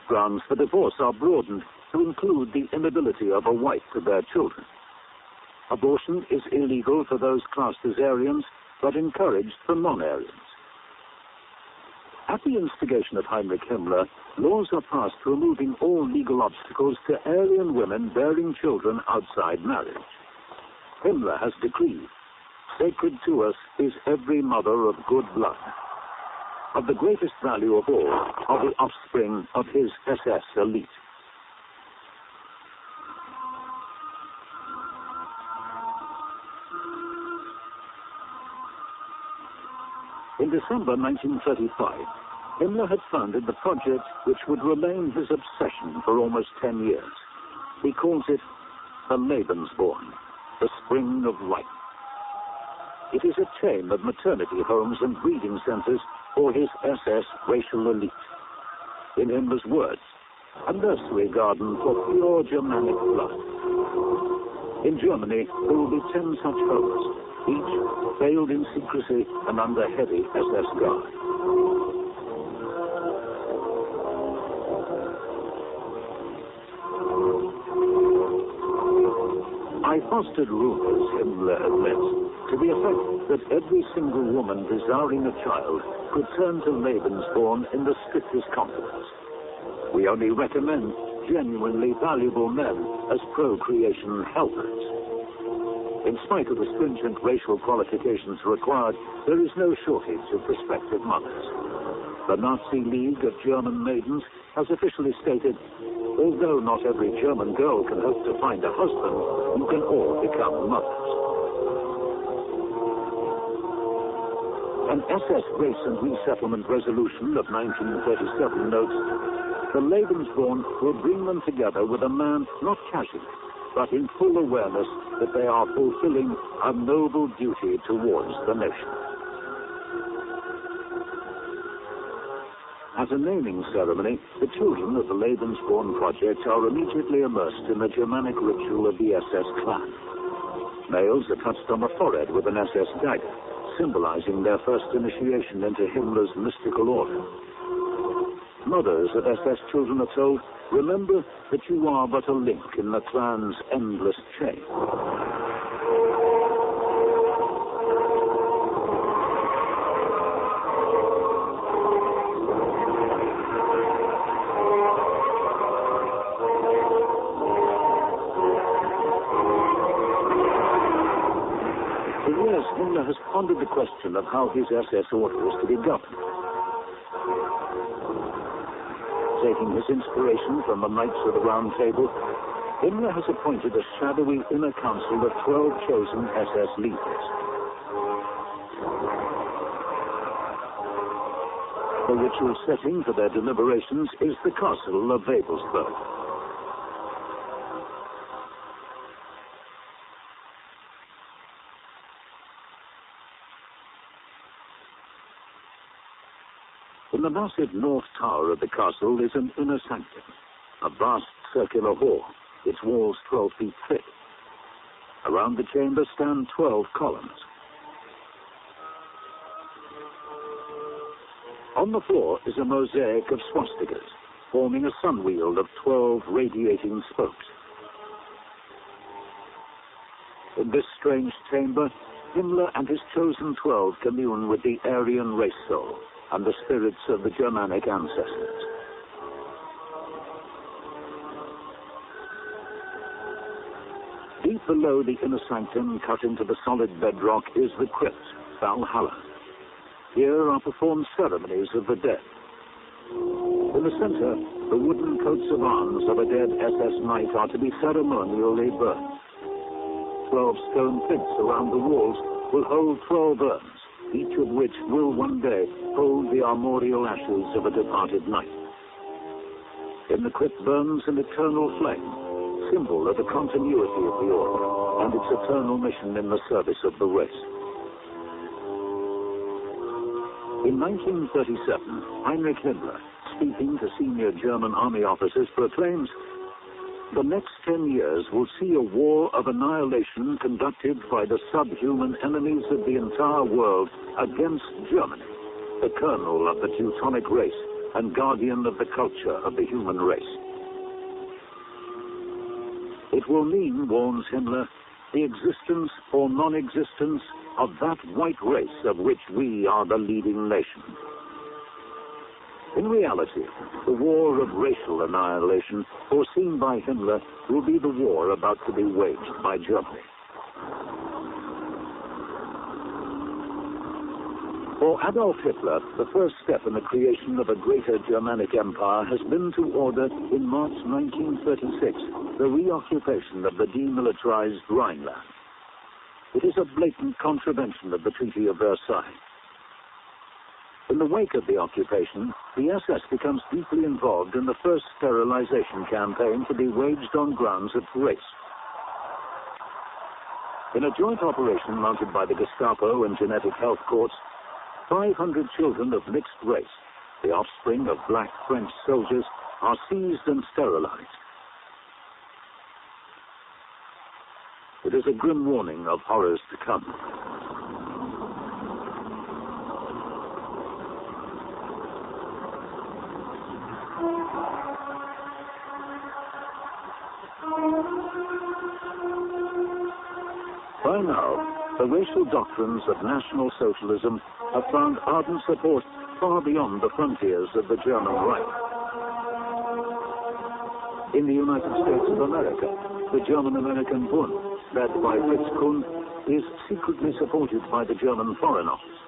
B: Grounds for divorce are broadened to include the inability of a wife to bear children. Abortion is illegal for those classed as Aryans, but encouraged for non-Aryans. At the instigation of Heinrich Himmler, laws are passed removing all legal obstacles to Aryan women bearing children outside marriage. Himmler has decreed, "Sacred to us is every mother of good blood. Of the greatest value of all are the offspring of his SS elite." In December 1935, Himmler had founded the project which would remain his obsession for almost 10 years. He calls it the Lebensborn, the spring of life. It is a chain of maternity homes and breeding centers for his SS racial elite. In Himmler's words, a nursery garden for pure Germanic blood. In Germany, there will be 10 such homes, each veiled in secrecy and under heavy SS guard. I fostered rumors, Himmler admits, to the effect that every single woman desiring a child could turn to Lebensborn in the strictest confidence. We only recommend genuinely valuable men as procreation helpers. In spite of the stringent racial qualifications required, there is no shortage of prospective mothers. The Nazi League of German Maidens has officially stated, although not every German girl can hope to find a husband, you can all become mothers. An SS Race and Resettlement Resolution of 1937 notes, the Lebensborn will bring them together with a man not casually, but in full awareness that they are fulfilling a noble duty towards the nation. At a naming ceremony, the children of the Lebensborn project are immediately immersed in the Germanic ritual of the SS clan. Males are touched on the forehead with an SS dagger, symbolizing their first initiation into Himmler's mystical order. Mothers of SS children are told, remember that you are but a link in the clan's endless chain. Himmler has pondered the question of how his SS order is to be governed. Taking his inspiration from the Knights of the Round Table, Himmler has appointed a shadowy inner council of 12 chosen SS leaders. The ritual setting for their deliberations is the castle of Wewelsburg. In the massive north tower of the castle is an inner sanctum, a vast circular hall, its walls 12 feet thick. Around the chamber stand 12 columns. On the floor is a mosaic of swastikas, forming a sunwheel of 12 radiating spokes. In this strange chamber, Himmler and his chosen 12 commune with the Aryan race soul and the spirits of the Germanic ancestors. Deep below the inner sanctum, cut into the solid bedrock, is the crypt, Valhalla. Here are performed ceremonies of the dead. In the center, the wooden coats of arms of a dead SS knight are to be ceremonially burned. 12 stone plinths around the walls will hold 12 urns, each of which will one day hold the armorial ashes of a departed knight. In the crypt burns an eternal flame, symbol of the continuity of the order and its eternal mission in the service of the race. In 1937, Heinrich Himmler, speaking to senior German army officers, proclaims, The next 10 years will see a war of annihilation conducted by the subhuman enemies of the entire world against Germany, the kernel of the Teutonic race and guardian of the culture of the human race. It will mean, warns Himmler, the existence or non-existence of that white race of which we are the leading nation. In reality, the war of racial annihilation foreseen by Himmler will be the war about to be waged by Germany. For Adolf Hitler, the first step in the creation of a greater Germanic empire has been to order in March 1936 the reoccupation of the demilitarized Rhineland. It is a blatant contravention of the Treaty of Versailles. In the wake of the occupation, the SS becomes deeply involved in the first sterilization campaign to be waged on grounds of race. In a joint operation mounted by the Gestapo and genetic health courts, 500 children of mixed race, the offspring of black French soldiers, are seized and sterilized. It is a grim warning of horrors to come. By now, the racial doctrines of National Socialism have found ardent support far beyond the frontiers of the German Reich. In the United States of America, the German-American Bund, led by Fritz Kuhn, is secretly supported by the German Foreign Office.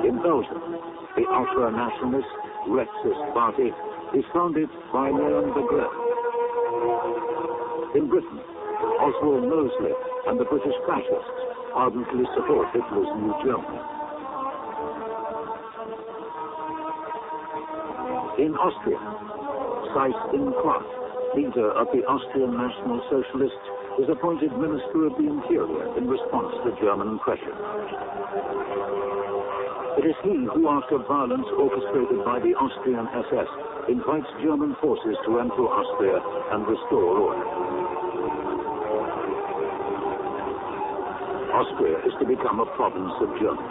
B: In Belgium, the ultra-nationalist, Rexist party is founded by Leon de Greve. In Britain, Oswald Mosley and the British fascists ardently support Hitler's new Germany. In Austria, Seyss-Inquart, leader of the Austrian National Socialists, is appointed Minister of the Interior in response to German pressure. It is he who, after violence orchestrated by the Austrian SS, invites German forces to enter Austria and restore order. Austria is to become a province of Germany.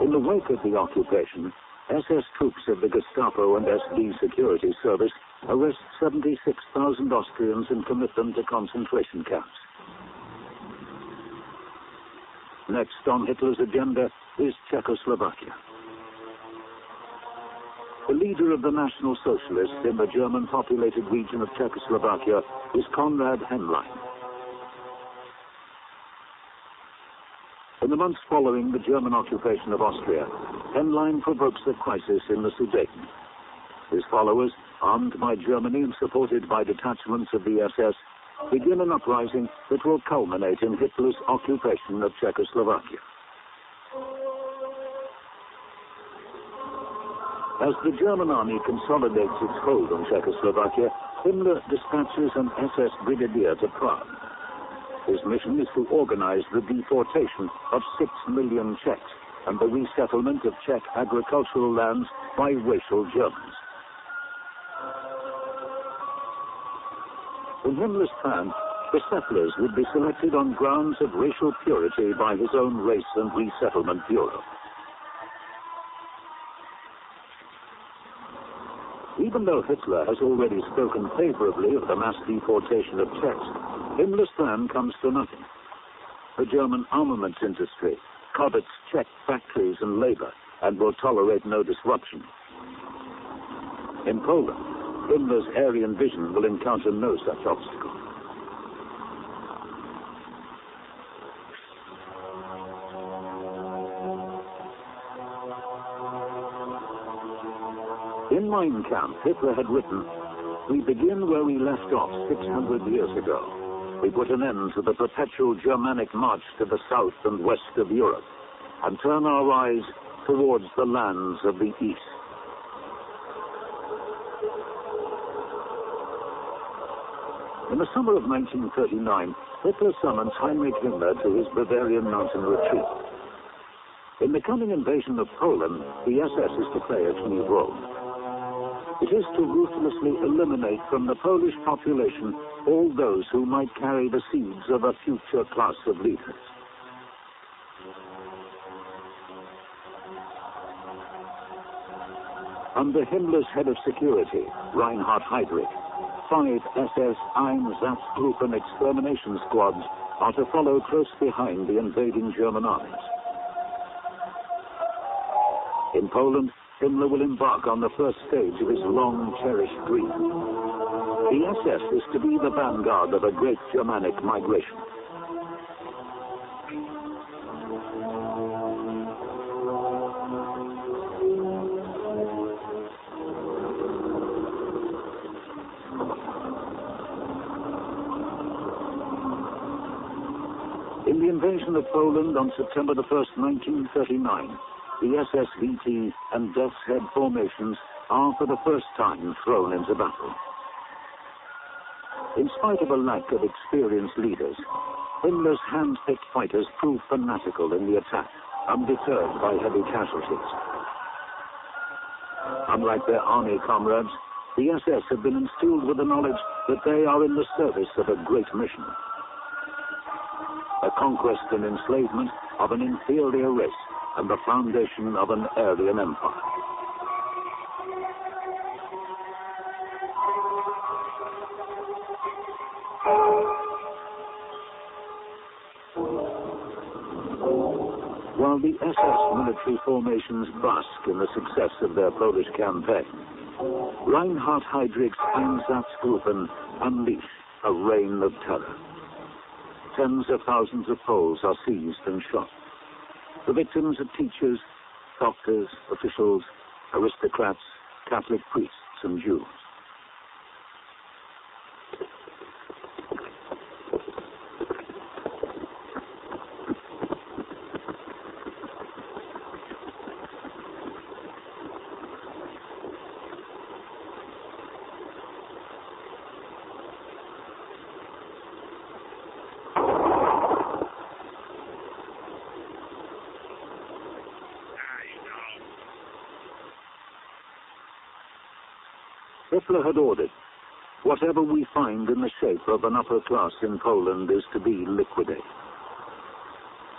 B: In the wake of the occupation, SS troops of the Gestapo and SD security service arrest 76,000 Austrians and commit them to concentration camps. Next on Hitler's agenda is Czechoslovakia. The leader of the National Socialists in the German-populated region of Czechoslovakia is Konrad Henlein. In the months following the German occupation of Austria, Henlein provokes a crisis in the Sudeten. His followers, armed by Germany and supported by detachments of the SS, begin an uprising that will culminate in Hitler's occupation of Czechoslovakia. As the German army consolidates its hold on Czechoslovakia, Himmler dispatches an SS brigadier to Prague. His mission is to organize the deportation of 6 million Czechs and the resettlement of Czech agricultural lands by racial Germans. In Himmler's plan, the settlers would be selected on grounds of racial purity by his own Race and Resettlement Bureau. Even though Hitler has already spoken favorably of the mass deportation of Czechs, Himmler's plan comes to nothing. The German armaments industry covets Czech factories and labor and will tolerate no disruption. In Poland, Himmler's Aryan vision will encounter no such obstacle. In Mein Kampf, Hitler had written, "We begin where we left off 600 years ago. We put an end to the perpetual Germanic march to the south and west of Europe, and turn our eyes towards the lands of the east." In the summer of 1939, Hitler summons Heinrich Himmler to his Bavarian mountain retreat. In the coming invasion of Poland, the SS is to play a key role. It is to ruthlessly eliminate from the Polish population all those who might carry the seeds of a future class of leaders. Under Himmler's head of security, Reinhard Heydrich, 5 SS Einsatzgruppen extermination squads are to follow close behind the invading German armies. In Poland, Himmler will embark on the first stage of his long-cherished dream. The SS is to be the vanguard of a great Germanic migration. In the invasion of Poland on September the 1st, 1939, the SS VT and Death's Head formations are for the first time thrown into battle. In spite of a lack of experienced leaders, Himmler's hand-picked fighters prove fanatical in the attack, undeterred by heavy casualties. Unlike their army comrades, the SS have been instilled with the knowledge that they are in the service of a great mission. The conquest and enslavement of an inferior race and the foundation of an Aryan empire. While the SS military formations bask in the success of their Polish campaign, Reinhard Heydrich's Einsatzgruppen unleash a reign of terror. Tens of thousands of Poles are seized and shot. The victims are teachers, doctors, officials, aristocrats, Catholic priests, and Jews. Hitler had ordered, whatever we find in the shape of an upper class in Poland is to be liquidated.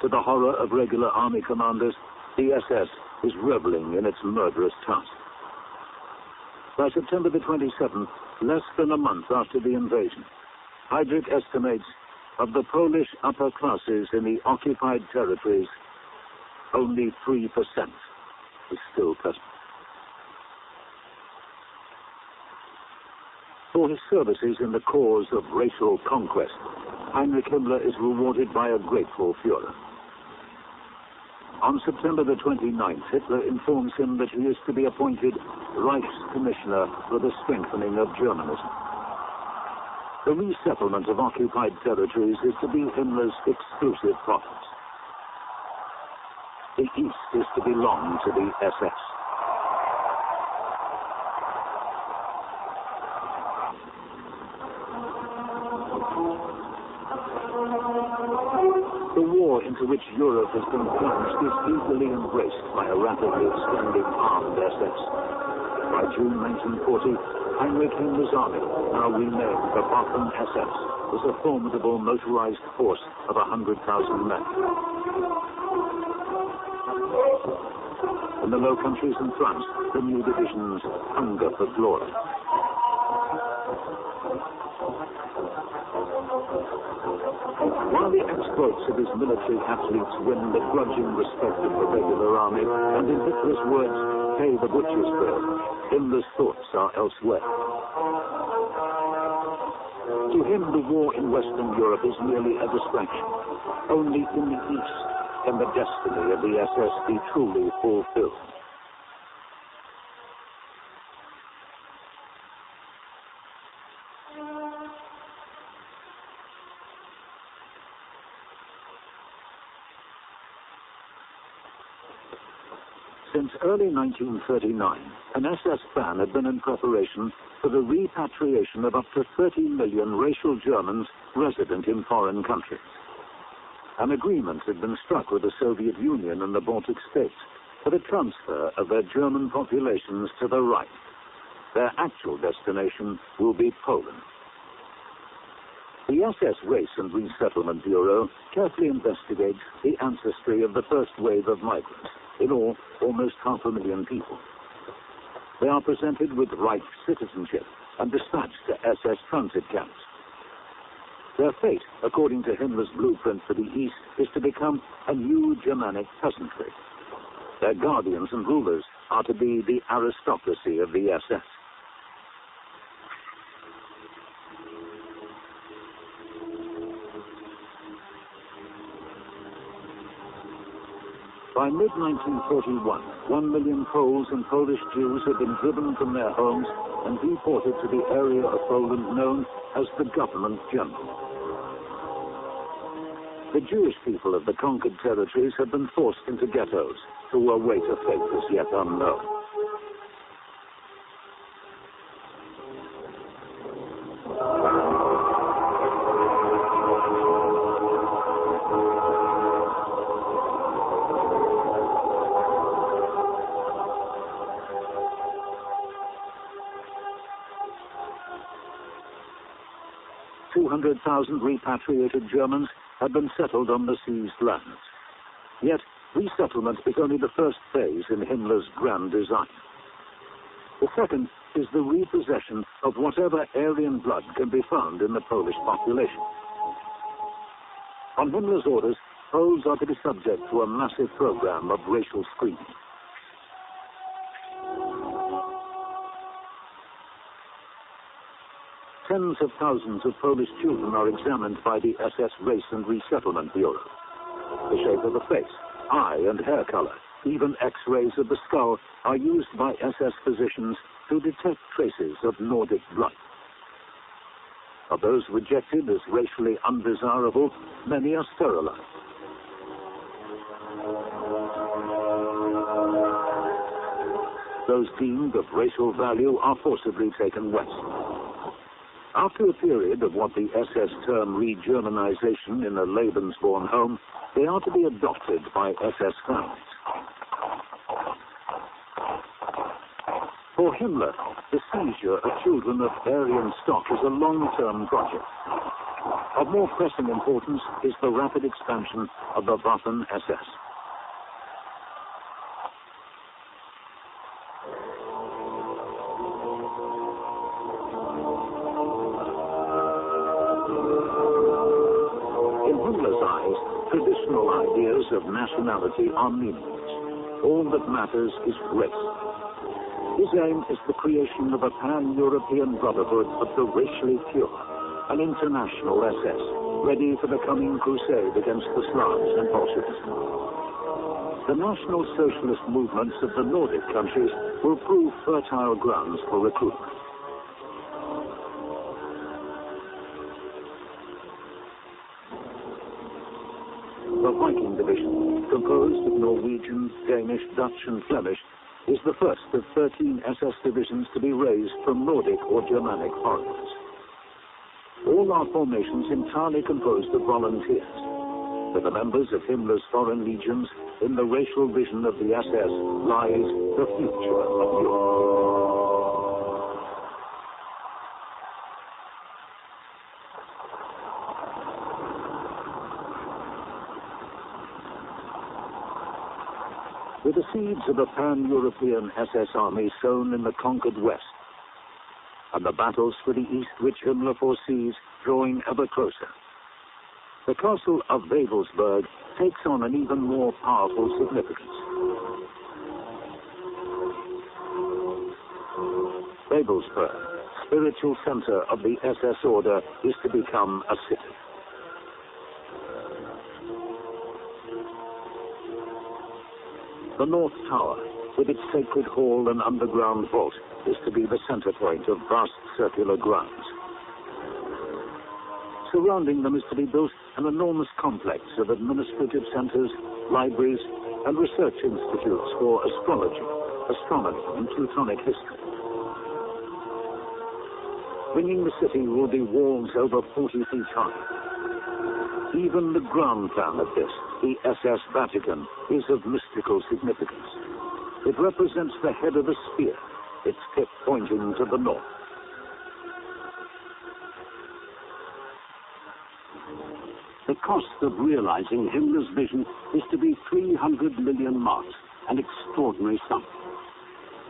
B: To the horror of regular army commanders, the SS is reveling in its murderous task. By September the 27th, less than a month after the invasion, Heydrich estimates of the Polish upper classes in the occupied territories, only 3% is still present. For his services in the cause of racial conquest, Heinrich Himmler is rewarded by a grateful Führer. On September the 29th, Hitler informs him that he is to be appointed Reich's Commissioner for the strengthening of Germanism. The resettlement of occupied territories is to be Himmler's exclusive province. The East is to belong to the SS. The war into which Europe has been plunged is eagerly embraced by a rapidly extending armed SS. By June 1940, Heinrich Himmler's army, now renamed the Waffen SS, was a formidable motorized force of 100,000 men. In the Low Countries and France, the new divisions hunger for glory. While the exploits of his military athletes win the grudging respect of the regular army, and in Hitler's words, pay the butcher's bill, Himmler's thoughts are elsewhere. To him, the war in Western Europe is merely a distraction. Only in the East can the destiny of the SS be truly fulfilled. Since early 1939, an SS plan had been in preparation for the repatriation of up to 30 million racial Germans resident in foreign countries. An agreement had been struck with the Soviet Union and the Baltic states for the transfer of their German populations to the Reich. Their actual destination will be Poland. The SS Race and Resettlement Bureau carefully investigates the ancestry of the first wave of migrants, in all, almost 500,000 people. They are presented with Reich citizenship and dispatched to SS transit camps. Their fate, according to Himmler's blueprint for the East, is to become a new Germanic peasantry. Their guardians and rulers are to be the aristocracy of the SS. By mid-1941, 1 million Poles and Polish Jews had been driven from their homes and deported to the area of Poland known as the Government General. The Jewish people of the conquered territories had been forced into ghettos to await a fate as yet unknown. "200,000 repatriated Germans had been settled on the seized lands. Yet, resettlement is only the first phase in Himmler's grand design. The second is the repossession of whatever Aryan blood can be found in the Polish population. On Himmler's orders, Poles are to be subject to a massive program of racial screening. Tens of thousands of Polish children are examined by the SS Race and Resettlement Bureau. The shape of the face, eye and hair color, even X-rays of the skull are used by SS physicians to detect traces of Nordic blood. Of those rejected as racially undesirable, many are sterilized. Those deemed of racial value are forcibly taken west. After a period of what the SS term re-Germanization in a Lebensborn home, they are to be adopted by SS families. For Himmler, the seizure of children of Aryan stock is a long-term project. Of more pressing importance is the rapid expansion of the Waffen-SS. Traditional ideas of nationality are meaningless. All that matters is race. His aim is the creation of a pan-European brotherhood of the racially pure, an international SS, ready for the coming crusade against the Slavs and Bolshevism. The National Socialist movements of the Nordic countries will prove fertile grounds for recruitment. The Viking Division, composed of Norwegian, Danish, Dutch and Flemish, is the first of 13 SS divisions to be raised from Nordic or Germanic foreigners. All are formations entirely composed of volunteers. For the members of Himmler's foreign legions, in the racial vision of the SS lies the future of Europe. With the seeds of a pan-European SS army sown in the conquered West, and the battles for the East which Himmler foresees drawing ever closer, the castle of Wewelsburg takes on an even more powerful significance. Wewelsburg, spiritual center of the SS order, is to become a city. The North Tower, with its sacred hall and underground vault, is to be the center point of vast circular grounds. Surrounding them is to be built an enormous complex of administrative centers, libraries, and research institutes for astrology, astronomy, and Teutonic history. Ringing the city will be walls over 40 feet high. Even the ground plan of this, the SS Vatican, is of mystical significance. It represents the head of a spear, its tip pointing to the north. The cost of realizing Himmler's vision is to be 300 million marks, an extraordinary sum.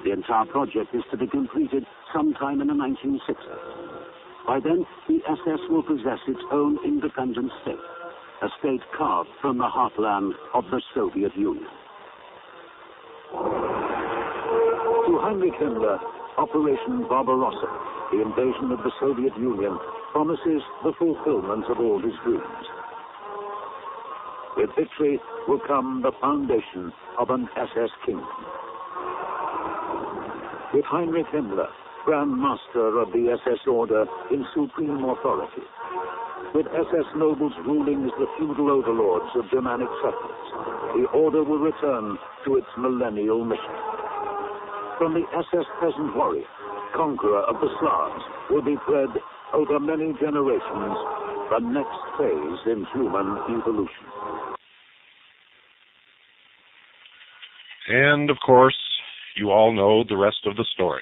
B: The entire project is to be completed sometime in the 1960s. By then, the SS will possess its own independent state, a state carved from the heartland of the Soviet Union. To Heinrich Himmler, Operation Barbarossa, the invasion of the Soviet Union, promises the fulfillment of all his dreams. With victory will come the foundation of an SS kingdom. With Heinrich Himmler, Grand Master of the SS Order in supreme authority, with SS nobles ruling as the feudal overlords of Germanic settlers, the Order will return to its millennial mission. From the SS peasant warrior, conqueror of the Slavs, will be bred over many generations the next phase in human evolution.
A: And, of course, you all know the rest of the story.